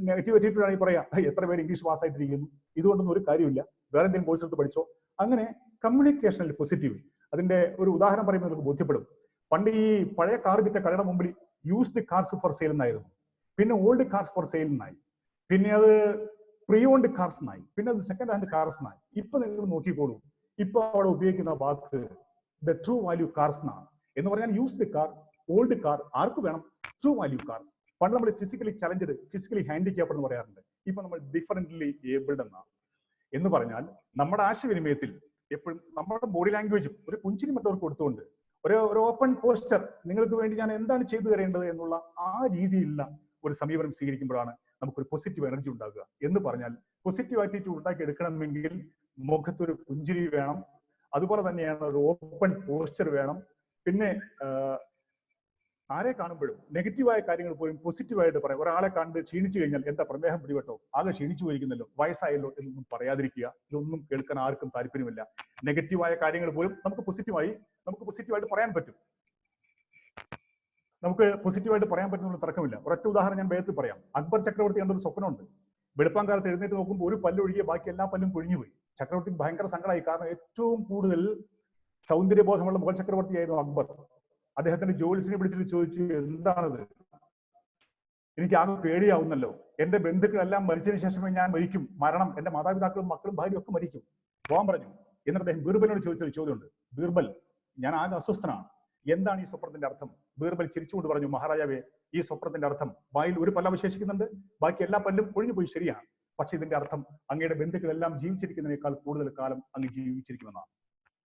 നെഗറ്റീവ് ആറ്റിറ്റ്യൂഡ് ആണെങ്കിൽ പറയാം, എത്ര പേര് ഇംഗ്ലീഷ് പാസ്സായിട്ടിരിക്കുന്നു, ഇതുകൊണ്ടൊന്നും ഒരു കാര്യമില്ല, വേറെ എന്തെങ്കിലും കോഴ്സ് എടുത്ത് പഠിച്ചോ. അങ്ങനെ കമ്മ്യൂണിക്കേഷനിൽ പോസിറ്റീവ്. അതിന്റെ ഒരു ഉദാഹരണം പറയുമ്പോൾ നമുക്ക് ബോധ്യപ്പെടും. പണ്ട് ഈ പഴയ കാർ വിറ്റ കടയുടെ മുമ്പിൽ യൂസ്ഡ് കാർസ് ഫോർ സെയിൽ എന്നായിരുന്നു, പിന്നെ ഓൾഡ് കാർസ് ഫോർ സെയിൽ എന്നായി, പിന്നെ അത് പ്രീ ഓൺഡ് കാർസ് എന്നായി, പിന്നെ അത് സെക്കൻഡ് ഹാൻഡ് കാർസ് എന്നായി. ഇപ്പൊ നിങ്ങൾ നോക്കിക്കോളൂ, ഇപ്പൊ അവിടെ ഉപയോഗിക്കുന്ന വാക്ക് ദ ട്രൂ വാല്യൂ കാർസ് എന്നാണ്. എന്ന് പറഞ്ഞാൽ യൂസ്ഡ് കാർ, ഓൾഡ് കാർ, ആർക്ക് വേണം, ട്രൂ വാല്യൂ കാർസ്. പണ്ട് നമ്മൾ ഫിസിക്കലി ചലഞ്ചഡ്, ഫിസിക്കലി ഹാൻഡിക്യാപ്ഡ് എന്ന് പറയാറുണ്ട്. ഇപ്പൊ നമ്മൾ ഡിഫറന്റ്ലി ഏബിൾഡ് എന്നാണ്. എന്ന് പറഞ്ഞാൽ നമ്മുടെ ആശയവിനിമയത്തിൽ എപ്പോഴും നമ്മുടെ ബോഡി ലാംഗ്വേജും ഒരു പുഞ്ചിരി മറ്റവർക്ക് കൊടുത്തുകൊണ്ട് ഒരു ഓപ്പൺ പോസ്ചർ, നിങ്ങൾക്ക് വേണ്ടി ഞാൻ എന്താണ് ചെയ്തു തരേണ്ടത് എന്നുള്ള ആ രീതിയിലുള്ള ഒരു സമീപനം സ്വീകരിക്കുമ്പോഴാണ് നമുക്കൊരു പോസിറ്റീവ് എനർജി ഉണ്ടാകുക. എന്ന് പറഞ്ഞാൽ പോസിറ്റീവ് ആറ്റിറ്റ്യൂഡ് ഉണ്ടാക്കി എടുക്കണമെങ്കിൽ മുഖത്തൊരു പുഞ്ചിരി വേണം, അതുപോലെ തന്നെയാണ് ഒരു ഓപ്പൺ പോസ്ചർ വേണം. പിന്നെ ആരെ കാണുമ്പോഴും നെഗറ്റീവായ കാര്യങ്ങൾ പോലും പോസിറ്റീവായിട്ട് പറയാം. ഒരാളെ കണ്ട് ക്ഷീണിച്ചു കഴിഞ്ഞാൽ എന്താ പ്രമേഹം പിടിപെട്ടോ, ആകെ ക്ഷീണിച്ചു പോയിരിക്കുന്നല്ലോ, വയസ്സായല്ലോ എന്നൊന്നും പറയാതിരിക്കുക. ഇതൊന്നും കേൾക്കാൻ ആർക്കും താല്പര്യമില്ല. നെഗറ്റീവായ കാര്യങ്ങൾ പോലും നമുക്ക് പോസിറ്റീവായിട്ട് പറയാൻ പറ്റും. നമുക്ക് പോസിറ്റീവായിട്ട് പറയാൻ പറ്റുന്ന തർക്കമില്ല. ഒരൊറ്റ ഉദാഹരണം ഞാൻ വേഗത്തിൽ പറയാം. അക്ബർ ചക്രവർത്തി കണ്ടൊരു സ്വപ്നമുണ്ട്. വെളുപ്പാൻ കാലത്ത് എഴുന്നേറ്റ് നോക്കുമ്പോൾ ഒരു പല്ലൊഴികെ ബാക്കി എല്ലാ പല്ലും കൊഴിഞ്ഞുപോയി. ചക്രവർത്തിക്ക് ഭയങ്കര സങ്കടമായി. കാരണം ഏറ്റവും കൂടുതൽ സൗന്ദര്യബോധമുള്ള മുഗൾ ചക്രവർത്തിയായിരുന്നു അക്ബർ. അദ്ദേഹത്തിന്റെ ജോലിസിനെ വിളിച്ചിട്ട് ചോദിച്ചു, എന്താണത്, എനിക്ക് ആകെ പേടിയാവുന്നല്ലോ, എന്റെ ബന്ധുക്കളെല്ലാം മരിച്ചതിന് ശേഷമേ ഞാൻ മരിക്കും, മരണം എന്റെ മാതാപിതാക്കളും മക്കളും ഭാര്യയും ഒക്കെ മരിക്കും, പോകാൻ പറഞ്ഞു. എന്നിട്ട് അദ്ദേഹം ബീർബലിനോട് ചോദിച്ചൊരു ചോദ്യമുണ്ട്, ബീർബൽ, ഞാൻ ആകെ അസ്വസ്ഥനാണ്, എന്താണ് ഈ സ്വപ്നത്തിന്റെ അർത്ഥം? ബീർബൽ ചിരിച്ചുകൊണ്ട് പറഞ്ഞു, മഹാരാജാവേ, ഈ സ്വപ്നത്തിന്റെ അർത്ഥം വായിൽ ഒരു പല്ല് അവശേഷിക്കുന്നുണ്ട്, ബാക്കി എല്ലാ പല്ലും ഒഴിഞ്ഞു പോയി, ശരിയാണ്. പക്ഷെ ഇതിന്റെ അർത്ഥം അങ്ങയുടെ ബന്ധുക്കളെല്ലാം ജീവിച്ചിരിക്കുന്നതിനേക്കാൾ കൂടുതൽ കാലം അങ്ങ് ജീവിച്ചിരിക്കുമെന്നാണ്.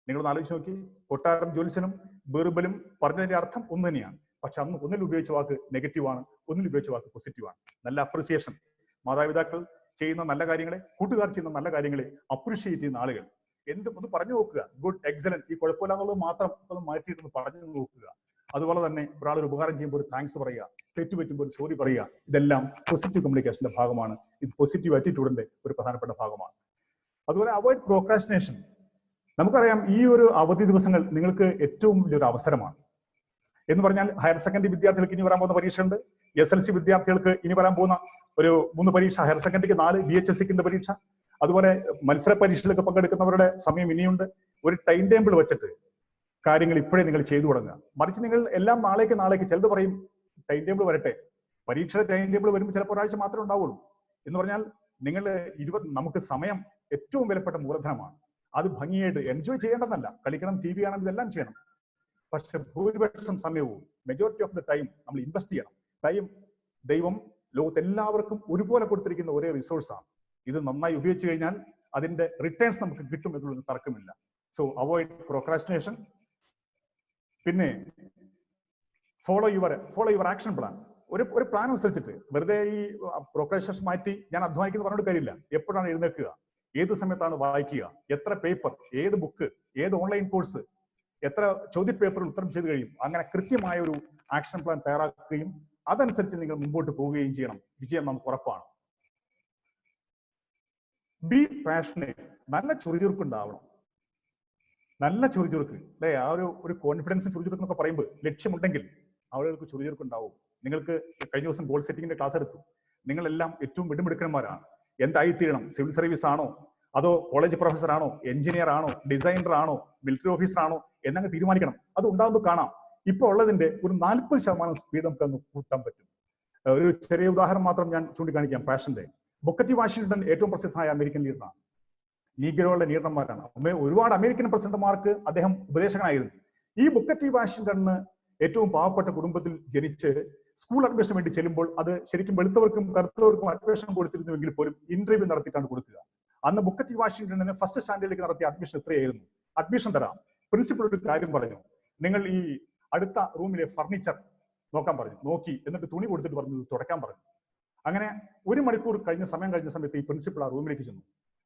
നിങ്ങളൊന്ന് ആലോചിച്ച് നോക്കി. കൊട്ടാരം ജ്യോത്സ്യനും വെറുബലും പറഞ്ഞതിന്റെ അർത്ഥം ഒന്ന് തന്നെയാണ്. പക്ഷെ അന്ന് ഒന്നിൽ ഉപയോഗിച്ച വാക്ക് നെഗറ്റീവാണ്, ഒന്നിൽ ഉപയോഗിച്ച വാക്ക് പോസിറ്റീവാണ്. നല്ല അപ്രിസിയേഷൻ, മാതാപിതാക്കൾ ചെയ്യുന്ന നല്ല കാര്യങ്ങളെ, കൂട്ടുകാർ ചെയ്യുന്ന നല്ല കാര്യങ്ങളെ അപ്രിഷിയേറ്റ് ചെയ്യുന്ന ആളുകൾ ഒന്ന് പറഞ്ഞു നോക്കുക. ഗുഡ്, എക്സലന്റ്, ഈ കുഴപ്പമില്ല എന്നുള്ളത് മാത്രം ഒന്ന് മാറ്റിയിട്ടൊന്ന് പറഞ്ഞു നോക്കുക. അതുപോലെ തന്നെ ഒരാൾ ഒരു ഉപകാരം ചെയ്യുമ്പോൾ ഒരു താങ്ക്സ് പറയുക, തെറ്റ് പറ്റുമ്പോൾ ഒരു സോറി പറയുക. ഇതെല്ലാം പോസിറ്റീവ് കമ്മ്യൂണിക്കേഷന്റെ ഭാഗമാണ്. ഇത് പോസിറ്റീവ് ആറ്റിറ്റ്യൂഡിന്റെ ഒരു പ്രധാനപ്പെട്ട ഭാഗമാണ്. അതുപോലെ അവോയ്ഡ് പ്രോക്രാസ്റ്റിനേഷൻ. നമുക്കറിയാം ഈ ഒരു അവധി ദിവസങ്ങൾ നിങ്ങൾക്ക് ഏറ്റവും വലിയൊരു അവസരമാണ് എന്ന് പറഞ്ഞാൽ. ഹയർ സെക്കൻഡറി വിദ്യാർത്ഥികൾക്ക് ഇനി വരാൻ പോകുന്ന പരീക്ഷയുണ്ട്. SLC വിദ്യാർത്ഥികൾക്ക് ഇനി വരാൻ പോകുന്ന ഒരു 3 പരീക്ഷ, ഹയർ സെക്കൻഡറിക്ക് 4, BHSCന്റെ പരീക്ഷ, അതുപോലെ മത്സര പരീക്ഷയിലൊക്കെ പങ്കെടുക്കുന്നവരുടെ സമയം ഇനിയുണ്ട്. ഒരു ടൈം ടേബിൾ വെച്ചിട്ട് കാര്യങ്ങൾ ഇപ്പോഴേ നിങ്ങൾ ചെയ്തു തുടങ്ങുക. മറിച്ച് നിങ്ങൾ എല്ലാം നാളേക്ക് ചിലത് പറയും ടൈം ടേബിൾ വരട്ടെ. പരീക്ഷയുടെ ടൈം ടേബിൾ വരുമ്പോൾ ചിലപ്പോൾ ഒരാഴ്ച മാത്രമേ ഉണ്ടാവുള്ളൂ. എന്ന് പറഞ്ഞാൽ നിങ്ങൾ നമുക്ക് സമയം ഏറ്റവും വിലപ്പെട്ട മൂലധനമാണ്. അത് ഭംഗിയായിട്ട് എൻജോയ് ചെയ്യേണ്ടതല്ല, കളിക്കണം, TV കാണണം, ഇതെല്ലാം ചെയ്യണം. പക്ഷെ ഭൂരിപക്ഷം സമയവും, മെജോറിറ്റി ഓഫ് ദ ടൈം നമ്മൾ ഇൻവെസ്റ്റ് ചെയ്യണം. ടൈം ദൈവം ലോകത്തെല്ലാവർക്കും ഒരുപോലെ കൊടുത്തിരിക്കുന്ന ഒരേ റിസോഴ്സാണ്. ഇത് നന്നായി ഉപയോഗിച്ചു കഴിഞ്ഞാൽ അതിന്റെ റിട്ടേൺസ് നമുക്ക് കിട്ടും എന്നുള്ളൊരു തർക്കമില്ല. So avoid procrastination. പിന്നെ ഫോളോ യുവർ ആക്ഷൻ പ്ലാൻ. ഒരു പ്ലാൻ അനുസരിച്ചിട്ട് വെറുതെ ഈ പ്രോക്രാസ്റ്റിനേഷൻ മാറ്റി ഞാൻ അധ്വാനിക്കുന്ന പറഞ്ഞിട്ട് കാര്യമില്ല. എപ്പോഴാണ് എഴുന്നേൽക്കുക, ഏത് സമയത്താണ് വായിക്കുക, എത്ര പേപ്പർ, ഏത് ബുക്ക്, ഏത് ഓൺലൈൻ കോഴ്സ്, എത്ര ചോദ്യപേപ്പറിൽ ഉത്തരം ചെയ്ത് കഴിയും. അങ്ങനെ കൃത്യമായ ഒരു ആക്ഷൻ പ്ലാൻ തയ്യാറാക്കുകയും അതനുസരിച്ച് നിങ്ങൾ മുമ്പോട്ട് പോവുകയും ചെയ്യണം. വിജയം നമുക്ക് ഉറപ്പാണ്. B passionate. നല്ല ചുറുചുറുക്കുണ്ടാവണം, നല്ല ചുറുചുറുക്ക് അല്ലെ. ആ ഒരു കോൺഫിഡൻസ്, ചുറുചുറുക്ക് എന്നൊക്കെ പറയുമ്പോൾ ലക്ഷ്യമുണ്ടെങ്കിൽ ആളുകൾക്ക് ചുറുചുറുക്കുണ്ടാവും. നിങ്ങൾക്ക് കഴിഞ്ഞ ദിവസം ഗോൾ സെറ്റിംഗിന്റെ ക്ലാസ് എടുത്തു. നിങ്ങളെല്ലാം ഏറ്റവും വെടിമെടുക്കന്മാരാണ്. എന്തായിത്തീരണം? സിവിൽ സർവീസ് ആണോ, അതോ കോളേജ് പ്രൊഫസർ ആണോ, എഞ്ചിനീയർ ആണോ, ഡിസൈനർ ആണോ, മിലിറ്ററി ഓഫീസർ ആണോ എന്നങ്ങ് തീരുമാനിക്കണം. അത് ഉണ്ടാകുമ്പോൾ കാണാം ഇപ്പൊ ഉള്ളതിന്റെ ഒരു 40% സ്പീഡ് നമുക്ക് അങ്ങ് കൂട്ടാൻ പറ്റും. ഒരു ചെറിയ ഉദാഹരണം മാത്രം ഞാൻ ചൂണ്ടിക്കാണിക്കാം. പാഷന്റെ ബുക്കർ ടി വാഷിംഗ്ടൺ ഏറ്റവും പ്രസിദ്ധമായ അമേരിക്കൻ ലീഡറാണ്. നീഗ്രോകളുടെ ലീഡർമാരാണ്. ഒരുപാട് അമേരിക്കൻ പ്രസിഡന്റുമാർക്ക് അദ്ദേഹം ഉപദേശകനായിരുന്നു. ഈ ബുക്കർ ടി വാഷിംഗ്ടണിന് ഏറ്റവും പാവപ്പെട്ട കുടുംബത്തിൽ ജനിച്ച് സ്കൂൾ അഡ്മിഷന് വേണ്ടി ചെല്ലുമ്പോൾ അത് ശരിക്കും വെളുത്തവർക്കും കറുത്തവർക്കും അഡ്മിഷൻ കൊടുത്തിരുന്നുവെങ്കിൽ പോലും ഇന്റർവ്യൂ നടത്തിയിട്ടാണ് കൊടുക്കുക. അന്ന് ബുക്കർ ടി വാഷിംഗ്ടണിന് ഫസ്റ്റ് സ്റ്റാൻഡേർഡിലേക്ക് നടത്തിയ അഡ്മിഷൻ എത്രയായിരുന്നു? അഡ്മിഷൻ തരാം. പ്രിൻസിപ്പൾ ഒരു കാര്യം പറഞ്ഞു, നിങ്ങൾ ഈ അടുത്ത റൂമിലെ ഫർണിച്ചർ നോക്കാൻ പറഞ്ഞു. നോക്കി, എന്നിട്ട് തുണി കൊടുത്തിട്ട് പറഞ്ഞു തുടക്കാൻ പറഞ്ഞു. അങ്ങനെ 1 മണിക്കൂർ സമയം കഴിഞ്ഞ സമയത്ത് ഈ പ്രിൻസിപ്പൾ ആ റൂമിലേക്ക് ചെന്നു.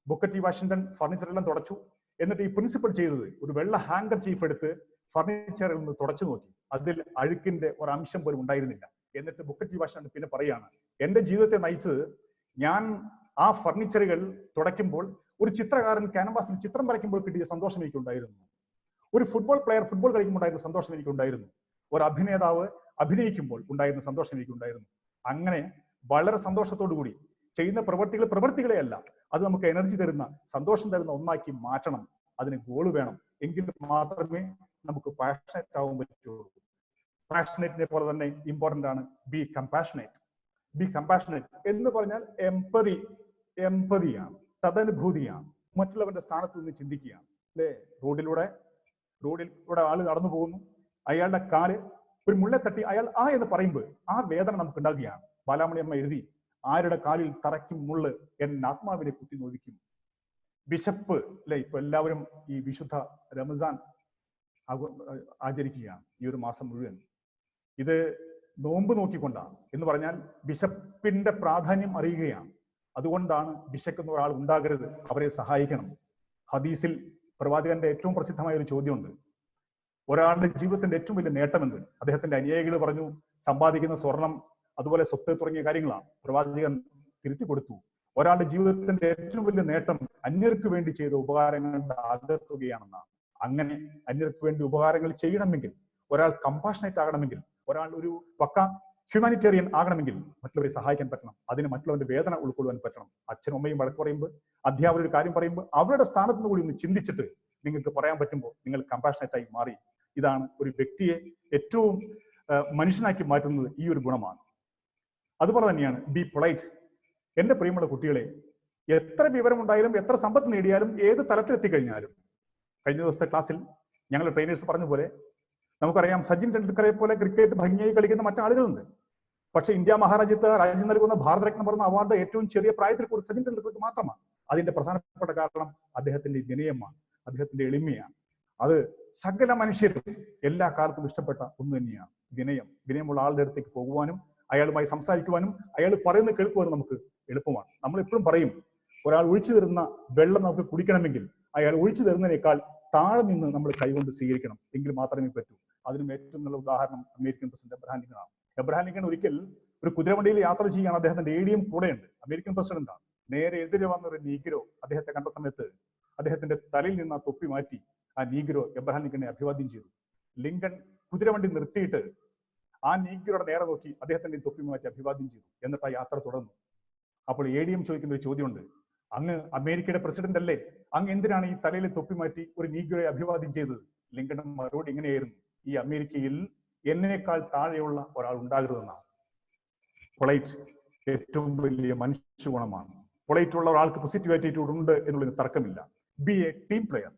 ബുക്കർ ടി വാഷിംഗ്ടൺ ഫർണിച്ചർ എല്ലാം തുടച്ചു. എന്നിട്ട് ഈ പ്രിൻസിപ്പൾ ചെയ്തത് ഒരു വെള്ള ഹാങ്കർ ചീഫ് എടുത്ത് ഫർണിച്ചറിൽ നിന്ന് തുടച്ചു നോക്കി. അതിൽ അഴുക്കിന്റെ ഒരു അംശം പോലും ഉണ്ടായിരുന്നില്ല. എന്നിട്ട് ബുക്കർ ടി വാഷിംഗ്ടൺ പിന്നെ പറയാണ്, എന്റെ ജീവിതത്തെ നയിച്ചത് ഞാൻ ആ ഫർണിച്ചറുകൾ തുടയ്ക്കുമ്പോൾ ഒരു ചിത്രകാരൻ ക്യാൻവാസിൽ ചിത്രം വരയ്ക്കുമ്പോൾ കിട്ടിയ സന്തോഷം എനിക്കുണ്ടായിരുന്നു. ഒരു ഫുട്ബോൾ പ്ലെയർ ഫുട്ബോൾ കളിക്കുമ്പോൾ ഉണ്ടായിരുന്ന സന്തോഷം എനിക്കുണ്ടായിരുന്നു. ഒരു അഭിനേതാവ് അഭിനയിക്കുമ്പോൾ ഉണ്ടായിരുന്ന സന്തോഷം എനിക്കുണ്ടായിരുന്നു. അങ്ങനെ വളരെ സന്തോഷത്തോടു കൂടി ചെയ്യുന്ന പ്രവൃത്തികളെ അല്ല, അത് നമുക്ക് എനർജി തരുന്ന, സന്തോഷം തരുന്ന ഒന്നാക്കി മാറ്റണം. അതിന് ഗോൾ വേണം. എങ്കിൽ മാത്രമേ നമുക്ക് പാഷനേറ്റ് ആവാൻ പറ്റുള്ളൂ. പാഷനേറ്റിനെ പോലെ തന്നെ ഇമ്പോർട്ടന്റ് ആണ് ബി കമ്പാഷനേറ്റ്. ബി കമ്പാഷനേറ്റ് എന്ന് പറഞ്ഞാൽ എംപതിയാണ്, തദനുഭൂതിയാണ്. മറ്റുള്ളവന്റെ സ്ഥാനത്ത് നിന്ന് ചിന്തിക്കുകയാണ് അല്ലെ. റോഡിലൂടെ ആള് നടന്നു പോകുന്നു, അയാളുടെ കാല് ഒരു മുള്ളെ തട്ടി അയാൾ എന്ന് പറയുമ്പോൾ ആ വേദന നമുക്ക് ഉണ്ടാകുകയാണ്. ബാലാമണി അമ്മ എഴുതി, ആരുടെ കാലിൽ തറയ്ക്കും മുള്ള് എന്നെ ആത്മാവിനെ കുത്തി നോവിക്കും. വിശപ്പ് അല്ലെ. ഇപ്പൊ എല്ലാവരും ഈ വിശുദ്ധ റമസാൻ ആചരിക്കുകയാണ് ഈ ഒരു മാസം മുഴുവൻ. ഇത് നോമ്പ് നോക്കിക്കൊണ്ടാണ് എന്ന് പറഞ്ഞാൽ വിശപ്പിന്റെ പ്രാധാന്യം അറിയുകയാണ്. അതുകൊണ്ടാണ് വിശക്കുന്ന ഒരാൾ ഉണ്ടാകരുത്, അവരെ സഹായിക്കണം. ഹദീസിൽ പ്രവാചകന്റെ ഏറ്റവും പ്രസിദ്ധമായ ഒരു ചോദ്യമുണ്ട്, ഒരാളുടെ ജീവിതത്തിന്റെ ഏറ്റവും വലിയ നേട്ടമെന്ന്. അദ്ദേഹത്തിന്റെ അനുയായികൾ പറഞ്ഞു, സമ്പാദിക്കുന്ന സ്വർണം അതുപോലെ സ്വത്ത് തുടങ്ങിയ കാര്യങ്ങളാണ്. പ്രവാചകൻ തിരുത്തി കൊടുത്തു, ഒരാളുടെ ജീവിതത്തിന്റെ ഏറ്റവും വലിയ നേട്ടം അന്യർക്ക് വേണ്ടി ചെയ്ത ഉപകാരങ്ങളുടെ ആകത്തുകയാണെന്നാണ്. അങ്ങനെ അന്യർക്ക് വേണ്ടി ഉപകാരങ്ങൾ ചെയ്യണമെങ്കിൽ, ഒരാൾ കമ്പാഷനേറ്റ് ആകണമെങ്കിൽ, ഒരാൾ ഒരു പക്ക ഹ്യൂമാനിറ്റേറിയൻ ആകണമെങ്കിൽ മറ്റുള്ളവരെ സഹായിക്കാൻ പറ്റണം. അതിന് മറ്റുള്ളവരുടെ വേദന ഉൾക്കൊള്ളുവാൻ പറ്റണം. അച്ഛനും അമ്മയും വഴക്ക് പറയുമ്പോൾ, അധ്യാപകർ ഒരു കാര്യം പറയുമ്പോൾ അവരുടെ സ്ഥാനത്ത് നിന്ന് കൂടി ഒന്ന് ചിന്തിച്ചിട്ട് നിങ്ങൾക്ക് പറയാൻ പറ്റുമ്പോൾ നിങ്ങൾ കമ്പാഷനേറ്റ് ആയി മാറി. ഇതാണ് ഒരു വ്യക്തിയെ ഏറ്റവും മനുഷ്യനാക്കി മാറ്റുന്നത്. ഈ ഒരു ഗുണമാണ്. അതുപോലെ തന്നെയാണ് ബി പൊളൈറ്റ്. എന്റെ പ്രിയമുള്ള കുട്ടികളെ, എത്ര വിവരമുണ്ടായാലും എത്ര സമ്പത്ത് നേടിയാലും ഏത് തലത്തിലെത്തിക്കഴിഞ്ഞാലും, കഴിഞ്ഞ ദിവസത്തെ ക്ലാസ്സിൽ ഞങ്ങൾ ട്രെയിനേഴ്സ് പറഞ്ഞ പോലെ നമുക്കറിയാം സച്ചിൻ ടെണ്ടുൽക്കറെ പോലെ ക്രിക്കറ്റ് ഭംഗിയായി കളിക്കുന്ന മറ്റാളുകളുണ്ട്. പക്ഷെ ഇന്ത്യ മഹാരാജ്യത്ത് രാജ്യം നൽകുന്ന ഭാരതരത്ന പറഞ്ഞ അവാർഡ് ഏറ്റവും ചെറിയ പ്രായത്തിൽ കൊടുത്ത സച്ചിൻ ടെണ്ടുൽക്കർക്ക് മാത്രമാണ്. അതിന്റെ പ്രധാനപ്പെട്ട കാരണം അദ്ദേഹത്തിന്റെ വിനയമാണ്, അദ്ദേഹത്തിന്റെ എളിമയാണ്. അത് സകല മനുഷ്യരും എല്ലാ കാലത്തും ഇഷ്ടപ്പെട്ട ഒന്ന് തന്നെയാണ് വിനയം. വിനയമുള്ള ആളുടെ അടുത്തേക്ക് പോകുവാനും അയാളുമായി സംസാരിക്കുവാനും അയാൾ പറയുന്നത് കേൾക്കുവാനും നമുക്ക് എളുപ്പമാണ്. നമ്മൾ എപ്പോഴും പറയും, ഒരാൾ ഒഴിച്ചു തരുന്ന വെള്ളം നമുക്ക് കുടിക്കണമെങ്കിൽ അയാൾ ഒഴിച്ചു തരുന്നതിനേക്കാൾ താഴെ നിന്ന് നമ്മൾ കൈകൊണ്ട് സ്വീകരിക്കണം, എങ്കിൽ മാത്രമേ പറ്റൂ. അതിനും ഏറ്റവും നല്ല ഉദാഹരണം അമേരിക്കൻ പ്രസിഡന്റ് എബ്രഹാം ലിങ്കൺ ആണ്. എബ്രഹാം ലിങ്കൺ ഒരിക്കൽ ഒരു കുതിരവണ്ടിയിൽ യാത്ര ചെയ്യുകയാണ്. അദ്ദേഹത്തിന്റെ ADM കൂടെയുണ്ട്, അമേരിക്കൻ പ്രസിഡന്റാണ്. നേരെ എതിരെ വന്ന ഒരു നീഗ്രോ അദ്ദേഹത്തെ കണ്ട സമയത്ത് അദ്ദേഹത്തിന്റെ തലയിൽ നിന്ന് ആ തൊപ്പി മാറ്റി ആ നീഗ്രോ എബ്രഹാം ലിങ്കണെ അഭിവാദ്യം ചെയ്തു. ലിങ്കൺ കുതിരവണ്ടി നിർത്തിയിട്ട് ആ നീഗ്രോയുടെ നേരെ നോക്കി അദ്ദേഹത്തിന്റെ തൊപ്പി മാറ്റി അഭിവാദ്യം ചെയ്തു. എന്നിട്ട് ആ യാത്ര തുടർന്നു. അപ്പോൾ ADM ചോദിക്കുന്ന ഒരു ചോദ്യമുണ്ട്, അങ്ങ് അമേരിക്കയുടെ പ്രസിഡന്റ് അല്ലേ, അങ്ങ് എന്തിനാണ് ഈ തലയിൽ തൊപ്പി മാറ്റി ഒരു നീഗ്രോയെ അഭിവാദ്യം ചെയ്തത്? ലിങ്കൺ മറുപടി ഇങ്ങനെയായിരുന്നു, ഈ അമേരിക്കയിൽ എന്നേക്കാൾ താഴെയുള്ള ഒരാൾ ഉണ്ടാകരുതെന്നാണ്. പൊളൈറ്റ് ഏറ്റവും വലിയ മനുഷ്യ ഗുണമാണ്. പൊളൈറ്റ് ഉള്ള ഒരാൾക്ക് പോസിറ്റീവ് ആറ്റിറ്റ്യൂഡ് ഉണ്ട് എന്നുള്ളതിന് തർക്കമില്ല. B A team player.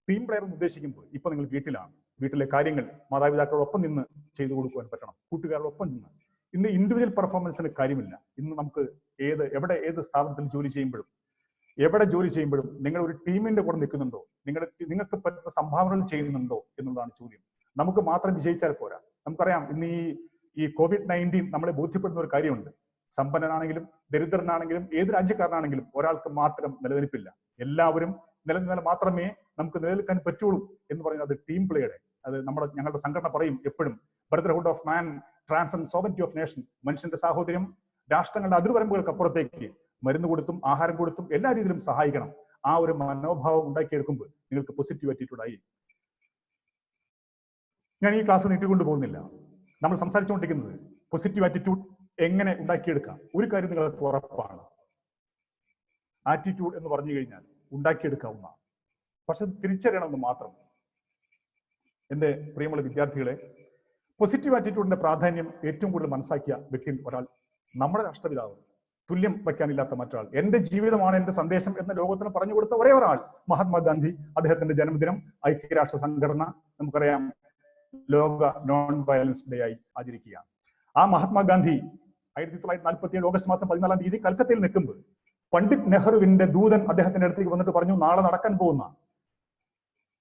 Team player എന്ന് ഉദ്ദേശിക്കുമ്പോൾ ഇപ്പൊ നിങ്ങൾ വീട്ടിലാണ്, വീട്ടിലെ കാര്യങ്ങൾ മാതാപിതാക്കളോടൊപ്പം നിന്ന് ചെയ്തു കൊടുക്കുവാൻ പറ്റണം, കൂട്ടുകാരോടൊപ്പം നിന്ന്. ഇന്ന് ഇൻഡിവിജ്വൽ പെർഫോമൻസിന് കാര്യമില്ല. ഇന്ന് നമുക്ക് ഏത് സ്ഥാപനത്തിൽ ജോലി ചെയ്യുമ്പോഴും എവിടെ ജോലി ചെയ്യുമ്പോഴും നിങ്ങൾ ഒരു ടീമിന്റെ കൂടെ നിൽക്കുന്നുണ്ടോ, നിങ്ങൾക്ക് പറ്റുന്ന സംഭാവനകൾ ചെയ്യുന്നുണ്ടോ എന്നുള്ളതാണ് ചോദ്യം. നമുക്ക് മാത്രം വിജയിച്ചാൽ പോരാ. നമുക്കറിയാം, ഇന്ന് ഈ COVID-19 നമ്മളെ ബോധ്യപ്പെടുന്ന ഒരു കാര്യമുണ്ട്. സമ്പന്നനാണെങ്കിലും ദരിദ്രനാണെങ്കിലും ഏത് രാജ്യക്കാരനാണെങ്കിലും ഒരാൾക്ക് മാത്രം നിലനിൽപ്പില്ല. എല്ലാവരും നിലനിന്നാൽ മാത്രമേ നമുക്ക് നിലനിൽക്കാൻ പറ്റുള്ളൂ എന്ന് പറയുന്നത് അത് ടീം പ്ലേയുടെ. അത് ഞങ്ങളുടെ സംഘടന പറയും എപ്പോഴും, brotherhood of man transcend sovereignty of nation. മനുഷ്യന്റെ സാഹോദര്യം രാഷ്ട്രങ്ങളുടെ അതിർവരമ്പുകൾക്ക് അപ്പുറത്തേക്ക് മരുന്ന് കൊടുത്തും ആഹാരം കൊടുത്തും എല്ലാ രീതിയിലും സഹായിക്കണം. ആ ഒരു മനോഭാവം ഉണ്ടാക്കിയെടുക്കുമ്പോൾ നിങ്ങൾക്ക് പോസിറ്റീവ് ആറ്റിറ്റ്യൂഡ് ആയി. ഞാൻ ഈ ക്ലാസ് നീട്ടിക്കൊണ്ടു പോകുന്നില്ല. നമ്മൾ സംസാരിച്ചുകൊണ്ടിരിക്കുന്നത് പോസിറ്റീവ് ആറ്റിറ്റ്യൂഡ് എങ്ങനെ ഉണ്ടാക്കിയെടുക്കാം. ഒരു കാര്യം നിങ്ങൾക്ക് ഉറപ്പാണ്, ആറ്റിറ്റ്യൂഡ് എന്ന് പറഞ്ഞു കഴിഞ്ഞാൽ ഉണ്ടാക്കിയെടുക്കാവുന്നതാണ്. പക്ഷെ തിരിച്ചറിയണമെന്ന് മാത്രം. എൻ്റെ പ്രിയമുള്ള വിദ്യാർത്ഥികളെ, പോസിറ്റീവ് ആറ്റിറ്റ്യൂഡിന്റെ പ്രാധാന്യം ഏറ്റവും കൂടുതൽ മനസ്സിലാക്കിയ വ്യക്തി ഒരാൾ നമ്മുടെ രാഷ്ട്രപിതാവ്, തുല്യം വയ്ക്കാനില്ലാത്ത മറ്റൊരാൾ, എന്റെ ജീവിതമാണ് എന്റെ സന്ദേശം എന്ന ലോകത്തിന് പറഞ്ഞു കൊടുത്ത ഒരേ ഒരാൾ മഹാത്മാഗാന്ധി. അദ്ദേഹത്തിന്റെ ജന്മദിനം ഐക്യരാഷ്ട്ര സംഘടന നമുക്കറിയാം ലോക നോൺ വയലൻസ് ഡേ ആയി ആചരിക്കുകയാണ്. ആ മഹാത്മാഗാന്ധി 1947 ഓഗസ്റ്റ് മാസം 14-ാം തീയതി കൽക്കത്തയിൽ നിൽക്കുമ്പോൾ പണ്ഡിറ്റ് നെഹ്റുവിന്റെ ദൂതൻ അദ്ദേഹത്തിന്റെ അടുത്തേക്ക് വന്നിട്ട് പറഞ്ഞു, നാളെ നടക്കാൻ പോകുന്ന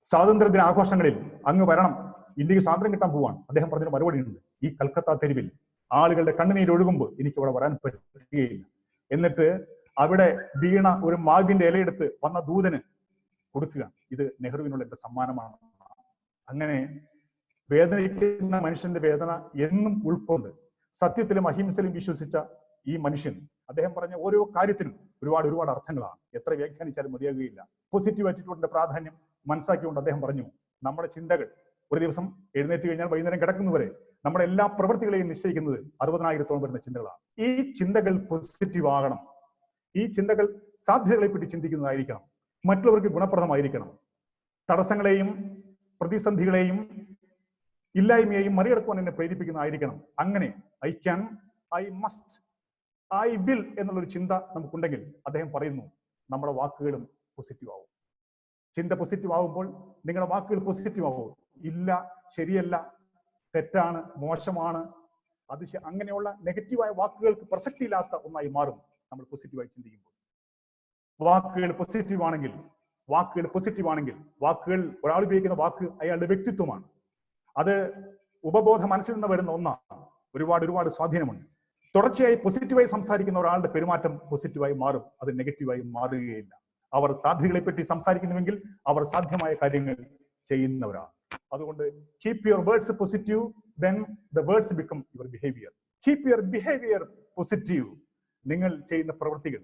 സ്വാതന്ത്ര്യദിന ആഘോഷങ്ങളിൽ അങ്ങ് വരണം, ഇന്ത്യക്ക് സ്വാതന്ത്ര്യം കിട്ടാൻ പോവാണ്. അദ്ദേഹം പറഞ്ഞൊരു മറുപടി ഉണ്ട്, ഈ കൽക്കത്ത തെരുവിൽ ആളുകളുടെ കണ്ണുനീരൊഴുകുമ്പോൾ എനിക്ക് ഇവിടെ വരാൻ പറ്റുകയില്ല. എന്നിട്ട് അവിടെ വീണ ഒരു മാവിന്റെ ഇലയെടുത്ത് വന്ന ദൂതന് കൊടുക്കുക, ഇത് നെഹ്റുവിനുള്ള എന്റെ സമ്മാനമാണ്. അങ്ങനെ വേദനിക്കുന്ന മനുഷ്യന്റെ വേദന എന്നും ഉൾക്കൊണ്ട് സത്യത്തിലും അഹിംസയിലും വിശ്വസിച്ച ഈ മനുഷ്യൻ അദ്ദേഹം പറഞ്ഞ ഓരോ കാര്യത്തിനും ഒരുപാട് അർത്ഥങ്ങളാണ്. എത്ര വ്യാഖ്യാനിച്ചാലും മതിയാകുകയില്ല. പോസിറ്റീവ് ആറ്റിറ്റ്യൂഡിന്റെ പ്രാധാന്യം മനസ്സിലാക്കിക്കൊണ്ട് അദ്ദേഹം പറഞ്ഞു, നമ്മുടെ ചിന്തകൾ ഒരു ദിവസം എഴുന്നേറ്റ് കഴിഞ്ഞാൽ വൈകുന്നേരം കിടക്കുന്നവരെ നമ്മുടെ എല്ലാ പ്രവൃത്തികളെയും നിശ്ചയിക്കുന്നത് 60,000-ഓളം വരുന്ന ചിന്തകളാണ്. ഈ ചിന്തകൾ പോസിറ്റീവ് ആകണം. ഈ ചിന്തകൾ സാധ്യതകളെ പറ്റി ചിന്തിക്കുന്നതായിരിക്കണം, മറ്റുള്ളവർക്ക് ഗുണപ്രദമായിരിക്കണം, തടസ്സങ്ങളെയും പ്രതിസന്ധികളെയും ഇല്ലായ്മയെയും മറികടക്കുവാൻ എന്നെ പ്രേരിപ്പിക്കുന്നതായിരിക്കണം. അങ്ങനെ I can, I must, I will എന്നുള്ളൊരു ചിന്ത നമുക്കുണ്ടെങ്കിൽ അദ്ദേഹം പറയുന്നു നമ്മുടെ വാക്കുകളും പോസിറ്റീവ് ആവും. ചിന്ത പോസിറ്റീവ് ആവുമ്പോൾ നിങ്ങളുടെ വാക്കുകൾ പോസിറ്റീവ് ആവും. ഇല്ല, ശരിയല്ല, തെറ്റാണ്, മോശമാണ്, അത് അങ്ങനെയുള്ള നെഗറ്റീവായ വാക്കുകൾക്ക് പ്രസക്തിയില്ലാത്ത ഒന്നായി മാറും നമ്മൾ പോസിറ്റീവായി ചിന്തിക്കുമ്പോൾ. വാക്കുകൾ പോസിറ്റീവ് ആണെങ്കിൽ വാക്കുകൾ ഒരാൾ ഉപയോഗിക്കുന്ന വാക്ക് അയാളുടെ വ്യക്തിത്വമാണ്. അത് ഉപബോധ മനസ്സിൽ നിന്ന് വരുന്ന ഒന്നാണ്. ഒരുപാട് സ്വാധീനമുണ്ട്. തുടർച്ചയായി പോസിറ്റീവായി സംസാരിക്കുന്ന ഒരാളുടെ പെരുമാറ്റം പോസിറ്റീവായി മാറും, അത് നെഗറ്റീവായി മാറുകയില്ല. അവർ സാധ്യതകളെ പറ്റി സംസാരിക്കുന്നുവെങ്കിൽ അവർ സാധ്യമായ കാര്യങ്ങൾ ചെയ്യുന്നവരാണ്. അതുകൊണ്ട് keep your words positive, then the words become your behavior. Keep your behavior positive. നിങ്ങൾ ചെയ്യുന്ന പ്രവൃത്തികൾ,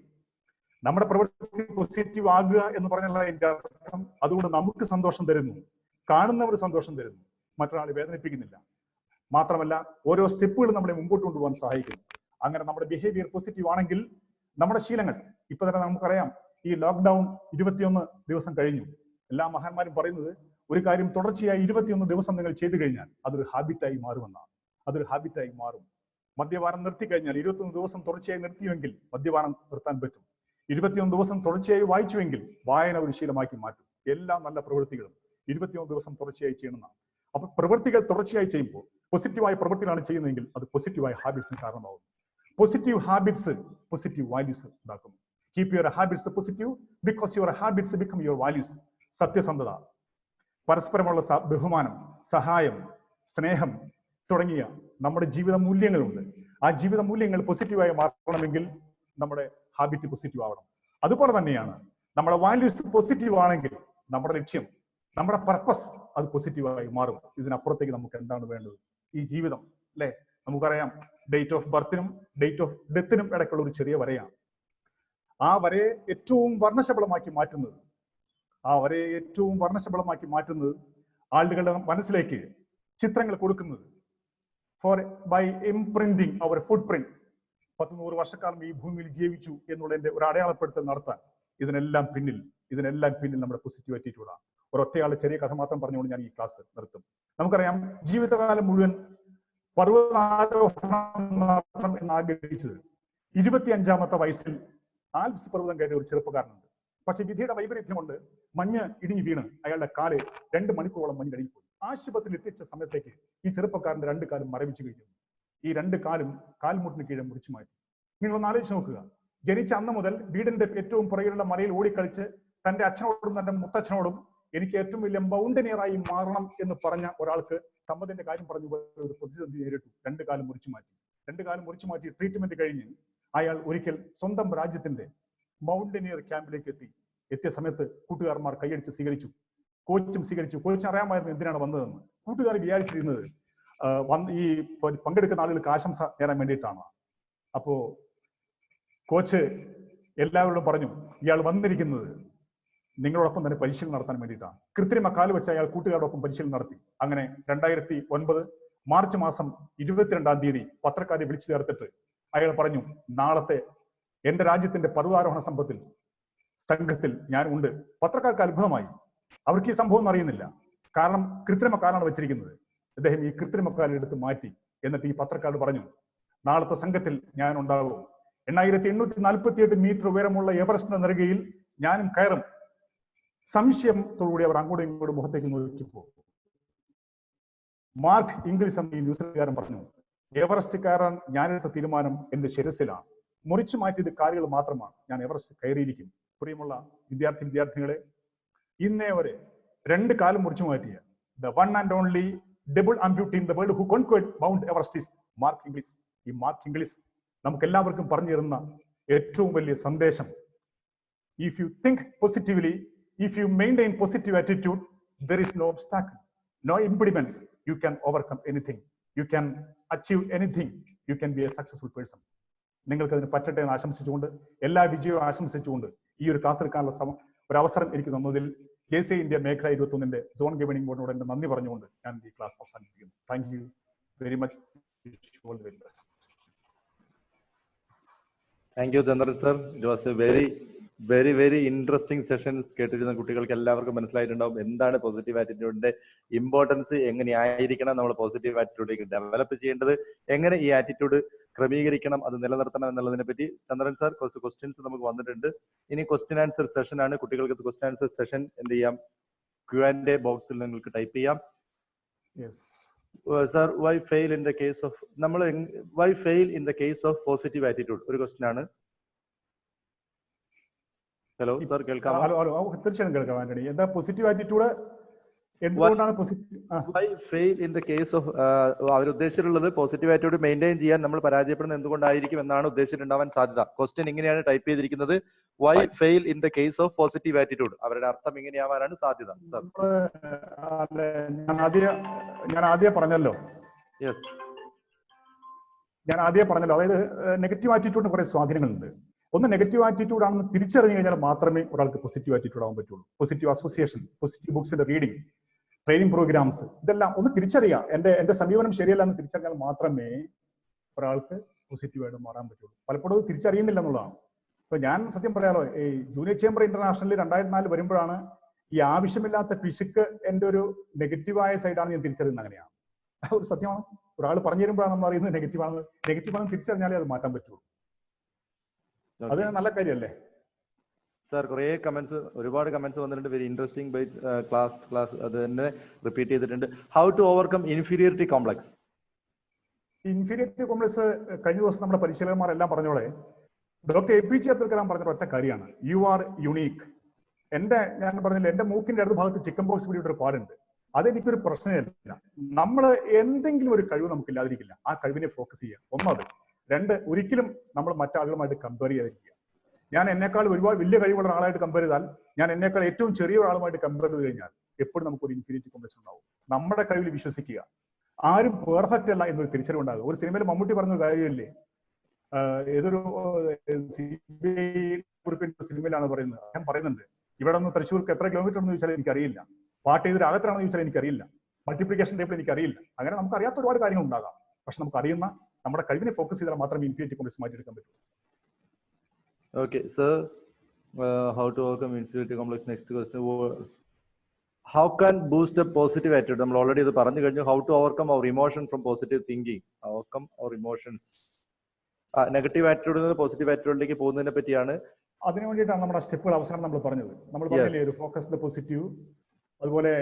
നമ്മുടെ പ്രവൃത്തി പോസിറ്റീവ് ആകുക എന്ന് പറഞ്ഞാൽ അതിന്റെ അർത്ഥം അതുകൊണ്ട് നമുക്ക് സന്തോഷം തരുന്നു, കാണുന്നവർ സന്തോഷം തരുന്നു, മറ്റൊരാളെ വേദനിപ്പിക്കുന്നില്ല. മാത്രമല്ല ഓരോ സ്റ്റെപ്പുകളും നമ്മളെ മുമ്പോട്ട് കൊണ്ടുപോകാൻ സഹായിക്കുന്നു. അങ്ങനെ നമ്മുടെ ബിഹേവിയർ പോസിറ്റീവ് ആണെങ്കിൽ നമ്മുടെ ശീലങ്ങൾ, ഇപ്പൊ തന്നെ നമുക്കറിയാം ഈ ലോക്ക്ഡൌൺ 21 ദിവസം കഴിഞ്ഞു. എല്ലാ മഹാന്മാരും പറയുന്നത് ഒരു കാര്യം തുടർച്ചയായി 21 ദിവസം നിങ്ങൾ ചെയ്തു കഴിഞ്ഞാൽ അതൊരു ഹാബിറ്റായി മാറുമെന്നാണ്. അതൊരു ഹാബിറ്റായി മാറും. മദ്യപാനം നിർത്തി കഴിഞ്ഞാൽ 21 ദിവസം തുടർച്ചയായി നിർത്തിയുമെങ്കിൽ മദ്യപാനം നിർത്താൻ പറ്റും. 21 ദിവസം തുടർച്ചയായി വായിച്ചുവെങ്കിൽ വായന ഒരു ശീലമാക്കി മാറ്റും. എല്ലാ നല്ല പ്രവൃത്തികളും 21 ദിവസം തുടർച്ചയായി ചെയ്യണമെന്നാണ്. അപ്പൊ പ്രവൃത്തികൾ തുടർച്ചയായി ചെയ്യുമ്പോൾ പോസിറ്റീവായ പ്രവൃത്തികളാണ് ചെയ്യുന്നതെങ്കിൽ അത് പോസിറ്റീവായ ഹാബിറ്റ്സിന് കാരണമാകും. പോസിറ്റീവ് ഹാബിറ്റ്സ് പോസിറ്റീവ് വാല്യൂസ് ഉണ്ടാക്കുന്നു. Keep your habits positive because your habits become your values. സത്യസന്ധത, പരസ്പരമുള്ള ബഹുമാനം, സഹായം, സ്നേഹം തുടങ്ങിയ നമ്മുടെ ജീവിത മൂല്യങ്ങളുണ്ട്. ആ ജീവിത മൂല്യങ്ങൾ പോസിറ്റീവായി മാറണമെങ്കിൽ നമ്മുടെ ഹാബിറ്റ് പോസിറ്റീവ് ആവണം. അതുപോലെ തന്നെയാണ് നമ്മുടെ വാല്യൂസ് പോസിറ്റീവ് ആണെങ്കിൽ നമ്മുടെ ലക്ഷ്യം, നമ്മുടെ പർപ്പസ് അത് പോസിറ്റീവായി മാറും. ഇതിനപ്പുറത്തേക്ക് നമുക്ക് എന്താണ് വേണ്ടത്? ഈ ജീവിതം അല്ലെ, നമുക്കറിയാം ഡേറ്റ് ഓഫ് ബർത്തിനും ഡേറ്റ് ഓഫ് ഡെത്തിനും ഇടയ്ക്കുള്ള ഒരു ചെറിയ വരയാണ്. ആ വരയെ ഏറ്റവും വർണ്ണശബളമാക്കി മാറ്റുന്നത് ആളുകളുടെ മനസ്സിലേക്ക് ചിത്രങ്ങൾ കൊടുക്കുന്നത് ബൈ ഇംപ്രിന്റിങ് അവർ ഫുട് പ്രിന്റ്. 100 വർഷക്കാലം ഈ ഭൂമിയിൽ ജീവിച്ചു എന്നുള്ളതിന്റെ ഒരു അടയാളപ്പെടുത്തൽ നടത്താൻ ഇതിനെല്ലാം പിന്നിൽ നമ്മുടെ പോസിറ്റീവ് ആറ്റിറ്റ്യൂഡാണ്. ഒരൊറ്റയാളുടെ ചെറിയ കഥ മാത്രം പറഞ്ഞുകൊണ്ട് ഞാൻ ഈ ക്ലാസ് നിർത്തും. നമുക്കറിയാം ജീവിതകാലം മുഴുവൻ പർവ്വതാരോഹണം നടത്തണം എന്ന് ആഗ്രഹിച്ചത് 25-ാമത്തെ വയസ്സിൽ ആൽപ്സ് പർവ്വതം കയറിയ ഒരു ചെറുപ്പക്കാരനുണ്ട്. പക്ഷെ വിധിയുടെ വൈപരീത്യം കൊണ്ട് മഞ്ഞ് ഇടിഞ്ഞു വീണ് അയാളുടെ കാല് 2 മണിക്കൂറോളം മഞ്ഞിടിഞ്ഞുപോയി. ആശുപത്രിയിൽ എത്തിച്ച സമയത്തേക്ക് ഈ ചെറുപ്പക്കാരന്റെ 2 കാലും മരവിച്ചു കഴിക്കുന്നു. ഈ 2 കാലും കാൽമുട്ടിന് കീഴെ മുറിച്ചു മാറ്റി. നിങ്ങളൊന്ന് ആലോചിച്ച് നോക്കുക. ജനിച്ച അന്ന് മുതൽ വീടിന്റെ ഏറ്റവും പുറകിലുള്ള മലയിൽ ഓടിക്കളിച്ച് തന്റെ അച്ഛനോടും തന്റെ മുത്തച്ഛനോടും എനിക്ക് ഏറ്റവും വലിയ മൗണ്ടനിയറായി മാറണം എന്ന് പറഞ്ഞ ഒരാൾക്ക് സമ്മതിന്റെ കാര്യം പറഞ്ഞു ഒരു പ്രതിസന്ധി നേരിട്ടു. 2 കാലും മുറിച്ചു മാറ്റി ട്രീറ്റ്മെന്റ് കഴിഞ്ഞ് അയാൾ ഒരിക്കൽ സ്വന്തം രാജ്യത്തിന്റെ മൗണ്ടനിയർ ക്യാമ്പിലേക്ക് എത്തിയ സമയത്ത് കൂട്ടുകാരന്മാർ കൈയടിച്ച് സ്വീകരിച്ചു. കോച്ചും സ്വീകരിച്ചു. കോച്ചിന് അറിയാമായിരുന്നു എന്തിനാണ് വന്നതെന്ന്. കൂട്ടുകാർ വിചാരിച്ചിരുന്നത് ഈ പങ്കെടുക്കുന്ന ആളുകൾക്ക് ആശംസ നേരാൻ വേണ്ടിയിട്ടാണ്. അപ്പോ കോച്ച് എല്ലാവരോടും പറഞ്ഞു, ഇയാൾ വന്നിരിക്കുന്നത് നിങ്ങളോടൊപ്പം തന്നെ പരിശീലനം നടത്താൻ വേണ്ടിയിട്ടാണ്. കൃത്രിമ കാല് വെച്ച് അയാൾ കൂട്ടുകാരോടൊപ്പം പരിശീലനം നടത്തി. അങ്ങനെ 2009 മാർച്ച് മാസം 22-ാം തീയതി പത്രക്കാരെ വിളിച്ചു ചേർത്തിട്ട് അയാൾ പറഞ്ഞു, നാളത്തെ എന്റെ രാജ്യത്തിന്റെ പർവ്വതാരോഹണ സംഘത്തിൽ ഞാൻ ഉണ്ട്. പത്രക്കാർക്ക് അത്ഭുതമായി. അവർക്ക് ഈ സംഭവം ഒന്നും അറിയുന്നില്ല. കാരണം കൃത്രിമ കാലാണ് വെച്ചിരിക്കുന്നത്. അദ്ദേഹം ഈ കൃത്രിമ കാലം എടുത്ത് മാറ്റി. എന്നിട്ട് ഈ പത്രക്കാരോട് പറഞ്ഞു, നാളത്തെ സംഘത്തിൽ ഞാൻ ഉണ്ടാകും. 8848 മീറ്റർ ഉയരമുള്ള എവറസ്റ്റിന്റെ നെറുകയിൽ ഞാനും കയറും. സംശയത്തോടുകൂടി അവർ അങ്ങോട്ടും ഇങ്ങോട്ടും മുഖത്തേക്ക് നോക്കിപ്പോ മാർക്ക് ഇംഗ്ലീഷ് എന്ന ഈ ന്യൂസിലുകാരൻ പറഞ്ഞു, എവറസ്റ്റ് കയറാൻ ഞാനെടുത്ത തീരുമാനം എന്റെ ശിരസിലാണ്. മുറിച്ചു മാറ്റിയത് കാലുകൾ മാത്രമാണ്. ഞാൻ എവറസ്റ്റ് കയറിയിരിക്കും. പ്രിയമുള്ള വിദ്യാർത്ഥിനികളെ, ഇന്നേ വരെ 2 കാലും മുറിച്ചു മാറ്റിയ the one and only double amputee in the world who conquered Mount Everest is mark English. ഈ മാർക്ക് ഇംഗ്ലീഷ് നമുക്ക് എല്ലാവർക്കും പറഞ്ഞു തരുന്ന ഏറ്റവും വലിയ സന്ദേശം, if you think positively, if you maintain positive attitude, there is no obstacle, no impediments. You can overcome anything. You can achieve anything. You can be a successful person. നിങ്ങൾക്ക് അതിന് പറ്റട്ടെ എന്ന് ആശംസിച്ചുകൊണ്ട്, എല്ലാ വിജയവും ആശംസിച്ചുകൊണ്ട് ഈ ഒരു ക്ലാസ് എടുക്കാനുള്ള ഒരു അവസരം എനിക്ക് തന്നതിൽ JCI ഇന്ത്യ മേഖല 21-ന്റെ സോൺ ഗവേണിംഗ് ബോർഡിനോട് എന്റെ നന്ദി പറഞ്ഞുകൊണ്ട് ഞാൻ ഈ ക്ലാസ് അവസാനിപ്പിക്കുന്നു. Thank you very much. Thank you Chandran sir. It was a very interesting sessions. കേട്ടിരുന്ന കുട്ടികൾക്ക് എല്ലാവർക്കും മനസ്സിലായിട്ടുണ്ടാവും എന്താണ് പോസിറ്റീവ് ആറ്റിറ്റ്യൂഡിന്റെ ഇമ്പോർട്ടൻസ്, എങ്ങനെയായിരിക്കണം നമ്മൾ പോസിറ്റീവ് ആറ്റിറ്റ്യൂഡിലേക്ക് ഡെവലപ്പ് ചെയ്യേണ്ടത്, എങ്ങനെ ഈ ആറ്റിറ്റ്യൂഡ് ക്രമീകരിക്കണം, അത് നിലനിർത്തണം എന്നുള്ളതിനെ പറ്റി ചന്ദ്രൻ സാർ കുറച്ച് ക്വസ്റ്റ്യൻസ് നമുക്ക് വന്നിട്ടുണ്ട്. ഇനി ക്വസ്റ്റ്യൻ ആൻസർ സെഷൻ ആണ്. കുട്ടികൾക്ക് ക്വസ്റ്റ്യൻ ആൻസർ സെഷൻ എന്ത് ചെയ്യാം, Q&A ബോക്സിൽ നിങ്ങൾക്ക് ടൈപ്പ് ചെയ്യാം. Sir, why fail in the case of positive attitude? ഒരു ക്വസ്റ്റ്യൻ ആണ്. ഹലോ സർ, കേൾക്കാമോ? തീർച്ചയായും കേൾക്കാം ആന്റണി. എന്താ പോസിറ്റീവ് ആറ്റിറ്റ്യൂഡ് എന്തുകൊണ്ടാണ് why fail in the case of അവർ ഉദ്ദേശിച്ചിട്ടുള്ളത് പോസിറ്റീവ് ആറ്റിറ്റ്യൂഡ് മെയിൻറ്റെയിൻ ചെയ്യാൻ നമ്മൾ പരാജയപ്പെടുന്നത് എന്തുകൊണ്ടായിരിക്കും എന്നാണ് ഉദ്ദേശിച്ചിട്ടുണ്ടാവാൻ സാധ്യത. ക്വസ്റ്റ്യൻ ഇങ്ങനെയാണ് ടൈപ്പ് ചെയ്തിരിക്കുന്നത്, why fail in the case of positive attitude. അവരുടെ അർത്ഥം ഇങ്ങനെയാവാനാണ് സാധ്യത. സർ, ഞാൻ ആദ്യം പറഞ്ഞല്ലോ, അതായത് നെഗറ്റീവ് ആറ്റിറ്റ്യൂഡിന് കുറെ സ്വാധീനങ്ങളുണ്ട്. ഒന്ന്, നെഗറ്റീവ് ആറ്റിറ്റ്യൂഡ് ആണെന്ന് തിരിച്ചറിഞ്ഞു കഴിഞ്ഞാൽ മാത്രമേ ഒരാൾക്ക് പോസിറ്റീവ് ആറ്റിറ്റ്യൂഡ് ആവാൻ പറ്റുള്ളൂ. പോസിറ്റീവ് അസോസിയേഷൻ, പോസിറ്റീവ് ബുക്സിന്റെ റീഡിംഗ്, ട്രെയിനിങ് പ്രോഗ്രാംസ്, ഇതെല്ലാം ഒന്ന് തിരിച്ചറിയാം. എന്റെ സമീപനം ശരിയല്ല എന്ന് തിരിച്ചറിഞ്ഞാൽ മാത്രമേ ഒരാൾക്ക് പോസിറ്റീവായിട്ട് മാറാൻ പറ്റുള്ളൂ. പലപ്പോഴും തിരിച്ചറിയുന്നില്ല എന്നുള്ളതാണ്. ഇപ്പൊ ഞാൻ സത്യം പറയാലോ, ഈ ജൂനിയർ ചേംബർ ഇന്റർനാഷണലിൽ 2004 വരുമ്പോഴാണ് ഈ ആവശ്യമില്ലാത്ത പിശുക്ക് എന്റെ ഒരു നെഗറ്റീവായ സൈഡാണ് ഞാൻ തിരിച്ചറിയുന്നത്. അങ്ങനെയാണ് ഒരു സത്യമാണ്. ഒരാൾ പറഞ്ഞു തരുമ്പോഴാണ് നമ്മൾ അറിയുന്നത് നെഗറ്റീവാണെന്ന് തിരിച്ചറിഞ്ഞാലേ അത് മാറ്റാൻ പറ്റുള്ളൂ. അത് നല്ല കാര്യമല്ലേ സാർ? ഒരുപാട് കമന്റ്സ് വന്നിട്ടുണ്ട്. വെരി ഇൻട്രസ്റ്റിംഗ് ക്ലാസ് അത് തന്നെ റിപ്പീറ്റ് ചെയ്തിട്ടുണ്ട്. How to overcome inferiority complex? Inferiority complex കഴിഞ്ഞ ദിവസം നമ്മുടെ പരിശീലകന്മാരെല്ലാം പറഞ്ഞോളെ, ഡോക്ടർ APJ അബ്ദുൽ കലാം പറഞ്ഞ ഒറ്റ കാര്യമാണ്, യു ആർ യുണീക്ക്, ഞാൻ പറഞ്ഞില്ല, എന്റെ മൂക്കിന്റെ അടുത്ത ഭാഗത്ത് ചിക്കൻ ബോക്സ് പിടിയിട്ടൊരു പാടുണ്ട്. അതെനിക്കൊരു പ്രശ്നമില്ല. നമ്മൾ എന്തെങ്കിലും ഒരു കഴിവ് നമുക്ക് ഇല്ലാതിരിക്കില്ല, ആ കഴിവിനെ ഫോക്കസ് ചെയ്യുക. ഒന്നത്. രണ്ട്, ഒരിക്കലും നമ്മൾ മറ്റാളുകളുമായിട്ട് കമ്പയർ ചെയ്യാതിരിക്കുക. ഞാൻ എന്നെക്കാൾ ഒരുപാട് വലിയ കഴിവുള്ള ആളായിട്ട് കമ്പയർ ചെയ്താൽ, ഞാൻ എന്നെക്കാൾ ഏറ്റവും ചെറിയ ഒരാളുമായിട്ട് കമ്പയർ ചെയ്ത് കഴിഞ്ഞാൽ എപ്പോഴും നമുക്കൊരു ഇൻഫിനിറ്റി കോംപ്ലക്സ് ഉണ്ടാവും. നമ്മുടെ കഴിവിൽ വിശ്വസിക്കുക. ആരും പെർഫെക്റ്റ് അല്ല എന്നൊരു തിരിച്ചറിവുണ്ടാകുക. ഒരു സിനിമയിൽ മമ്മൂട്ടി പറഞ്ഞൊരു കാര്യമില്ലേ, ഏതൊരു സിനിമയിലാണ് പറയുന്നത്, ഞാൻ പറയുന്നുണ്ട്, ഇവിടെ നിന്ന് തൃശ്ശൂർക്ക് എത്ര കിലോമീറ്റർ എന്ന് ചോദിച്ചാൽ എനിക്കറിയില്ല, പാട്ട് ചെയ്തൊരു അകത്താണെന്ന് ചോദിച്ചാൽ എനിക്കറിയില്ല, മൾട്ടിപ്ലിക്കേഷൻ ടേബിൾ എനിക്കറിയില്ല. അങ്ങനെ നമുക്ക് അറിയാത്ത ഒരുപാട് കാര്യങ്ങൾ ഉണ്ടാകാം. പക്ഷെ നമുക്ക് അറിയുന്ന നമ്മുടെ കഴിവിനെ ഫോക്കസ് ചെയ്താൽ മാത്രമേ ഇൻഫിനിറ്റി കോംപ്ലക്സ് മാറ്റിയെടുക്കാൻ പറ്റൂ. Okay, sir. How to overcome infinity complex? Next question. How can boost a positive attitude? നമ്മൾ ഓൾറെഡി ഇത് പറഞ്ഞു കഴിഞ്ഞു. How to overcome our emotion from positive thinking? Overcome our emotions. Negative ആറ്റിറ്റ്യൂഡിൽ നിന്ന് പോസിറ്റീവ് ആറ്റിറ്റ്യൂഡിലേക്ക് പോകുന്നതിനെ പറ്റിയാണ്. അതിനു വേണ്ടിയിട്ടാണ് നമ്മുടെ സ്റ്റെപ്പുകൾ അവസാനം നമ്മൾ പറഞ്ഞത്. നമ്മൾ പറഞ്ഞില്ലേ, ഒരു ഫോക്കസ് ദ പോസിറ്റീവ്, അതുപോലെ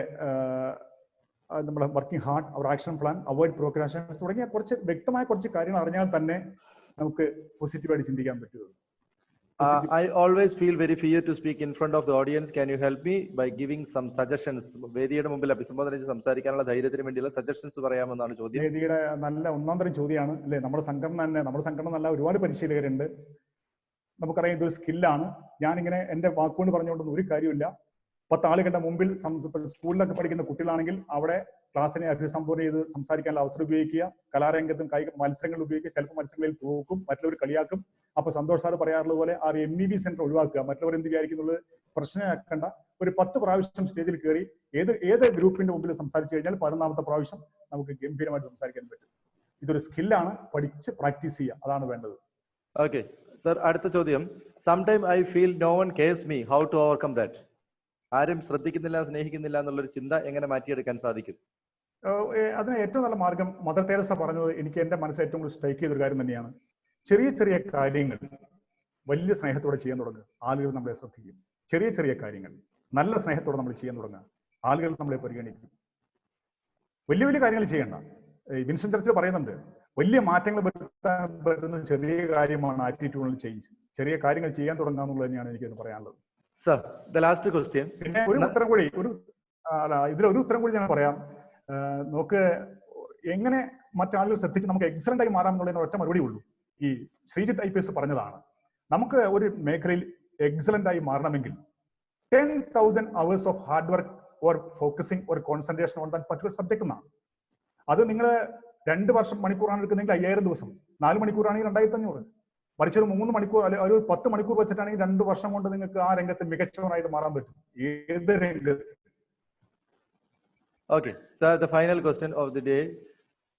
നമ്മുടെ വർക്കിംഗ് ഹാർഡ്, അവർ ആക്ഷൻ പ്ലാൻ, അവോയ്ഡ് പ്രോക്രാസ്റ്റിനേഷൻ തുടങ്ങിയ വ്യക്തമായ കുറച്ച് കാര്യങ്ങൾ അറിഞ്ഞാൽ തന്നെ നമുക്ക് പോസിറ്റീവായിട്ട് ചിന്തിക്കാൻ പറ്റുള്ളൂ. I always feel very fear to speak in front of the audience. Can you help me by giving some suggestions? വേദിയുടെ മുമ്പിൽ അഭിസംബോധന ചെയ്ത് സംസാരിക്കാനുള്ള ധൈര്യത്തിന് വേണ്ടിയുള്ള സജഷൻസ് പറയാമെന്നാണ് ചോദ്യം. വേദിയുടെ നല്ല ഒന്നാം തരം ചോദ്യമാണ് അല്ലേ. നമ്മുടെ സംഘടന നല്ല ഒരുപാട് പരിശീലകരുണ്ട്. നമുക്കറിയാം ഇതൊരു സ്കില്ലാണ്. ഞാനിങ്ങനെ എന്റെ വാക്കുകൊണ്ട് പറഞ്ഞുകൊണ്ടൊന്നും ഒരു കാര്യമില്ല. 10 ആളുകളുടെ മുമ്പിൽ സ്കൂളിലൊക്കെ പഠിക്കുന്ന കുട്ടികളാണെങ്കിൽ അവിടെ ക്ലാസ്സിനെ അഭിസംബോധന ചെയ്ത് സംസാരിക്കാനുള്ള അവസരം ഉപയോഗിക്കുക. കലാരംഗത്തും കായിക മത്സരങ്ങളിൽ ഉപയോഗിക്കുക. ചിലപ്പോൾ മത്സരങ്ങളിൽ തോക്കും, മറ്റുള്ളവർ കളിയാക്കും. അപ്പൊ സന്തോഷ് സാർ പറയാറുള്ളത് പോലെ ആ MEV സെന്റർ ഒഴിവാക്കുക. മറ്റുള്ളവർ എന്ത് വിചാരിക്കുന്നുള്ളത് പ്രശ്നമാക്കേണ്ട. ഒരു 10 പ്രാവശ്യം സ്റ്റേജിൽ കയറി ഏത് ഗ്രൂപ്പിന്റെ മുമ്പിൽ സംസാരിച്ചു കഴിഞ്ഞാൽ 11ാമത്തെ പ്രാവശ്യം നമുക്ക് ഗംഭീരമായിട്ട് സംസാരിക്കാൻ പറ്റും. ഇതൊരു സ്കില്ലാണ്, പഠിച്ച് പ്രാക്ടീസ് ചെയ്യുക, അതാണ് വേണ്ടത്. ഓക്കെ സർ, അടുത്ത ചോദ്യം. Sometime I feel no one cares me, how to overcome that? ആരും ശ്രദ്ധിക്കുന്നില്ല, സ്നേഹിക്കുന്നില്ല എന്നുള്ളൊരു ചിന്ത എങ്ങനെ മാറ്റിയെടുക്കാൻ സാധിക്കും? അതിന് ഏറ്റവും നല്ല മാർഗം മദർ തെരേസ പറഞ്ഞത് എനിക്ക് എന്റെ മനസ്സിൽ ഏറ്റവും കൂടുതൽ സ്ട്രൈക്ക് ചെയ്തൊരു കാര്യം തന്നെയാണ്. ചെറിയ ചെറിയ കാര്യങ്ങൾ വലിയ സ്നേഹത്തോടെ ചെയ്യാൻ തുടങ്ങുക, ആളുകൾ നമ്മളെ ശ്രദ്ധിക്കും. ചെറിയ ചെറിയ കാര്യങ്ങൾ നല്ല സ്നേഹത്തോടെ നമ്മൾ ചെയ്യാൻ തുടങ്ങുക, ആളുകൾ നമ്മളെ പരിഗണിക്കും. വലിയ വലിയ കാര്യങ്ങൾ ചെയ്യണ്ട. വിൻസ്റ്റൺ ചർച്ചിൽ പറയുന്നുണ്ട്, വലിയ മാറ്റങ്ങൾ വരുത്താൻ പറ്റുന്ന ചെറിയ കാര്യമാണ് ആറ്റിറ്റ്യൂഡിൽ ചേഞ്ച്. ചെറിയ കാര്യങ്ങൾ ചെയ്യാൻ തുടങ്ങുക എന്നുള്ളത് തന്നെയാണ് എനിക്കത് പറയാനുള്ളത്. Sir, the last question. പിന്നെ ഒരു ഉത്തരം കൂടി ഇതിലൊരു ഉത്തരം കൂടി ഞാൻ പറയാം. നമുക്ക് എങ്ങനെ മറ്റാളുകൾ ശ്രദ്ധിച്ച് നമുക്ക് എക്സലന്റ് ആയി മാറാം എന്നുള്ളതിന് ഒറ്റ മറുപടി ഉള്ളൂ. ഈ ശ്രീജിത്ത് IPS പറഞ്ഞതാണ്, നമുക്ക് ഒരു മേഖലയിൽ എക്സലന്റ് ആയി മാറണമെങ്കിൽ 10,000 hours of hard work or focusing or concentration on that particular subject എന്നാണ്. അത് നിങ്ങൾ 2 മണിക്കൂറാണ് എടുക്കുന്നതെങ്കിൽ 5000 ദിവസം, 4 മണിക്കൂറാണെങ്കിൽ 2500, മറിച്ച് ഒരു 3 മണിക്കൂർ അല്ലെങ്കിൽ ഒരു 10 മണിക്കൂർ വെച്ചിട്ടാണെങ്കിൽ 2 വർഷം കൊണ്ട് നിങ്ങൾക്ക് ആ രംഗത്ത് മികച്ചവനായിട്ട് മാറാൻ പറ്റും, ഏത് രംഗത്ത്. Okay sir, the final question of the day.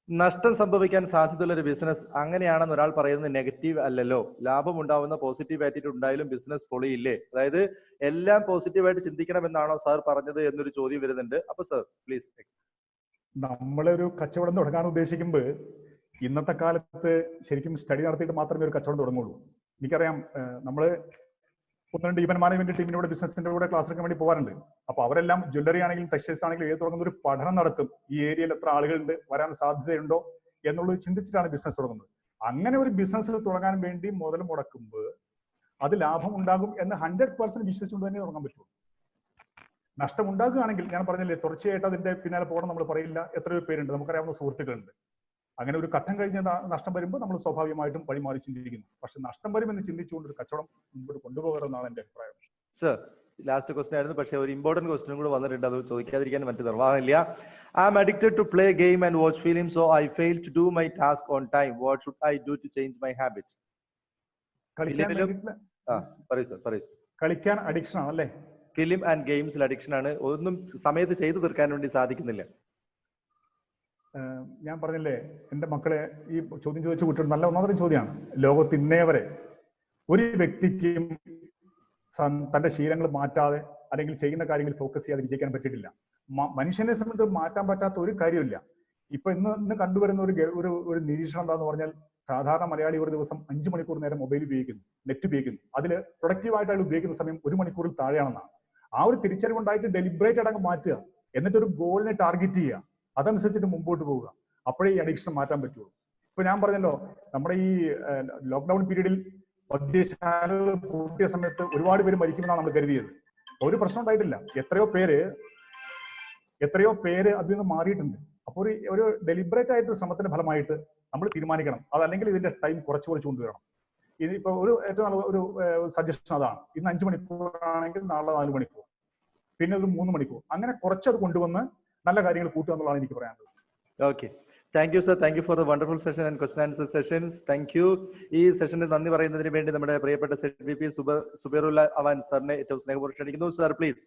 നഷ്ടം സംഭവിക്കാൻ സാധ്യതയുള്ള ഒരു ബിസിനസ് അങ്ങനെയാണെന്ന് ഒരാൾ പറയുന്നത് നെഗറ്റീവ് അല്ലല്ലോ. ലാഭം ഉണ്ടാവുന്ന പോസിറ്റീവ് ആറ്റിറ്റ്യൂഡ് ഉണ്ടായാലും ബിസിനസ് പൊളിയില്ലേ? അതായത് എല്ലാം പോസിറ്റീവായിട്ട് ചിന്തിക്കണം എന്നാണോ സാർ പറഞ്ഞത് എന്നൊരു ചോദ്യം വരുന്നുണ്ട്. അപ്പൊ സർ പ്ലീസ്. നമ്മളൊരു കച്ചവടം തുടങ്ങാൻ ഉദ്ദേശിക്കുമ്പോൾ ഇന്നത്തെ കാലത്ത് ശരിക്കും സ്റ്റഡി നടത്തിയിട്ട് മാത്രമേ ഒരു കച്ചവടം തുടങ്ങുള്ളൂ. എനിക്കറിയാം, നമ്മള് 1-2 ഈവന്റ് മാനേജ്മെന്റ് ടീമിന്റെ കൂടെ ബിസിനസിന്റെ കൂടെ ക്ലാസ് എടുക്കാൻ വേണ്ടി പോകാറുണ്ട്. അപ്പൊ അവരെല്ലാം ജ്വല്ലറി ആണെങ്കിലും ടെക്സ്റ്റൈൽസ് ആണെങ്കിലും ഏത് തുടങ്ങുന്ന ഒരു പഠനം നടത്തും. ഈ ഏരിയയിൽ എത്ര ആളുകളുണ്ട്, വരാൻ സാധ്യതയുണ്ടോ എന്നുള്ളത് ചിന്തിച്ചിട്ടാണ് ബിസിനസ് തുടങ്ങുന്നത്. അങ്ങനെ ഒരു ബിസിനസ് തുടങ്ങാൻ വേണ്ടി മുതൽ മുടക്കുമ്പോൾ അത് ലാഭം ഉണ്ടാകും എന്ന് 100% വിശ്വസിച്ചുകൊണ്ട് തന്നെ തുടങ്ങാൻ പറ്റുള്ളൂ. നഷ്ടം ഉണ്ടാകുകയാണെങ്കിൽ ഞാൻ പറഞ്ഞില്ലേ, തുടർച്ചയായിട്ട് അതിന്റെ പിന്നാലെ പോകണം നമ്മൾ പറയില്ല. എത്രയോ പേരുണ്ട്, നമുക്കറിയാവുന്ന സുഹൃത്തുക്കളുണ്ട്. അങ്ങനെ ഒരു ഘട്ടം കഴിഞ്ഞ നഷ്ടം വരുമ്പോൾ നമ്മൾ സ്വാഭാവികമായിട്ടും വഴിമാറി ചിന്തിക്കുന്നു. പക്ഷെ നഷ്ടം വരുമെന്ന് ചിന്തിച്ചുകൊണ്ട് ഒരു കച്ചവടം മുമ്പോട്ട് കൊണ്ടുപോകണമെന്നാണ് എന്റെ അഭിപ്രായം. സർ, ലാസ്റ്റ് ക്വസ്റ്റ്യൻ ആയിരുന്നു, പക്ഷേ ഒരു ഇമ്പോർട്ടന്റ് ക്വസ്റ്റ്യനും കൂടെ വന്നിട്ടുണ്ട്. അത് ചോദിക്കാതിരിക്കാൻ മറ്റു നിർവാഹമില്ല. I am addicted to play game and watch film, so I fail to do my task on time. What should I do to change my habits? കളിക്കാൻ അഡിക്ഷൻ ആണല്ലേ? ഫിലിം ആൻഡ് ഗെയിംസിൽ അഡിക്ഷൻ ആണ്. ഒന്നും സമയത്ത് ചെയ്തു തീർക്കാൻ വേണ്ടി സാധിക്കുന്നില്ല. ഞാൻ പറഞ്ഞില്ലേ, എന്റെ മക്കളെ ഈ ചോദ്യം ചോദിച്ച കുട്ടികൾ നല്ല ഒന്നാമതൊരു ചോദ്യമാണ്. ലോകത്ത് ഇന്നേ വരെ ഒരു വ്യക്തിക്കും തന്റെ ശീലങ്ങൾ മാറ്റാതെ അല്ലെങ്കിൽ ചെയ്യുന്ന കാര്യങ്ങൾ ഫോക്കസ് ചെയ്യാതെ വിജയിക്കാൻ പറ്റിയിട്ടില്ല. മനുഷ്യനെ സംബന്ധിച്ച് മാറ്റാൻ പറ്റാത്ത ഒരു കാര്യമില്ല. ഇപ്പൊ ഇന്ന് കണ്ടുവരുന്ന ഒരു നിരീക്ഷണം എന്താന്ന് പറഞ്ഞാൽ, സാധാരണ മലയാളി ഒരു ദിവസം 5 മണിക്കൂർ നേരം മൊബൈൽ ഉപയോഗിക്കുന്നു, നെറ്റ് ഉപയോഗിക്കുന്നു. അതിൽ പ്രൊഡക്റ്റീവായിട്ട് അയാൾ ഉപയോഗിക്കുന്ന സമയം 1 മണിക്കൂറിൽ താഴെയാണെന്നാണ്. ആ ഒരു തിരിച്ചറിവുണ്ടായിട്ട് ഡെലിബറേറ്റ് ആയിട്ട് അങ്ങ് മാറ്റുക, എന്നിട്ട് ഒരു ഗോളിനെ ടാർഗറ്റ് ചെയ്യുക, അതനുസരിച്ചിട്ട് മുമ്പോട്ട് പോവുക. അപ്പോഴേ ഈ അഡിക്ഷൻ മാറ്റാൻ പറ്റുള്ളൂ. ഇപ്പൊ ഞാൻ പറഞ്ഞല്ലോ, നമ്മുടെ ഈ ലോക്ക്ഡൌൺ പീരീഡിൽ മദ്യശാലകൾ പൂട്ടിയ സമയത്ത് ഒരുപാട് പേര് മരിക്കുമെന്നാണ് നമ്മൾ കരുതിയത്. ഒരു പ്രശ്നം ഉണ്ടായിട്ടില്ല. എത്രയോ പേര് അതിൽ നിന്ന് മാറിയിട്ടുണ്ട്. അപ്പോൾ ഒരു ഡെലിബറേറ്റ് ആയിട്ട് ശ്രമത്തിന്റെ ഫലമായിട്ട് നമ്മൾ തീരുമാനിക്കണം. അതല്ലെങ്കിൽ ഇതിന്റെ ടൈം കുറച്ച് കൊണ്ടുവരണം. ഇതിപ്പോ ഏറ്റവും നല്ല ഒരു സജഷൻ അതാണ്. ഇന്ന് 5 മണിക്കൂറാണെങ്കിൽ നാളെ 4 മണിക്കൂർ, പിന്നെ ഒരു 3 മണിക്കൂർ, അങ്ങനെ കുറച്ചത് കൊണ്ടുവന്ന് നല്ല കാര്യങ്ങൾ കൂട്ടുക എന്നുള്ളതാണ് എനിക്ക് പറയാനുള്ളത്. Okay, thank you sir. Thank you for the wonderful session and question answer sessions. Thank you. ഈ സെഷനിൽ നന്ദി പറയുന്നതിന് വേണ്ടി നമ്മുടെ പ്രിയപ്പെട്ട ZVP സുബൈറുല്ല അവാൻ സാറിനെ ഏറ്റവും സ്നേഹപൂർവ്വം ക്ഷണിക്കുന്നു. Sir please.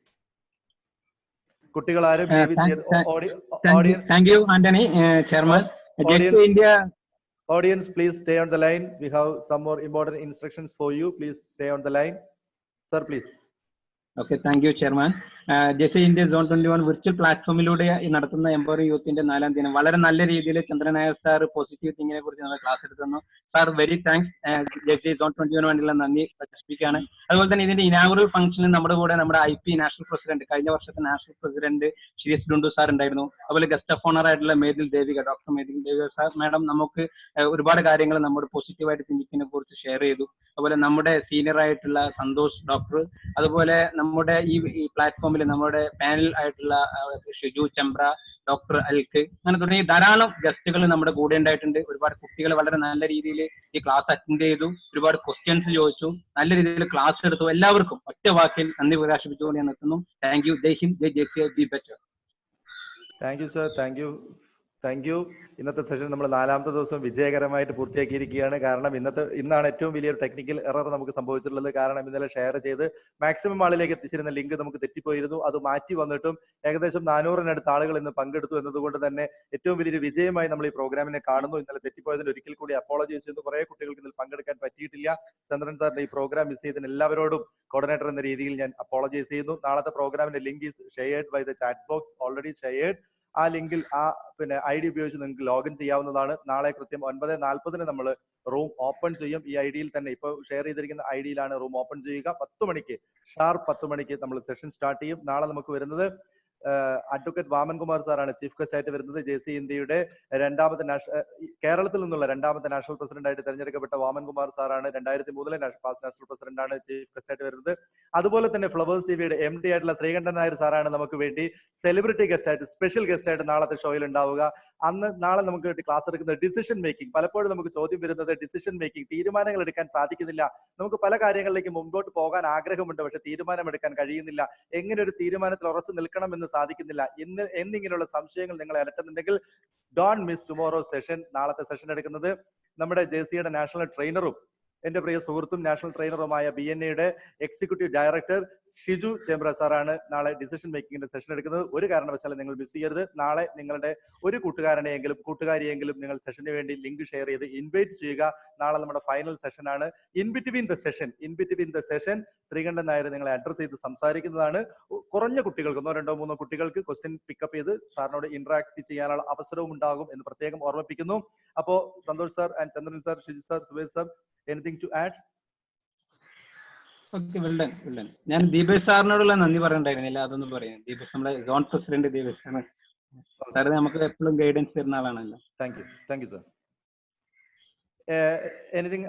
കുട്ടികൾ ആരും thank you Antony, chairman. Audience, please stay on the line. We have some more important instructions for you. Please stay on the line. Sir, please. Okay, thank you, Chairman. JCI India Zone 21 virtual പ്ലാറ്റ്ഫോമിലൂടെ നടത്തുന്ന empowering യൂത്തിന്റെ 4ാം ദിനം വളരെ നല്ല രീതിയിൽ Chandran Nair sir positive തിങ്കിങ്ങിനെ കുറിച്ച് നമ്മൾ ക്ലാസ് എടുത്തുന്നു. Sir very thanks. JCI Zone 21 വേണ്ടിയുള്ള നന്ദി പ്രകടിപ്പിക്കുകയാണ്. അതുപോലെ തന്നെ ഇതിന്റെ ഇനാഗുറൽ ഫംഗ്ഷനിൽ നമ്മുടെ കൂടെ നമ്മുടെ IP നാഷണൽ പ്രസിഡന്റ്, കഴിഞ്ഞ വർഷത്തെ national president Shri S Dundu sir ഉണ്ടായിരുന്നു. അതുപോലെ ഗസ്റ്റ് ഓഫ് ഓണർ ആയിട്ടുള്ള Methil Devika, doctor Methil Devika sir madam നമുക്ക് ഒരുപാട് കാര്യങ്ങൾ നമ്മുടെ പോസിറ്റീവായിട്ട് തിങ്കിങ്ങിനെ കുറിച്ച് ഷെയർ ചെയ്തു. അതുപോലെ നമ്മുടെ സീനിയർ ആയിട്ടുള്ള സന്തോഷ് ഡോക്ടർ, അതുപോലെ നമ്മുടെ ഈ പ്ലാറ്റ്ഫോമിൽ നമ്മുടെ പാനൽ ആയിട്ടുള്ള ഷിജു ചമ്പ്ര, ഡോക്ടർ അൽക്ക്, അങ്ങനെ തുടങ്ങി ധാരാളം ഗസ്റ്റുകൾ നമ്മുടെ കൂടെ ഉണ്ടായിട്ടുണ്ട്. ഒരുപാട് കുട്ടികൾ വളരെ നല്ല രീതിയിൽ ഈ ക്ലാസ് അറ്റൻഡ് ചെയ്തു, ഒരുപാട് ക്വസ്റ്റ്യൻസ് ചോദിച്ചു, നല്ല രീതിയിൽ ക്ലാസ് എടുത്തു. എല്ലാവർക്കും ഒറ്റ വാക്കിൽ നന്ദി പ്രകാശിപ്പിച്ചുകൊണ്ട് ഞാൻ നിർത്തുന്നു. Thank you. Jai Hind, Jai JCI, be better. Thank you sir. Thank you. ഇന്നത്തെ സെഷൻ നമ്മൾ 4ാമത്തെ ദിവസം വിജയകരമായിട്ട് പൂർത്തിയാക്കിയിരിക്കുകയാണ്. കാരണം ഇന്നാണ് ഏറ്റവും വലിയൊരു ടെക്നിക്കൽ എറർ നമുക്ക് സംഭവിച്ചിട്ടുള്ളത്. കാരണം ഇന്നലെ ഷെയർ ചെയ്ത് മാക്സിമം ആളിലേക്ക് എത്തിച്ചിരുന്ന ലിങ്ക് നമുക്ക് തെറ്റിപ്പോയിരുന്നു. അത് മാറ്റി വന്നിട്ടും ഏകദേശം 400-നടുത്ത് ആളുകൾ ഇന്ന് പങ്കെടുത്തു എന്നതുകൊണ്ട് തന്നെ ഏറ്റവും വലിയൊരു വിജയമായി നമ്മൾ ഈ പ്രോഗ്രാമിനെ കാണുന്നു. ഇന്നലെ തെറ്റിപ്പോയതിന് ഒരിക്കൽ കൂടി അപ്പോളജൈസ് ചെയ്യുന്നു. കുറെ കുട്ടികൾക്ക് ഇതിൽ പങ്കെടുക്കാൻ പറ്റിയിട്ടില്ല. ചന്ദ്രൻ സാറിന്റെ ഈ പ്രോഗ്രാം മിസ് ചെയ്തതിന് എല്ലാവരോടും കോർഡിനേറ്റർ എന്ന രീതിയിൽ ഞാൻ അപ്പോളജൈസ് ചെയ്യുന്നു. നാളത്തെ പ്രോഗ്രാമിന്റെ link is shared by the chat box, already shared. ആ ലിങ്കിൽ ID ഉപയോഗിച്ച് നിങ്ങൾക്ക് ലോഗിൻ ചെയ്യാവുന്നതാണ്. നാളെ കൃത്യം 9:40 നമ്മൾ റൂം ഓപ്പൺ ചെയ്യും. ഈ ഐഡിയിൽ തന്നെ ഇപ്പോൾ ഷെയർ ചെയ്തിരിക്കുന്ന ഐഡിയിലാണ് റൂം ഓപ്പൺ ചെയ്യുക. 10 മണിക്ക് ഷാർപ്പ് 10 മണിക്ക് നമ്മൾ സെഷൻ സ്റ്റാർട്ട് ചെയ്യും. നാളെ നമുക്ക് വരുന്നത് അഡ്വക്കേറ്റ് വാമൻകുമാർ സാറാണ് ചീഫ് ഗസ്റ്റ് ആയിട്ട് വരുന്നത്. JCI ഇന്ത്യയുടെ കേരളത്തിൽ നിന്നുള്ള 2ാമത്തെ നാഷണൽ പ്രസിഡന്റ് ആയിട്ട് തെരഞ്ഞെടുക്കപ്പെട്ട വാമൻകുമാർ സാറാണ്. 2003 പാസ്റ്റ് നാഷണൽ പ്രസിഡന്റ് ആണ് ചീഫ് ഗസ്റ്റ് ആയിട്ട് വരുന്നത്. അതുപോലെ തന്നെ ഫ്ലവേഴ്സ് TVയുടെ MD ആയിട്ടുള്ള ശ്രീകണ്ഠൻ നായർ സാറാണ് നമുക്ക് വേണ്ടി സെലിബ്രിറ്റി ഗസ്റ്റ് ആയിട്ട്, സ്പെഷ്യൽ ഗസ്റ്റ് ആയിട്ട് നാളത്തെ ഷോയിൽ ഉണ്ടാവുക. നാളെ നമുക്ക് വേണ്ടി ക്ലാസ് എടുക്കുന്നത് ഡിസിഷൻ മേക്കിംഗ്. പലപ്പോഴും നമുക്ക് ചോദ്യം വരുന്നത് ഡിസിഷൻ മേക്കിംഗ്, തീരുമാനങ്ങൾ എടുക്കാൻ സാധിക്കുന്നില്ല. നമുക്ക് പല കാര്യങ്ങളിലേക്ക് മുമ്പോട്ട് പോകാൻ ആഗ്രഹമുണ്ട്, പക്ഷെ തീരുമാനമെടുക്കാൻ കഴിയുന്നില്ല. എങ്ങനെ ഒരു തീരുമാനത്തിൽ ഉറച്ചു നിൽക്കണം എന്ന് സാധിക്കുന്നില്ല എന്നിങ്ങനെയുള്ള സംശയങ്ങൾ നിങ്ങളെ അലട്ടുന്നുണ്ടെങ്കിൽ ഡോണ്ട് മിസ് ടുമോറോ സെഷൻ. നാളത്തെ സെഷൻ എടുക്കുന്നത് നമ്മുടെ JCIയുടെ നാഷണൽ ട്രെയിനറും എന്റെ പ്രിയ സുഹൃത്തും നാഷണൽ ട്രെയിനറുമായ BNAയുടെ എക്സിക്യൂട്ടീവ് ഡയറക്ടർ ഷിജു ചേംബ്ര സാറാണ് നാളെ ഡിസിഷൻ മേക്കിങ്ങിന്റെ സെഷൻ എടുക്കുന്നത്. ഒരു കാരണവശാലും നിങ്ങൾ മിസ് ചെയ്യരുത്. നാളെ നിങ്ങളുടെ ഒരു കൂട്ടുകാരിയെങ്കിലും നിങ്ങൾ സെഷന് വേണ്ടി ലിങ്ക് ഷെയർ ചെയ്ത് ഇൻവൈറ്റ് ചെയ്യുക. നാളെ നമ്മുടെ ഫൈനൽ സെഷനാണ്. In between the session Sreekantan Nair നിങ്ങളെ അഡ്രസ് ചെയ്ത് സംസാരിക്കുന്നതാണ്. കുറഞ്ഞ കുട്ടികൾക്ക്, 1, 2, 3 കുട്ടികൾക്ക് ക്വസ്റ്റ്യൻ പിക്കപ്പ് ചെയ്ത് സാറിനോട് ഇന്ററാക്ട് ചെയ്യാനുള്ള അവസരവും ഉണ്ടാകും എന്ന് പ്രത്യേകം ഓർമ്മിപ്പിക്കുന്നു. അപ്പോ Santhosh sir and Chandran sir, Shiju sir, Subesh sir, anything to add? Okay, well done. ഞാൻ ദീപേഷ് സാറിനോടുള്ള നന്ദി പറയണ്ടായിരുന്നില്ല, അതൊന്നും പറയാം. ദീപേഷ് നമ്മുടെ സോൺ പ്രസിഡന്റ് ദീപേഷ് ആണ്. സാറ് നമുക്ക് എപ്പോഴും ഗൈഡൻസ് തരുന്ന ആളാണല്ലോ. Thank you, sir. Anything,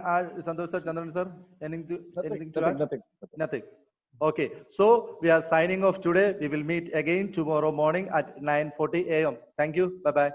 Santosh sir, Chandran sir, anything to add? Nothing. Okay, so we are signing off today. We will meet again tomorrow morning at 9:40 AM. Thank you. Bye bye.